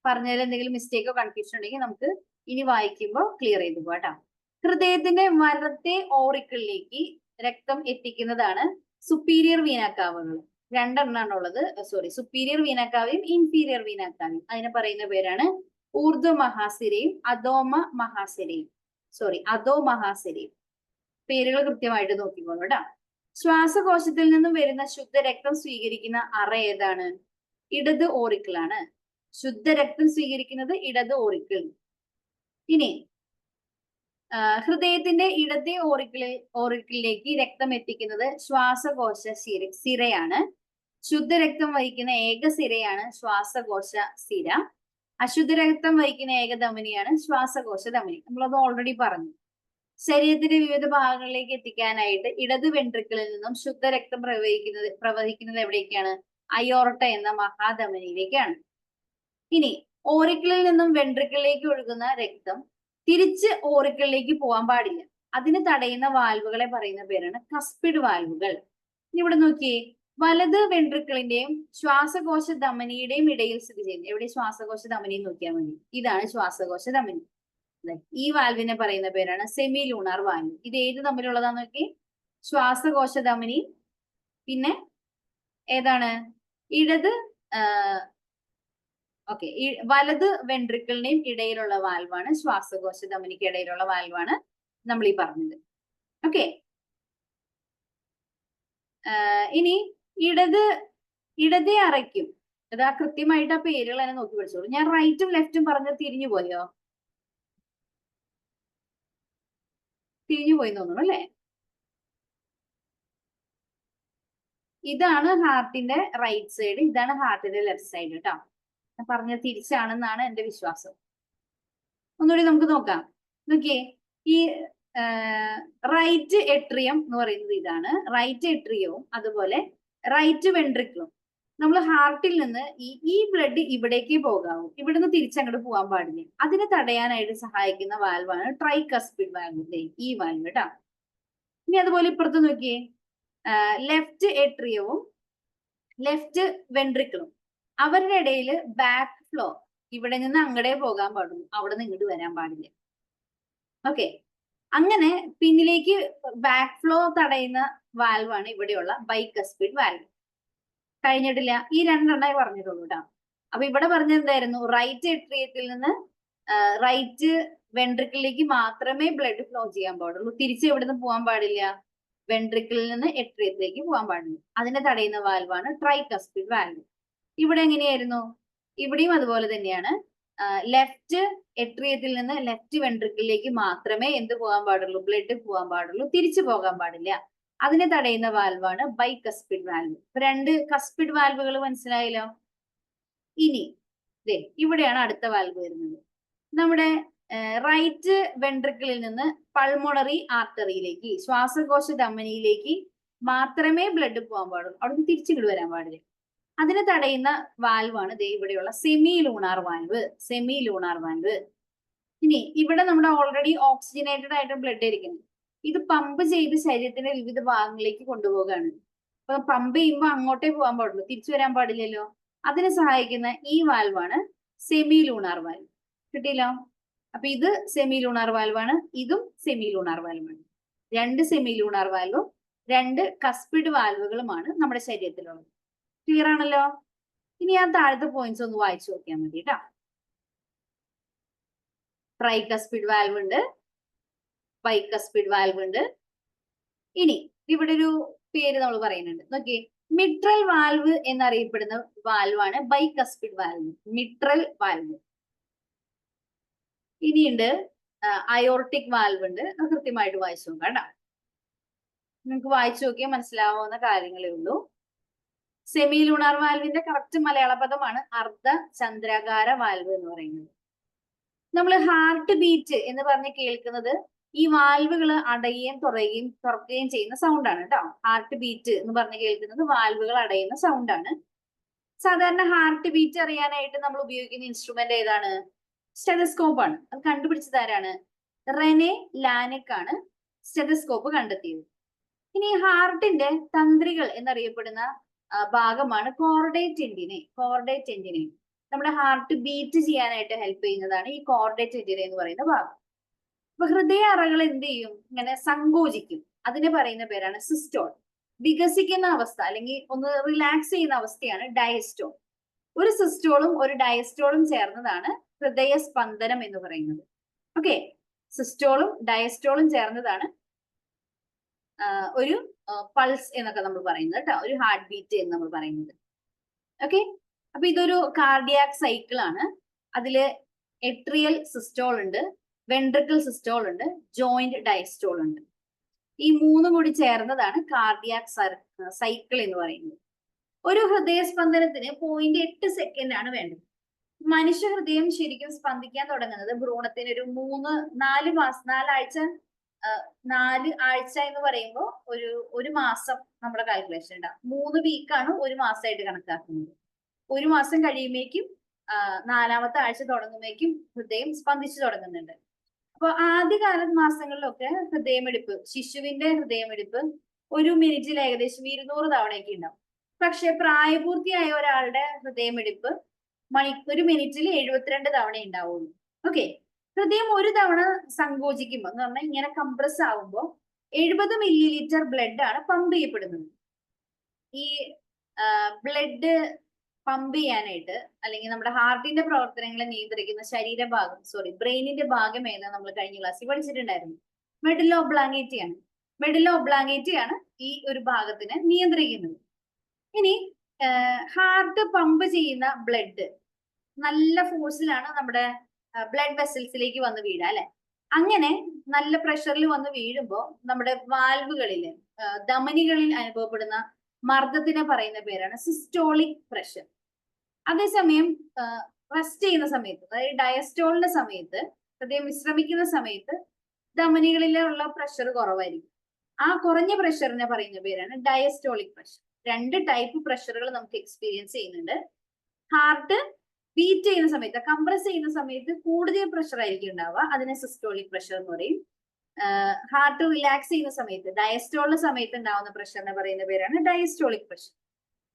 പറഞ്ഞതിൽ എന്തെങ്കിലും മിസ്റ്റേക്കോ കൺഫ്യൂഷൻ ഉണ്ടെങ്കിൽ നമുക്ക് ഇനി വായിക്കുമ്പോൾ ക്ലിയർ ചെയ്തു പോകാം. ഹൃദയത്തിന്റെ വലത്തെ ഓറിക്കിളിലേക്ക് രക്തം എത്തിക്കുന്നതാണ് സുപ്പീരിയർ വീനാക്കാവുകൾ. 2 എണ്ണമാണ് ഉള്ളത്. സുപ്പീരിയർ വീനാക്കാവയും ഇൻഫീരിയർ വീനാക്കാവയും. അതിനെ പറയുന്ന പേരാണ് ഊർധ്വ മഹാസിരയും അധോമ മഹാസിരയും. അധോ മഹാസിരയും. പേരുകൾ കൃത്യമായിട്ട് നോക്കിക്കോളൂ കേട്ടോ. ശ്വാസകോശത്തിൽ നിന്നും വരുന്ന ശുദ്ധരക്തം സ്വീകരിക്കുന്ന അറ ഏതാണ്? ഇടത് ഓറിക്കിളാണ്. ശുദ്ധരക്തം സ്വീകരിക്കുന്നത് ഇടത് ഓറിക്കിൾ. ഇനി ഹൃദയത്തിന്റെ ഇടത്തെ ഓറിക്കിളിലേക്ക് രക്തം എത്തിക്കുന്നത് ശ്വാസകോശ സിരയാണ്. ശുദ്ധരക്തം വഹിക്കുന്ന ഏക സിരയാണ് ശ്വാസകോശ സിര. അശുദ്ധരക്തം വഹിക്കുന്ന ഏക ധമനിയാണ് ശ്വാസകോശ ധമനി. നമ്മളത് ഓൾറെഡി പറഞ്ഞു. ശരീരത്തിന്റെ വിവിധ ഭാഗങ്ങളിലേക്ക് എത്തിക്കാനായിട്ട് ഇടത് വെൻട്രിക്കിളിൽ നിന്നും ശുദ്ധരക്തം പ്രവഹിക്കുന്നത് എവിടേക്കാണ്? അയോർട്ട എന്ന മഹാധമനിയിലേക്കാണ്. ഇനി ഓറിക്കിളിൽ നിന്നും വെൻട്രിക്കിളിലേക്ക് ഒഴുകുന്ന രക്തം തിരിച്ച് ഓറിക്കിളിലേക്ക് പോകാൻ പാടില്ല. അതിന് തടയുന്ന വാൽവുകളെ പറയുന്ന പേരാണ് കസ്പിഡ് വാൽവുകൾ. ഇനി ഇവിടെ നോക്കിയേ, വലത് വെൻട്രിക്കിളിന്റെയും ശ്വാസകോശ ധമനിയുടെയും ഇടയിൽ സ്ഥിതി ചെയ്യുന്നത്. എവിടെ ശ്വാസകോശ ധമനി നോക്കിയാൽ മതി. ഇതാണ് ശ്വാസകോശ ധമനി. ഈ വാൽവിനെ പറയുന്ന പേരാണ് സെമി ലൂണാർ വാൽവ്. ഇത് ഏത് തമ്മിലുള്ളതാന്ന് നോക്കി, ശ്വാസകോശ ധമനി പിന്നെ ഏതാണ് ഇടത് ഓക്കെ വലത് വെൻട്രിക്കിളിന്റെയും ഇടയിലുള്ള വാൽവാണ് ശ്വാസകോശ ധമനിക്ക് ഇടയിലുള്ള വാൽവാണ് നമ്മൾ ഈ പറഞ്ഞത്. ഓക്കെ, ഇനി ഇടതേ അറയ്ക്കും. അതാ കൃത്യമായിട്ട് ആ പേരുകൾ തന്നെ നോക്കി പഠിച്ചോളൂ. ഞാൻ റൈറ്റും ലെഫ്റ്റും പറഞ്ഞത് തിരിഞ്ഞു പോയോ? തിരിഞ്ഞു പോയി തോന്നുന്നു അല്ലേ? ഇതാണ് ഹാർട്ടിന്റെ റൈറ്റ് സൈഡ്, ഇതാണ് ഹാർട്ടിന്റെ ലെഫ്റ്റ് സൈഡ് കേട്ടോ. ഞാൻ പറഞ്ഞത് തിരിച്ചാണെന്നാണ് എന്റെ വിശ്വാസം. ഒന്നുകൂടി നമുക്ക് നോക്കാം. നോക്കിയേ, ഈ റൈറ്റ് എട്രിയം എന്ന് പറയുന്നത് ഇതാണ്. റൈറ്റ് എട്രിയവും അതുപോലെ റൈറ്റ് വെൻട്രിക്കിളും. നമ്മൾ ഹാർട്ടിൽ നിന്ന് ഈ ബ്ലഡ് ഇവിടേക്ക് പോകാവൂ, ഇവിടുന്ന് തിരിച്ചങ്ങോട്ട് പോകാൻ പാടില്ല. അതിനെ തടയാനായിട്ട് സഹായിക്കുന്ന വാൽവാണ് ട്രൈകസ്പിഡ് വാൽവ്, ഈ വാൽവ് കേട്ടോ. ഇനി അതുപോലെ ഇപ്പുറത്ത് നോക്കിയേ, ലെഫ്റ്റ് എട്രിയവും ലെഫ്റ്റ് വെൻട്രിക്കിളും അവരുടെ ഇടയിൽ ബാക്ക് ഫ്ലോ, ഇവിടെ നിന്ന് അങ്ങടേ പോകാൻ പാടുള്ളൂ, അവിടെ നിന്ന് ഇങ്ങോട്ട് വരാൻ പാടില്ല. ഓക്കെ, അങ്ങനെ പിന്നിലേക്ക് ബാക്ക് ഫ്ലോ തടയുന്ന വാൽവാണ് ഇവിടെയുള്ള ബൈകസ്പിഡ് വാൽവ്. കഴിഞ്ഞിട്ടില്ല, ഈ രണ്ടെണ്ണേ പറഞ്ഞിട്ടുള്ളൂ കേട്ടോ. അപ്പൊ ഇവിടെ പറഞ്ഞത് എന്തായിരുന്നു? റൈറ്റ് എട്രിയത്തിൽ നിന്ന് റൈറ്റ് വെൻട്രിക്കിളിലേക്ക് മാത്രമേ ബ്ലഡ് ഫ്ലോ ചെയ്യാൻ പാടുള്ളൂ, തിരിച്ച് എവിടുന്ന് പോകാൻ പാടില്ല, വെൻട്രിക്കിളിൽ നിന്ന് എട്രിയത്തിലേക്ക് പോകാൻ പാടില്ല. അതിനെ തടയുന്ന വാൽവാണ് ട്രൈകസ്പിഡ് വാൽവ്. ഇവിടെ എങ്ങനെയായിരുന്നു? ഇവിടെയും അതുപോലെ തന്നെയാണ്. ലെഫ്റ്റ് എട്രിയത്തിൽ നിന്ന് ലെഫ്റ്റ് വെൻട്രിക്കിളിലേക്ക് മാത്രമേ എന്ത് പോകാൻ പാടുള്ളൂ, ബ്ലഡ് പോകാൻ പാടുള്ളൂ, തിരിച്ചു പോകാൻ പാടില്ല. അതിനെ തടയുന്ന വാൽവാണ് ബൈകസ്പിഡ് വാൽവ്. രണ്ട് കസ്പിഡ് വാൽവുകൾ മനസ്സിലായല്ലോ. ഇനി ഇവിടെയാണ് അടുത്ത വാൽവ് വരുന്നത്. നമ്മുടെ റൈറ്റ് വെൻട്രിക്കിളിൽ നിന്ന് പൾമോണറി ആർട്ടറിയിലേക്ക്, ശ്വാസകോശ ധമനിയിലേക്ക് മാത്രമേ ബ്ലഡ് പോകാൻ പാടുള്ളൂ, അവിടെ നിന്ന് തിരിച്ചിങ്ങോട്ട് വരാൻ പാടില്ല. അതിനെ തടയുന്ന വാൽവാണ് ഇവിടെയുള്ള semi lunar valve. Semi lunar valve. ഇനി ഇവിടെ നമ്മുടെ ഓൾറെഡി ഓക്സിജനേറ്റഡ് ആയിട്ട് ബ്ലഡ് ഇരിക്കുന്നു, ഇത് പമ്പ് ചെയ്ത് ശരീരത്തിന്റെ വിവിധ ഭാഗങ്ങളിലേക്ക് കൊണ്ടുപോകാണ്. അപ്പൊ പമ്പ് ചെയ്യുമ്പോൾ അങ്ങോട്ടേ പോകാൻ പാടുള്ളൂ, തിരിച്ചു വരാൻ പാടില്ലല്ലോ. അതിനെ സഹായിക്കുന്ന ഈ വാൽവാണ് സെമി ലൂണാർ വാൽവ്. കിട്ടിയല്ലോ? അപ്പൊ ഇത് സെമി ലൂണാർ വാൽവാണ്, ഇതും സെമി ലൂണാർ വാൽവാണ്. രണ്ട് സെമി ലൂണാർ വാൽവും രണ്ട് കസ്പിഡ് വാൽവുകളുമാണ് നമ്മുടെ ശരീരത്തിലുള്ളത്. ക്ലിയർ ആണല്ലോ? ഇനി ഞാൻ താഴത്തെ പോയിന്റ്സ് ഒന്ന് വായിച്ചു നോക്കിയാൽ മതി കേട്ടോ. ട്രൈകസ്പിഡ് വാൽവ് ഉണ്ട്, ബൈകസ്പിഡ് വാൽവ് ഉണ്ട്. ഇനി ഇവിടെ ഒരു പേര് നമ്മൾ പറയുന്നുണ്ട്, നോക്കിയേ, മിട്രൽ വാൽവ് എന്നറിയപ്പെടുന്ന വാൽവാണ് ബൈകസ്പിഡ് വാൽവ്, മിട്രൽ വാൽവ്. ഇനിയുണ്ട് അയോർട്ടിക് വാൽവ് ഉണ്ട്. അത് കൃത്യമായിട്ട് വായിച്ചു നോക്കാം കേട്ടോ. നിങ്ങൾക്ക് വായിച്ചു നോക്കിയാൽ മനസ്സിലാവുന്ന കാര്യങ്ങളേ ഉള്ളൂ. സെമി ലൂണാർ വാൽവിന്റെ കറക്റ്റ് മലയാള പദമാണ് അർദ്ധ ചന്ദ്രാകാര വാൽവ് എന്ന് പറയുന്നത്. നമ്മൾ ഹാർട്ട് ബീറ്റ് എന്ന് പറഞ്ഞ് കേൾക്കുന്നത് ഈ വാൽവുകൾ അടയുകയും തുറക്കുകയും ചെയ്യുന്ന സൗണ്ടാണ് കേട്ടോ. ഹാർട്ട് ബീറ്റ് എന്ന് പറഞ്ഞ് കേൾക്കുന്നത് വാൽവുകൾ അടയുന്ന സൗണ്ടാണ്. സാധാരണ ഹാർട്ട് ബീറ്റ് അറിയാനായിട്ട് നമ്മൾ ഉപയോഗിക്കുന്ന ഇൻസ്ട്രുമെന്റ് ഏതാണ്? സ്റ്റെതസ്കോപ്പ് ആണ്. അത് കണ്ടുപിടിച്ചത് ആരാണ്? റെനെ ലാനിക് ആണ് സ്റ്റെതസ്കോപ്പ് കണ്ടെത്തിയത്. ഇനി ഹാർട്ടിന്റെ തന്ത്രികൾ എന്നറിയപ്പെടുന്ന ഭാഗമാണ് കോർഡേറ്റ് ടെൻഡിനെ. കോർഡേറ്റ് ടെൻഡിനെ നമ്മുടെ ഹാർട്ട് ബീറ്റ് ചെയ്യാനായിട്ട് ഹെൽപ്പ് ചെയ്യുന്നതാണ് ഈ കോർഡേറ്റ് ടെൻഡിനെ എന്ന് പറയുന്ന ഭാഗം. അപ്പൊ ഹൃദയ അറകൾ എന്ത് ചെയ്യും? ഇങ്ങനെ സങ്കോചിക്കും. അതിനെ പറയുന്ന പേരാണ് സിസ്റ്റോൾ. വികസിക്കുന്ന അവസ്ഥ അല്ലെങ്കിൽ ഒന്ന് റിലാക്സ് ചെയ്യുന്ന അവസ്ഥയാണ് ഡയസ്റ്റോൾ. ഒരു സിസ്റ്റോളും ഒരു ഡയസ്റ്റോളും ചേർന്നതാണ് ഹൃദയ സ്പന്ദനം എന്ന് പറയുന്നത്. ഓക്കെ, സിസ്റ്റോളും ഡയസ്റ്റോളും ചേർന്നതാണ് ഒരു പൾസ് എന്നൊക്കെ നമ്മൾ പറയുന്നത് കേട്ടോ, ഒരു ഹാർട്ട് ബീറ്റ് എന്ന് നമ്മൾ പറയുന്നത്. ഓക്കെ, അപ്പൊ ഇതൊരു കാർഡിയാക് സൈക്കിൾ ആണ്. അതില് എട്രിയൽ സിസ്റ്റോൾ ഉണ്ട്, വെൻട്രിക്കിൾ സിസ്റ്റോൾ ഉണ്ട്, ജോയിന്റ് ഡയസ്റ്റോൾ ഉണ്ട്. ഈ മൂന്നും കൂടി ചേർന്നതാണ് കാർഡിയാക് സൈക്കിൾ എന്ന് പറയുന്നത്. ഒരു ഹൃദയസ്പന്ദനത്തിന് 0.8 സെക്കൻഡ് ആണ് വേണ്ടത്. മനുഷ്യ ഹൃദയം ശരിക്കും സ്പന്ദിക്കാൻ തുടങ്ങുന്നത് ഭ്രൂണത്തിന് ഒരു 4 ആഴ്ച എന്ന് പറയുമ്പോൾ ഒരു മാസം നമ്മുടെ കാൽക്കുലേഷൻ ഉണ്ടാവും. 3 വീക്കാണ് ഒരു മാസമായിട്ട് കണക്കാക്കുന്നത്. ഒരു മാസം കഴിയുമ്പോഴേക്കും 4ാമത്തെ ആഴ്ച തുടങ്ങുമ്പോഴേക്കും ഹൃദയം സ്പന്ദിച്ചു തുടങ്ങുന്നുണ്ട്. അപ്പൊ ആദ്യകാല മാസങ്ങളിലൊക്കെ ഹൃദയമിടിപ്പ്, ശിശുവിന്റെ ഹൃദയമിടിപ്പ് 1 മിനിറ്റിൽ ഏകദേശം 200 തവണയൊക്കെ ഉണ്ടാവും. പക്ഷെ പ്രായപൂർത്തിയായ ഒരാളുടെ ഹൃദയമിടിപ്പ് 1 മിനിറ്റിൽ 72 തവണ ഉണ്ടാവുള്ളൂ. ഓക്കെ, ഹൃദയം ഒരു തവണ സങ്കോചിക്കുമ്പോൾ എന്ന് പറഞ്ഞാൽ ഇങ്ങനെ കംപ്രസ് ആവുമ്പോൾ 70 മില്ലി ലിറ്റർ ബ്ലഡ് ആണ് പമ്പ് ചെയ്യപ്പെടുന്നത്. ഈ ബ്ലഡ് പമ്പ് ചെയ്യാനായിട്ട് അല്ലെങ്കിൽ നമ്മുടെ ഹാർട്ടിന്റെ പ്രവർത്തനങ്ങളെ നിയന്ത്രിക്കുന്ന ബ്രെയിനിന്റെ ഭാഗം ഏതാ നമ്മൾ കഴിഞ്ഞ ക്ലാസ്സിൽ പഠിച്ചിട്ടുണ്ടായിരുന്നു? മെഡുല്ല ഒബ്ലാങ്കേറ്റ ആണ്. മെഡുല്ല ഒബ്ലാങ്കേറ്റ ആണ് ഈ ഒരു ഭാഗത്തിനെ നിയന്ത്രിക്കുന്നത്. ഇനി ഹാർട്ട് പമ്പ് ചെയ്യുന്ന ബ്ലഡ് നല്ല ഫോഴ്സിലാണ് നമ്മുടെ ബ്ലഡ് വെസൽസിലേക്ക് വന്ന് വീഴുക അല്ലെ. അങ്ങനെ നല്ല പ്രഷറിൽ വന്ന് വീഴുമ്പോൾ നമ്മുടെ വാൽവുകളില് ധമനികളിൽ അനുഭവപ്പെടുന്ന മർദ്ദത്തിനെ പറയുന്ന പേരാണ് സിസ്റ്റോളിക് പ്രഷർ. അതേസമയം റെസ്റ്റ് ചെയ്യുന്ന സമയത്ത്, അതായത് ഡയസ്റ്റോളിന്റെ സമയത്ത്, ഹൃദയം വിശ്രമിക്കുന്ന സമയത്ത് ധമനികളിലുള്ള പ്രഷർ കുറവായിരിക്കും. ആ കുറഞ്ഞ പ്രഷറിനെ പറയുന്ന പേരാണ് ഡയസ്റ്റോളിക് പ്രഷർ. 2 ടൈപ്പ് പ്രഷറുകൾ നമുക്ക് എക്സ്പീരിയൻസ് ചെയ്യുന്നുണ്ട്. ഹാർട്ട് ബീറ്റ് ചെയ്യുന്ന സമയത്ത്, കംപ്രസ് ചെയ്യുന്ന സമയത്ത് കൂടുതൽ പ്രഷർ ആയിരിക്കും ഉണ്ടാവുക, അതിനെ സിസ്റ്റോളിക് പ്രഷർ എന്ന് പറയും. ഹാർട്ട് റിലാക്സ് ചെയ്യുന്ന സമയത്ത്, ഡയസ്റ്റോളിന്റെ സമയത്ത് ഉണ്ടാവുന്ന പ്രഷറിനെ പറയുന്ന പേരാണ് ഡയസ്റ്റോളിക് പ്രഷർ.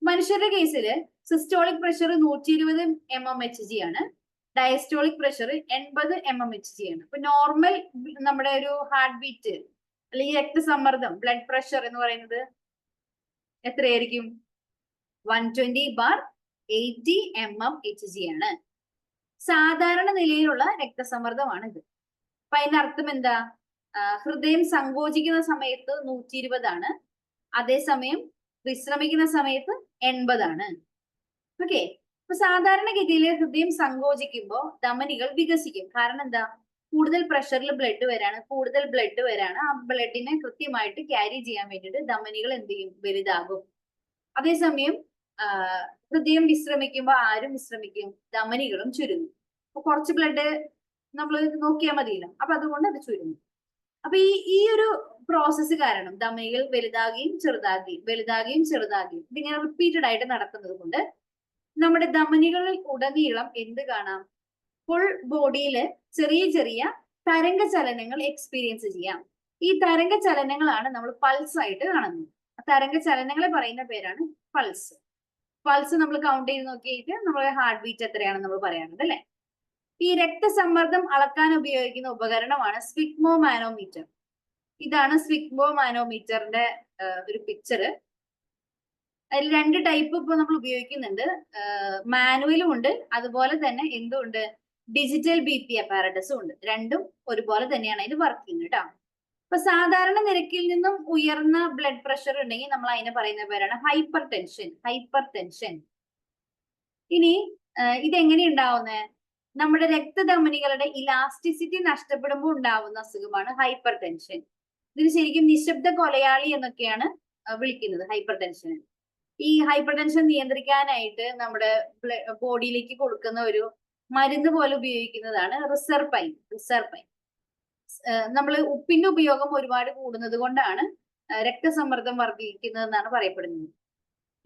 മനുഷ്യരുടെ കേസിൽ സിസ്റ്റോളിക് പ്രഷർ 120 mmHg ആണ്, ഡയസ്റ്റോളിക് പ്രഷർ 80 mmHg ആണ്. അപ്പൊ നോർമൽ നമ്മുടെ ഒരു ഹാർട്ട് ബീറ്റ് അല്ലെങ്കിൽ രക്തസമ്മർദ്ദം, ബ്ലഡ് പ്രഷർ എന്ന് പറയുന്നത് എത്രയായിരിക്കും? 120/80 mmHg ആണ്. സാധാരണ നിലയിലുള്ള രക്തസമ്മർദ്ദമാണ് ഇത്. അപ്പൊ അതിന്റെ അർത്ഥം എന്താ? ഹൃദയം സങ്കോചിക്കുന്ന സമയത്ത് 120 ആണ്, അതേസമയം വിശ്രമിക്കുന്ന സമയത്ത് 80 ആണ്. ഓക്കെ, അപ്പൊ സാധാരണഗതിയിൽ ഹൃദയം സങ്കോചിക്കുമ്പോൾ ധമനികൾ വികസിക്കും. കാരണം എന്താ? കൂടുതൽ പ്രഷറിൽ ബ്ലഡ് വരാണ്. ആ ബ്ലഡിനെ കൃത്യമായിട്ട് ക്യാരി ചെയ്യാൻ വേണ്ടിയിട്ട് ധമനികൾ എന്ത് ചെയ്യും? വലുതാകും. അതേസമയം ഹൃദയം വിശ്രമിക്കുമ്പോൾ ആരും വിശ്രമിക്കും? ധമനികളും ചുരുങ്ങും. അപ്പൊ കുറച്ച് ബ്ലഡ് നമ്മൾ നോക്കിയാൽ മതിയല്ലോ, അപ്പൊ അതുകൊണ്ട് അത് ചുരുങ്ങും. അപ്പൊ ഈ ഒരു പ്രോസസ്സ് കാരണം ധമനികൾ വലുതാകുകയും ചെറുതാകുകയും ഇതിങ്ങനെ റിപ്പീറ്റഡ് ആയിട്ട് നടക്കുന്നത് കൊണ്ട് നമ്മുടെ ധമനികളിൽ ഉടനീളം എന്ത് കാണാം? ഫുൾ ബോഡിയിൽ ചെറിയ ചെറിയ തരംഗ ചലനങ്ങൾ എക്സ്പീരിയൻസ് ചെയ്യാം. ഈ തരംഗ ചലനങ്ങളാണ് നമ്മൾ പൾസ് ആയിട്ട് കാണുന്നത്. തരംഗ ചലനങ്ങളെ പറയുന്ന പേരാണ് പൾസ്. പൾസ് നമ്മൾ കൗണ്ട് ചെയ്ത് നോക്കിയിട്ട് നമ്മുടെ ഹാർട്ട് ബീറ്റ് എത്രയാണെന്ന് നമ്മൾ പറയാറുണ്ട് അല്ലെ. ഈ രക്തസമ്മർദ്ദം അളക്കാൻ ഉപയോഗിക്കുന്ന ഉപകരണമാണ് സ്ഫിഗ്മോ മാനോമീറ്റർ. ഇതാണ് സ്ഫിഗ്മോ മാനോമീറ്ററിന്റെ ഒരു പിക്ചർ. അതിൽ 2 ടൈപ്പ് ഇപ്പൊ നമ്മൾ ഉപയോഗിക്കുന്നുണ്ട്. മാനുവലും ഉണ്ട്, അതുപോലെ തന്നെ എന്തുണ്ട്? ഡിജിറ്റൽ BP അപ്പാരറ്റസും ഉണ്ട്. രണ്ടും ഒരുപോലെ തന്നെയാണ് ഇത് വർക്ക് ചെയ്യുന്നത് കേട്ടോ. അപ്പൊ സാധാരണ നിരക്കിൽ നിന്നും ഉയർന്ന ബ്ലഡ് പ്രഷർ ഉണ്ടെങ്കിൽ നമ്മൾ അതിനെ പറയുന്ന പേരാണ് ഹൈപ്പർ ടെൻഷൻ. ഇനി ഇതെങ്ങനെ ഉണ്ടാവുന്നത്? നമ്മുടെ രക്തധമനികളുടെ ഇലാസ്റ്റിസിറ്റി നഷ്ടപ്പെടുമ്പോൾ ഉണ്ടാവുന്ന അസുഖമാണ് ഹൈപ്പർ ടെൻഷൻ. ഇതിന് ശരിക്കും നിശബ്ദ കൊലയാളി എന്നൊക്കെയാണ് വിളിക്കുന്നത് ഹൈപ്പർ ടെൻഷൻ. ഈ ഹൈപ്പർ ടെൻഷൻ നിയന്ത്രിക്കാനായിട്ട് നമ്മുടെ ബോഡിയിലേക്ക് കൊടുക്കുന്ന ഒരു മരുന്ന് പോലെ ഉപയോഗിക്കുന്നതാണ് റിസർപൈൻ. നമ്മൾ ഉപ്പിന്റെ ഉപയോഗം ഒരുപാട് കൂടുന്നത് കൊണ്ടാണ് രക്തസമ്മർദ്ദം വർദ്ധിക്കുന്നതെന്നാണ് പറയപ്പെടുന്നത്.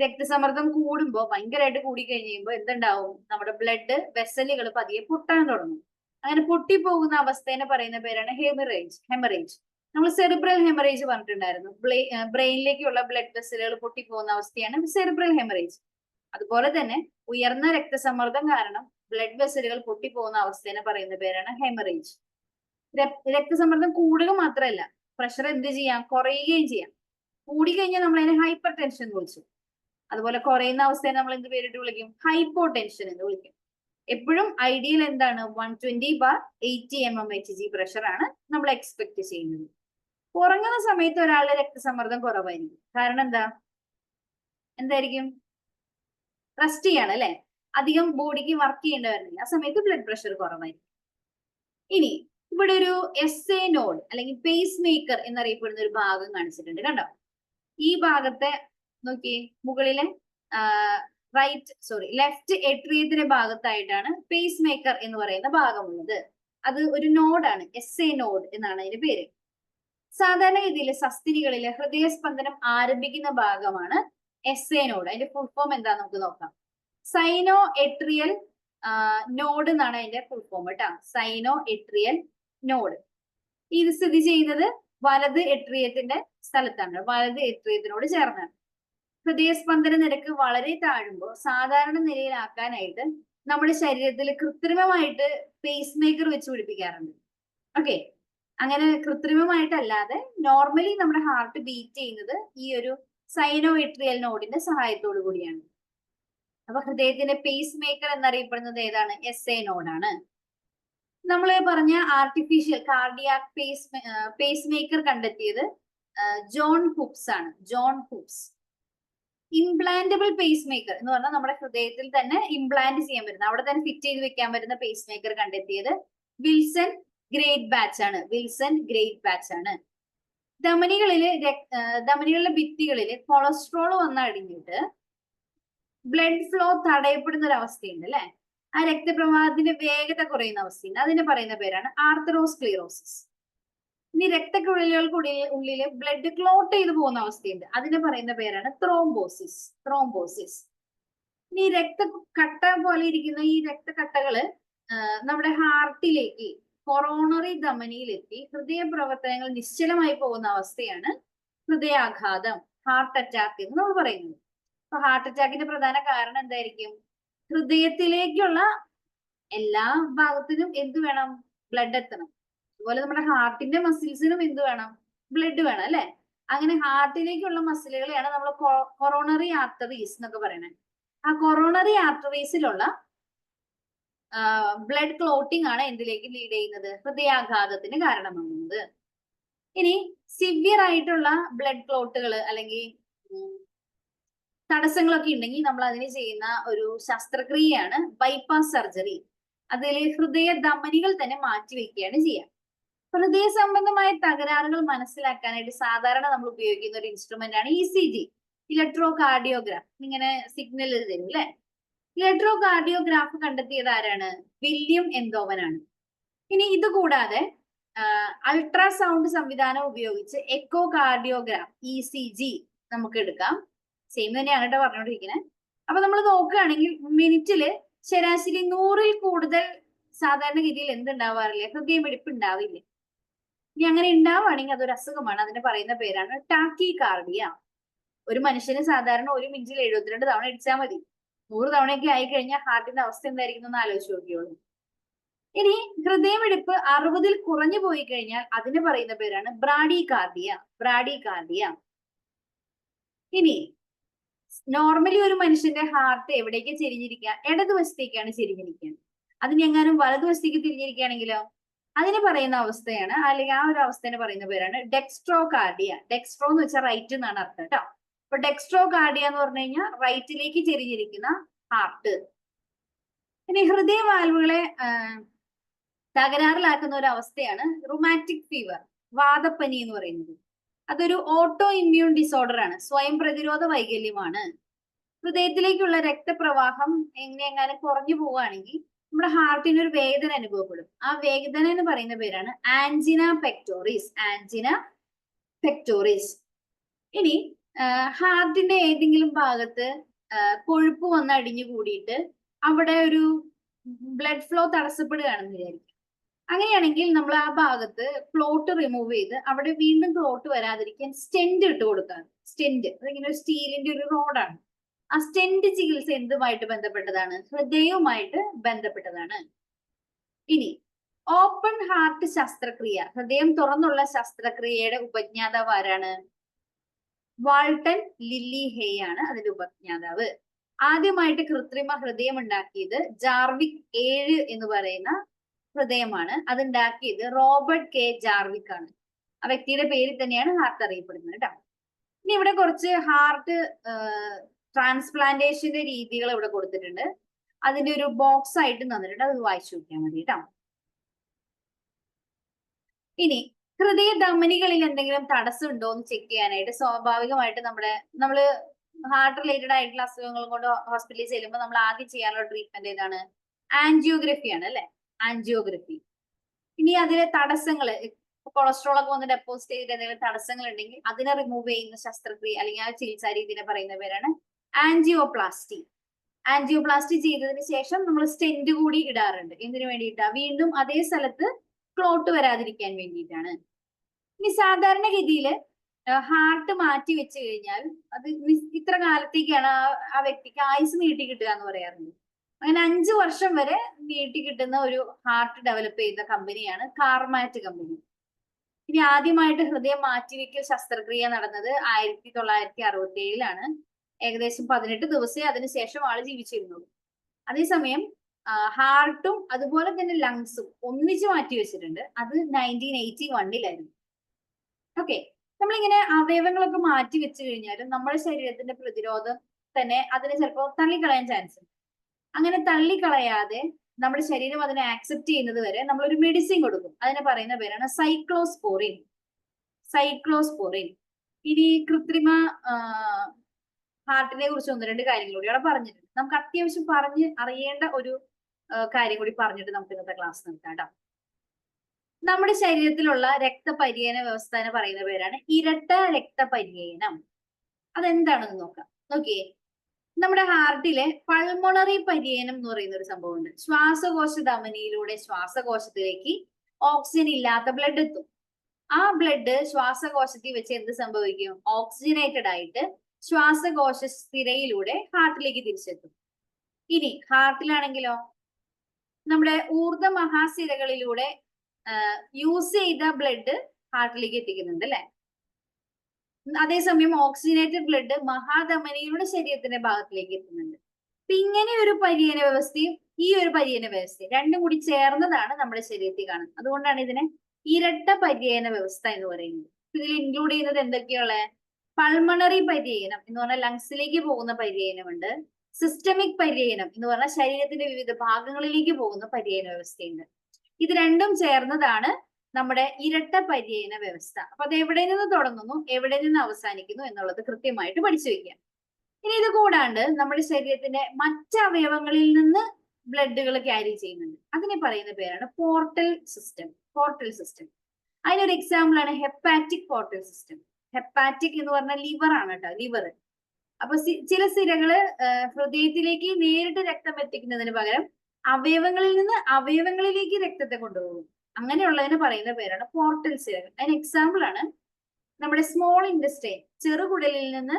രക്തസമ്മർദ്ദം കൂടുമ്പോൾ ഭയങ്കരമായിട്ട് കൂടിക്കഴിഞ്ഞുമ്പോൾ എന്തുണ്ടാവും? നമ്മുടെ ബ്ലഡ് വെസലുകൾ പതിയെ പൊട്ടാൻ തുടങ്ങും. അങ്ങനെ പൊട്ടിപ്പോകുന്ന അവസ്ഥേനെ പറയുന്ന പേരാണ് ഹെമറേജ്. നമ്മൾ സെറിബ്രൽ ഹെമറേജ് പറഞ്ഞിട്ടുണ്ടായിരുന്നു. ബ്രെയിനിലേക്കുള്ള ബ്ലഡ് വെസലുകൾ പൊട്ടിപ്പോകുന്ന അവസ്ഥയാണ് സെറിബ്രൽ ഹെമറേജ്. അതുപോലെ തന്നെ ഉയർന്ന രക്തസമ്മർദ്ദം കാരണം ബ്ലഡ് വെസലുകൾ പൊട്ടിപ്പോകുന്ന അവസ്ഥേനെ പറയുന്ന പേരാണ് ഹെമറേജ്. രക്തസമ്മർദ്ദം കൂടുക മാത്രമല്ല, പ്രഷർ എന്ത് ചെയ്യാം? കുറയുകയും ചെയ്യാം. കൂടിക്കഴിഞ്ഞാൽ നമ്മൾ അതിനെ ഹൈപ്പർ ടെൻഷൻ എന്ന് വിളിച്ചു. അതുപോലെ കുറയുന്ന അവസ്ഥയെ നമ്മൾ എന്ത് പേരിട്ട് വിളിക്കും? ഹൈപ്പോ ടെൻഷൻ എന്ന് വിളിക്കും. എപ്പോഴും ഐഡിയൽ എന്താണ്? 120/80 mmHg പ്രഷർ ആണ് നമ്മൾ എക്സ്പെക്ട് ചെയ്യുന്നത്. ഉറങ്ങുന്ന സമയത്ത് ഒരാളുടെ രക്തസമ്മർദ്ദം കുറവായിരിക്കും. കാരണം എന്തായിരിക്കും? റെസ്റ്റ് ചെയ്യാണ് അല്ലെ, അധികം ബോഡിക്ക് വർക്ക് ചെയ്യേണ്ടി വരുന്നില്ല. ആ സമയത്ത് ബ്ലഡ് പ്രഷർ കുറവായിരിക്കും. ഇനി ഇവിടെ ഒരു SA നോഡ് അല്ലെങ്കിൽ പേസ് മേക്കർ എന്നറിയപ്പെടുന്ന ഒരു ഭാഗം കാണിച്ചിട്ടുണ്ട്. കണ്ടോ? ഈ ഭാഗത്തെ നോക്കിയേ, മുകളിലെ ലെഫ്റ്റ് എട്രിയത്തിന്റെ ഭാഗത്തായിട്ടാണ് പേസ് മേക്കർ എന്ന് പറയുന്ന ഭാഗമുള്ളത്. അത് ഒരു നോഡാണ്, SA നോഡ് എന്നാണ് അതിന്റെ പേര്. സാധാരണഗതിയിൽ സസ്തിനികളിലെ ഹൃദയസ്പന്ദനം ആരംഭിക്കുന്ന ഭാഗമാണ് SA നോഡ്. അതിന്റെ ഫുൾ ഫോം എന്താ നമുക്ക് നോക്കാം. സൈനോ എട്രിയൽ നോഡ് എന്നാണ് അതിന്റെ ഫുൾ ഫോം കേട്ടോ. സൈനോ എട്രിയൽ നോഡ്. ഇത് സ്ഥിതി ചെയ്യുന്നത് വലത് എട്രിയത്തിന്റെ സ്ഥലത്താണ്, വലത് എട്രിയത്തിനോട് ചേർന്നാണ്. ഹൃദയസ്പന്ദന നിരക്ക് വളരെ താഴുമ്പോൾ സാധാരണ നിലയിലാക്കാനായിട്ട് നമ്മുടെ ശരീരത്തിൽ കൃത്രിമമായിട്ട് പേസ് മേക്കർ വെച്ച് പിടിപ്പിക്കാറുണ്ട്. ഓക്കെ, അങ്ങനെ കൃത്രിമമായിട്ടല്ലാതെ നോർമലി നമ്മുടെ ഹാർട്ട് ബീറ്റ് ചെയ്യുന്നത് ഈ ഒരു സൈനോ എട്രിയൽ നോഡിന്റെ സഹായത്തോടു കൂടിയാണ്. അപ്പൊ ഹൃദയത്തിന്റെ പേസ് മേക്കർ എന്നറിയപ്പെടുന്നത് ഏതാണ്? SA നോഡാണ്. നമ്മൾ പറഞ്ഞ ആർട്ടിഫിഷ്യൽ കാർഡിയാക് പേസ് മേക്കർ കണ്ടെത്തിയത് ജോൺ ഹുക്സ് ആണ്. John hooks. Implantable pace maker എന്ന് പറഞ്ഞാൽ നമ്മുടെ ഹൃദയത്തിൽ തന്നെ ഇംപ്ലാന്റ് ചെയ്യാൻ പറ്റുന്ന, അവിടെ തന്നെ ഫിറ്റ് ചെയ്ത് വെക്കാൻ പറ്റുന്ന പേസ് മേക്കർ കണ്ടെത്തിയത് വിൽസൺ ഗ്രേറ്റ് ബാച്ച് ആണ്. വിൽസൺ ഗ്രേറ്റ് ബാച്ച് ആണ്. ധമനികളിലെ ഭിത്തികളില് കൊളസ്ട്രോൾ വന്നടിഞ്ഞിട്ട് ബ്ലഡ് ഫ്ലോ തടയപ്പെടുന്ന ഒരു അവസ്ഥയുണ്ട് അല്ലെ, ആ രക്തപ്രവാഹത്തിന്റെ വേഗത കുറയുന്ന അവസ്ഥയുണ്ട്. അതിനെ പറയുന്ന പേരാണ് ആർത്തറോസ്ക്ലീറോസിസ്. ഇനി രക്തക്കുഴലുകൾക്കുള്ളില് ബ്ലഡ് ക്ലോട്ട് ചെയ്ത് പോകുന്ന അവസ്ഥയുണ്ട്, അതിനെ പറയുന്ന പേരാണ് ത്രോംബോസിസ്. ത്രോംബോസിസ്. ഇനി രക്തക്കട്ട പോലെ ഇരിക്കുന്ന ഈ രക്തക്കട്ടകള് നമ്മുടെ ഹാർട്ടിലേക്ക് കൊറോണറി ധമനിയിലെത്തി ഹൃദയ പ്രവർത്തനങ്ങൾ നിശ്ചലമായി പോകുന്ന അവസ്ഥയാണ് ഹൃദയാഘാതം, ഹാർട്ട് അറ്റാക്ക് എന്ന് നമ്മൾ പറയുന്നത്. അപ്പൊ ഹാർട്ട് അറ്റാക്കിന്റെ പ്രധാന കാരണം എന്തായിരിക്കും? ഹൃദയത്തിലേക്കുള്ള എല്ലാ ഭാഗത്തിനും എന്ത് വേണം? ബ്ലഡ് എത്തണം. അതുപോലെ നമ്മുടെ ഹാർട്ടിന്റെ മസിൽസിനും എന്ത് വേണം? ബ്ലഡ് വേണം അല്ലെ. അങ്ങനെ ഹാർട്ടിലേക്കുള്ള മസിലുകളെയാണ് നമ്മൾ കൊറോണറി ആർട്ടറീസ് എന്നൊക്കെ പറയുന്നത്. ആ കൊറോണറി ആർട്ടറീസിലുള്ള ബ്ലഡ് ക്ലോട്ടിംഗ് ആണ് എന്തിലേക്ക് ലീഡ് ചെയ്യുന്നത്? ഹൃദയാഘാതത്തിന് കാരണമാകുന്നത്. ഇനി സിവിയർ ആയിട്ടുള്ള ബ്ലഡ് ക്ലോട്ടുകൾ അല്ലെങ്കിൽ തടസ്സങ്ങളൊക്കെ ഉണ്ടെങ്കിൽ നമ്മൾ അതിന് ചെയ്യുന്ന ഒരു ശസ്ത്രക്രിയയാണ് ബൈപ്പാസ് സർജറി. അതിൽ ഹൃദയ ധമനികൾ തന്നെ മാറ്റിവെക്കുകയാണ് ചെയ്യുക. ഹൃദയ സംബന്ധമായ തകരാറുകൾ മനസ്സിലാക്കാനായിട്ട് സാധാരണ നമ്മൾ ഉപയോഗിക്കുന്ന ഒരു ഇൻസ്ട്രുമെന്റ് ആണ് ECG, ഇലക്ട്രോ കാർഡിയോഗ്രാഫ്. ഇങ്ങനെ സിഗ്നൽ തരും അല്ലെ. ഇലക്ട്രോ കാർഡിയോഗ്രാഫ് കണ്ടെത്തിയത് ആരാണ്? വില്യം എന്തോവൻ ആണ്. ഇനി ഇത് കൂടാതെ അൾട്രാസൗണ്ട് സംവിധാനം ഉപയോഗിച്ച് എക്കോ കാർഡിയോഗ്രാഫ് ECG നമുക്ക് എടുക്കാം. സെയിം തന്നെയാണ് കേട്ടോ പറഞ്ഞുകൊണ്ടിരിക്കുന്നത്. അപ്പൊ നമ്മൾ നോക്കുകയാണെങ്കിൽ മിനിറ്റില് ശരാശരി 100-ൽ കൂടുതൽ സാധാരണഗതിയിൽ എന്തുണ്ടാവാറില്ല? ഹൃദയമിടിപ്പ് ഉണ്ടാവില്ല. ഇനി അങ്ങനെ ഉണ്ടാവുകയാണെങ്കിൽ അതൊരു അസുഖമാണ്. അതിന് പറയുന്ന പേരാണ് ടാക്കി കാർഡിയ. ഒരു മനുഷ്യന് സാധാരണ ഒരു മിനിറ്റിൽ 72 തവണ ഇടിച്ചാൽ മതി. 100 തവണയൊക്കെ ആയി കഴിഞ്ഞാൽ ഹാർട്ടിന്റെ അവസ്ഥ എന്തായിരിക്കും എന്ന് ആലോചിച്ച് നോക്കിയോളൂ. ഇനി ഹൃദയമിടിപ്പ് 60-ൽ കുറഞ്ഞു പോയി കഴിഞ്ഞാൽ അതിന് പറയുന്ന പേരാണ് ബ്രാഡികാർഡിയ. ബ്രാഡികാർഡിയ. ഇനി നോർമലി ഒരു മനുഷ്യന്റെ ഹാർട്ട് എവിടേക്ക് ചെരിഞ്ഞിരിക്കുക? ഇടതുവശത്തേക്കാണ് ചെരിഞ്ഞിരിക്കുക. അതിനെങ്ങാനും വലതുവശത്തേക്ക് തിരിഞ്ഞിരിക്കുകയാണെങ്കിലോ അതിന് പറയുന്ന അവസ്ഥയാണ്, അല്ലെങ്കിൽ ആ ഒരു അവസ്ഥേനെ പറയുന്ന പേരാണ് ഡെക്സ്ട്രോ കാർഡിയ. ഡെക്സ്ട്രോ എന്ന് വെച്ചാൽ റൈറ്റ് എന്നാണ് അർത്ഥം കേട്ടോ. അപ്പൊ ഡെക്സ്ട്രോ കാർഡിയ എന്ന് പറഞ്ഞു കഴിഞ്ഞാൽ റൈറ്റിലേക്ക് ചെരിഞ്ഞിരിക്കുന്ന ഹാർട്ട്. ഇനി ഹൃദയ വാൽവുകളെ തകരാറിലാക്കുന്ന ഒരു അവസ്ഥയാണ് റുമാറ്റിക് ഫീവർ, വാതപ്പനി എന്ന് പറയുന്നത്. അതൊരു ഓട്ടോ ഇമ്മ്യൂൺ ഡിസോർഡർ ആണ്, സ്വയം പ്രതിരോധ വൈകല്യമാണ്. ഹൃദയത്തിലേക്കുള്ള രക്തപ്രവാഹം എങ്ങനെയെങ്ങാനും കുറഞ്ഞു പോവുകയാണെങ്കിൽ നമ്മുടെ ഹാർട്ടിന് ഒരു വേദന അനുഭവപ്പെടും. ആ വേദന എന്ന് പറയുന്ന പേരാണ് ആൻജിന പെക്ടോറിസ്. Angina pectoris. ഇനി ഹാർട്ടിന്റെ ഏതെങ്കിലും ഭാഗത്ത് കൊഴുപ്പ് വന്ന് അടിഞ്ഞു കൂടിയിട്ട് അവിടെ ഒരു ബ്ലഡ് ഫ്ലോ തടസ്സപ്പെടുകയാണെന്ന് വിചാരിക്കും. അങ്ങനെയാണെങ്കിൽ നമ്മൾ ആ ഭാഗത്ത് ക്ലോട്ട് റിമൂവ് ചെയ്ത് അവിടെ വീണ്ടും ക്ലോട്ട് വരാതിരിക്കാൻ സ്റ്റെന്റ് ഇട്ട് കൊടുക്കാറ്. സ്റ്റെന്റ് അതിങ്ങനെ ഒരു സ്റ്റീലിന്റെ ഒരു റോഡാണ്. ആ സ്റ്റെന്റ് ചികിത്സ എന്തുമായിട്ട് ബന്ധപ്പെട്ടതാണ്? ഹൃദയവുമായിട്ട് ബന്ധപ്പെട്ടതാണ്. ഇനി ഓപ്പൺ ഹാർട്ട് ശസ്ത്രക്രിയ, ഹൃദയം തുറന്നുള്ള ശസ്ത്രക്രിയയുടെ ഉപജ്ഞാതാവ് ആരാണ്? വാൾട്ടൺ ലില്ലി ഹേ ആണ് അതിന്റെ ഉപജ്ഞാതാവ്. ആദ്യമായിട്ട് കൃത്രിമ ഹൃദയം ഉണ്ടാക്കിയത് ജാർവിക് 7 എന്ന് പറയുന്ന ഹൃദയമാണ്. അതുണ്ടാക്കിയത് റോബർട്ട് കെ ജാർവിക് ആണ്. ആ വ്യക്തിയുടെ പേരിൽ തന്നെയാണ് ഹാർട്ട് അറിയപ്പെടുന്നത് കേട്ടോ. ഇനി ഇവിടെ കുറച്ച് ഹാർട്ട് ട്രാൻസ്പ്ലാന്റേഷന്റെ രീതികൾ ഇവിടെ കൊടുത്തിട്ടുണ്ട്. അതിന്റെ ഒരു ബോക്സ് ആയിട്ട് തന്നിട്ടുണ്ട്, അത് വായിച്ചു നോക്കിയാൽ മതി കേട്ടോ. ഇനി ഹൃദയ ധമനികളിൽ എന്തെങ്കിലും തടസ്സം ഉണ്ടോ എന്ന് ചെക്ക് ചെയ്യാനായിട്ട് സ്വാഭാവികമായിട്ട് നമ്മള് ഹാർട്ട് റിലേറ്റഡ് ആയിട്ടുള്ള അസുഖങ്ങൾ കൊണ്ട് ഹോസ്പിറ്റലിൽ ചെല്ലുമ്പോൾ നമ്മൾ ആദ്യം ചെയ്യാനുള്ള ട്രീറ്റ്മെന്റ് ഏതാണ്? ആൻജിയോഗ്രഫി ആണ് അല്ലെ. ആൻജിയോഗ്രഫി. ഇനി അതിലെ തടസ്സങ്ങൾ, കൊളസ്ട്രോൾ ഒക്കെ വന്ന് ഡെപ്പോസിറ്റ് ചെയ്തിട്ട് എന്തെങ്കിലും തടസ്സങ്ങൾ ഉണ്ടെങ്കിൽ അതിനെ റിമൂവ് ചെയ്യുന്ന ശസ്ത്രക്രിയ അല്ലെങ്കിൽ ആ ചികിത്സാ രീതിനെ പറയുന്ന പേരാണ് ആൻജിയോപ്ലാസ്റ്റി. ആൻജിയോപ്ലാസ്റ്റി ചെയ്തതിന് ശേഷം നമ്മൾ സ്റ്റെന്റ് കൂടി ഇടാറുണ്ട്. എന്തിനു വേണ്ടിയിട്ടാ? വീണ്ടും അതേ സ്ഥലത്ത് ക്ലോട്ട് വരാതിരിക്കാൻ വേണ്ടിയിട്ടാണ്. ഇനി സാധാരണഗതിയിൽ ഹാർട്ട് മാറ്റി വെച്ച് കഴിഞ്ഞാൽ അത് ഇത്ര കാലത്തേക്കാണ് ആ വ്യക്തിക്ക് ആയുസ് നീട്ടി കിട്ടുക എന്ന് പറയാറുണ്ട്. അങ്ങനെ 5 വർഷം വരെ നീട്ടി കിട്ടുന്ന ഒരു ഹാർട്ട് ഡെവലപ്പ് ചെയ്ത കമ്പനിയാണ് കാർമാറ്റ് കമ്പനി. ഇനി ആദ്യമായിട്ട് ഹൃദയം മാറ്റിവെക്കൽ ശസ്ത്രക്രിയ നടന്നത് 1967-ലാണ്. ഏകദേശം 18 ദിവസമേ അതിനുശേഷം ആള് ജീവിച്ചിരുന്നുള്ളൂ. അതേസമയം ഹാർട്ടും അതുപോലെ തന്നെ ലങ്സും ഒന്നിച്ച് മാറ്റി വെച്ചിട്ടുണ്ട്. അത് 1981-ലായിരുന്നു. ഓക്കെ, നമ്മളിങ്ങനെ അവയവങ്ങളൊക്കെ മാറ്റി വെച്ച് കഴിഞ്ഞാലും നമ്മുടെ ശരീരത്തിന്റെ പ്രതിരോധം തന്നെ അതിനെ ചിലപ്പോൾ തള്ളിക്കളയാൻ ചാൻസ് ഉണ്ട്. അങ്ങനെ തള്ളിക്കളയാതെ നമ്മുടെ ശരീരം അതിനെ ആക്സെപ്റ്റ് ചെയ്യുന്നത് വരെ നമ്മളൊരു മെഡിസിൻ കൊടുക്കും. അതിനെ പറയുന്ന പേരാണ് സൈക്ലോസ്പോറിൻ. സൈക്ലോസ്പോറിൻ. ഇനി കൃത്രിമ ഹാർട്ടിനെ കുറിച്ച് 1-2 കാര്യങ്ങൾ കൂടി അവിടെ പറഞ്ഞിട്ടുണ്ട്. നമുക്ക് അത്യാവശ്യം പറഞ്ഞ് അറിയേണ്ട ഒരു കാര്യം കൂടി പറഞ്ഞിട്ട് നമുക്ക് ഇന്നത്തെ ക്ലാസ് നിർത്താം കേട്ടോ. നമ്മുടെ ശരീരത്തിലുള്ള രക്തപര്യന വ്യവസ്ഥ എന്ന് പറയുന്ന പേരാണ് ഇരട്ട രക്തപര്യനം. അതെന്താണെന്ന് നോക്കാം. നോക്കിയേ, നമ്മുടെ ഹാർട്ടിലെ പൾമോണറി പര്യനം എന്ന് പറയുന്ന ഒരു സംഭവമുണ്ട്. ശ്വാസകോശ ധമനിയിലൂടെ ശ്വാസകോശത്തിലേക്ക് ഓക്സിജൻ ഇല്ലാത്ത ബ്ലഡ് എത്തും. ആ ബ്ലഡ് ശ്വാസകോശത്തിൽ വെച്ച് എന്ത് സംഭവിക്കും? ഓക്സിജനേറ്റഡ് ആയിട്ട് ശ്വാസകോശ സ്ഥിരയിലൂടെ ഹാർട്ടിലേക്ക് തിരിച്ചെത്തും. ഇനി ഹാർട്ടിലാണെങ്കിലോ നമ്മുടെ ഊർധ്വ മഹാസിരകളിലൂടെ യൂസ് ചെയ്ത ബ്ലഡ് ഹാർട്ടിലേക്ക് എത്തിക്കുന്നുണ്ട് അല്ലെ. അതേസമയം ഓക്സിജനേറ്റഡ് ബ്ലഡ് മഹാധമനിയുടെ ശരീരത്തിന്റെ ഭാഗത്തിലേക്ക് എത്തുന്നുണ്ട്. അപ്പൊ ഇങ്ങനെ ഒരു പര്യന വ്യവസ്ഥയും ഈ ഒരു പര്യന വ്യവസ്ഥയും രണ്ടും കൂടി ചേർന്നതാണ് നമ്മുടെ ശരീരത്തിൽ കാണുന്നത്. അതുകൊണ്ടാണ് ഇതിനെ ഇരട്ട പര്യന വ്യവസ്ഥ എന്ന് പറയുന്നത്. ഇതിൽ ഇൻക്ലൂഡ് ചെയ്യുന്നത് എന്തൊക്കെയുള്ള? പൾമണറി പര്യനം എന്ന് പറഞ്ഞാൽ ലങ്സിലേക്ക് പോകുന്ന പര്യനമുണ്ട്. സിസ്റ്റമിക് പര്യനം എന്ന് പറഞ്ഞാൽ ശരീരത്തിന്റെ വിവിധ ഭാഗങ്ങളിലേക്ക് പോകുന്ന പര്യന വ്യവസ്ഥയുണ്ട്. ഇത് രണ്ടും ചേർന്നതാണ് നമ്മുടെ ഇരട്ട പര്യന വ്യവസ്ഥ. അപ്പൊ അത് എവിടെ നിന്ന് തുടങ്ങുന്നു, എവിടെ നിന്ന് അവസാനിക്കുന്നു എന്നുള്ളത് കൃത്യമായിട്ട് പഠിച്ചു വെക്കാം. ഇനി ഇത് കൂടാണ്ട് നമ്മുടെ ശരീരത്തിന്റെ മറ്റ് അവയവങ്ങളിൽ നിന്ന് ബ്ലഡുകൾ ക്യാരി ചെയ്യുന്നുണ്ട്. അതിനെ പറയുന്ന പേരാണ് പോർട്ടൽ സിസ്റ്റം. Portal system. അതിനൊരു എക്സാമ്പിൾ ആണ് ഹെപ്പാറ്റിക് പോർട്ടൽ സിസ്റ്റം. ഹെപ്പാറ്റിക് എന്ന് പറഞ്ഞാൽ ലിവർ ആണ് കേട്ടോ, ലിവർ. അപ്പൊ ചില സിരകള് ഹൃദയത്തിലേക്ക് നേരിട്ട് രക്തം എത്തിക്കുന്നതിന് പകരം അവയവങ്ങളിൽ നിന്ന് അവയവങ്ങളിലേക്ക് രക്തത്തെ കൊണ്ടുപോകും. അങ്ങനെയുള്ളതിന് പറയുന്ന പേരാണ് പോർട്ടൽ സിരകൾ. അതിന് എക്സാമ്പിൾ ആണ് നമ്മുടെ സ്മോൾ ഇൻറ്റസ്റ്റൈൻ, ചെറുകുടലിൽ നിന്ന്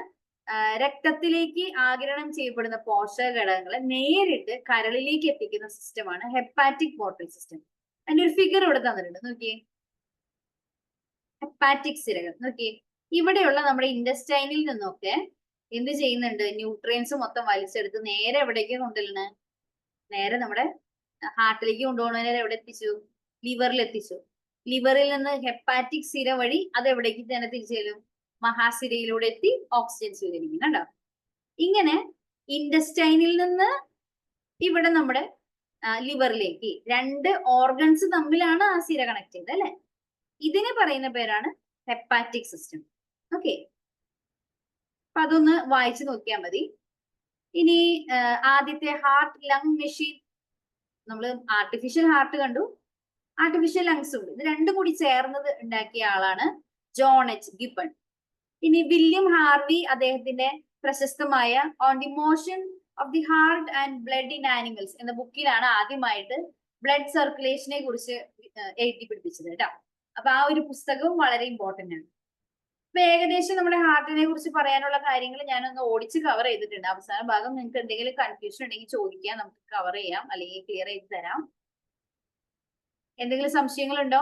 രക്തത്തിലേക്ക് ആഗിരണം ചെയ്യപ്പെടുന്ന പോഷക ഘടകങ്ങളെ നേരിട്ട് കരളിലേക്ക് എത്തിക്കുന്ന സിസ്റ്റമാണ് ഹെപ്പാറ്റിക് പോർട്ടൽ സിസ്റ്റം. അതിന്റെ ഒരു ഫിഗർ ഇവിടെ തന്നിട്ടുണ്ട്, നോക്കിയേ. ഹെപ്പാറ്റിക് സിരകൾ നോക്കിയേ. ഇവിടെയുള്ള നമ്മുടെ ഇൻറ്റസ്റ്റൈനിൽ നിന്നൊക്കെ എന്ത് ചെയ്യുന്നുണ്ട്? ന്യൂട്രിയൻസ് മൊത്തം വലിച്ചെടുത്ത് നേരെ എവിടേക്ക് കൊണ്ടുവരുന്നത്? നേരെ നമ്മുടെ ഹാർട്ടിലേക്ക് കൊണ്ടുപോകുന്നതിനെ എവിടെ എത്തിച്ചു? ലിവറിൽ എത്തിച്ചു. ലിവറിൽ നിന്ന് ഹെപ്പാറ്റിക് സിര വഴി അത് എവിടേക്ക് തന്നെ തിരിച്ചു ചെല്ലും? മഹാസിരയിലൂടെ എത്തി ഓക്സിജൻ സ്വീകരിക്കും. കണ്ടോ? ഇങ്ങനെ ഇൻറ്റസ്റ്റൈനിൽ നിന്ന് ഇവിടെ നമ്മുടെ ലിവറിലേക്ക് രണ്ട് ഓർഗൻസ് തമ്മിലാണ് ആ സിര കണക്ട് ചെയ്തത് അല്ലെ. ഇതിനെ പറയുന്ന പേരാണ് ഹെപ്പാറ്റിക് സിസ്റ്റം. ഓക്കെ, അപ്പൊ അതൊന്ന് വായിച്ചു നോക്കിയാൽ മതി. ഇനി ആദ്യത്തെ ഹാർട്ട് ലങ് മെഷീൻ, നമ്മൾ ആർട്ടിഫിഷ്യൽ ഹാർട്ട് കണ്ടു, ആർട്ടിഫിഷ്യൽ ലങ്സ് ഉണ്ട്. ഇത് രണ്ടും കൂടി ചേർന്നത് ഉണ്ടാക്കിയ ആളാണ് ജോൺ എച്ച് ഗിബൺ. ഇനി വില്യം ഹാർവി അദ്ദേഹത്തിന്റെ പ്രശസ്തമായ on the motion of the heart and blood in animals എന്ന ബുക്കിലാണ് ആദ്യമായിട്ട് ബ്ലഡ് സർക്കുലേഷനെ കുറിച്ച് എഴുതി പിടിപ്പിച്ചത് കേട്ടോ. അപ്പൊ ആ ഒരു പുസ്തകവും വളരെ ഇമ്പോർട്ടന്റ് ആണ്. അപ്പൊ ഏകദേശം നമ്മുടെ ഹാർട്ടിനെ കുറിച്ച് പറയാനുള്ള കാര്യങ്ങൾ ഞാനൊന്ന് ഓടിച്ച് കവർ ചെയ്തിട്ടുണ്ട്. അവസാന ഭാഗം നിങ്ങൾക്ക് എന്തെങ്കിലും കൺഫ്യൂഷൻ ഉണ്ടെങ്കിൽ ചോദിക്കാം, നമുക്ക് കവർ ചെയ്യാം, അല്ലെങ്കിൽ ക്ലിയർ ചെയ്ത് തരാം. എന്തെങ്കിലും സംശയങ്ങളുണ്ടോ?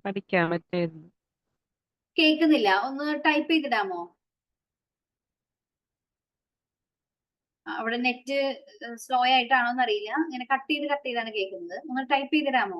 പഠിക്കാൻ പറ്റായിരുന്നു. കേൾക്കുന്നില്ല, ഒന്ന് ടൈപ്പ് ചെയ്തിടാമോ? അവിടെ നെറ്റ് സ്ലോ ആയിട്ടാണോ എന്നറിയില്ല, ഇങ്ങനെ കട്ട് ചെയ്താണ് കേൾക്കുന്നത്. ഒന്ന് ടൈപ്പ് ചെയ്തിടാമോ?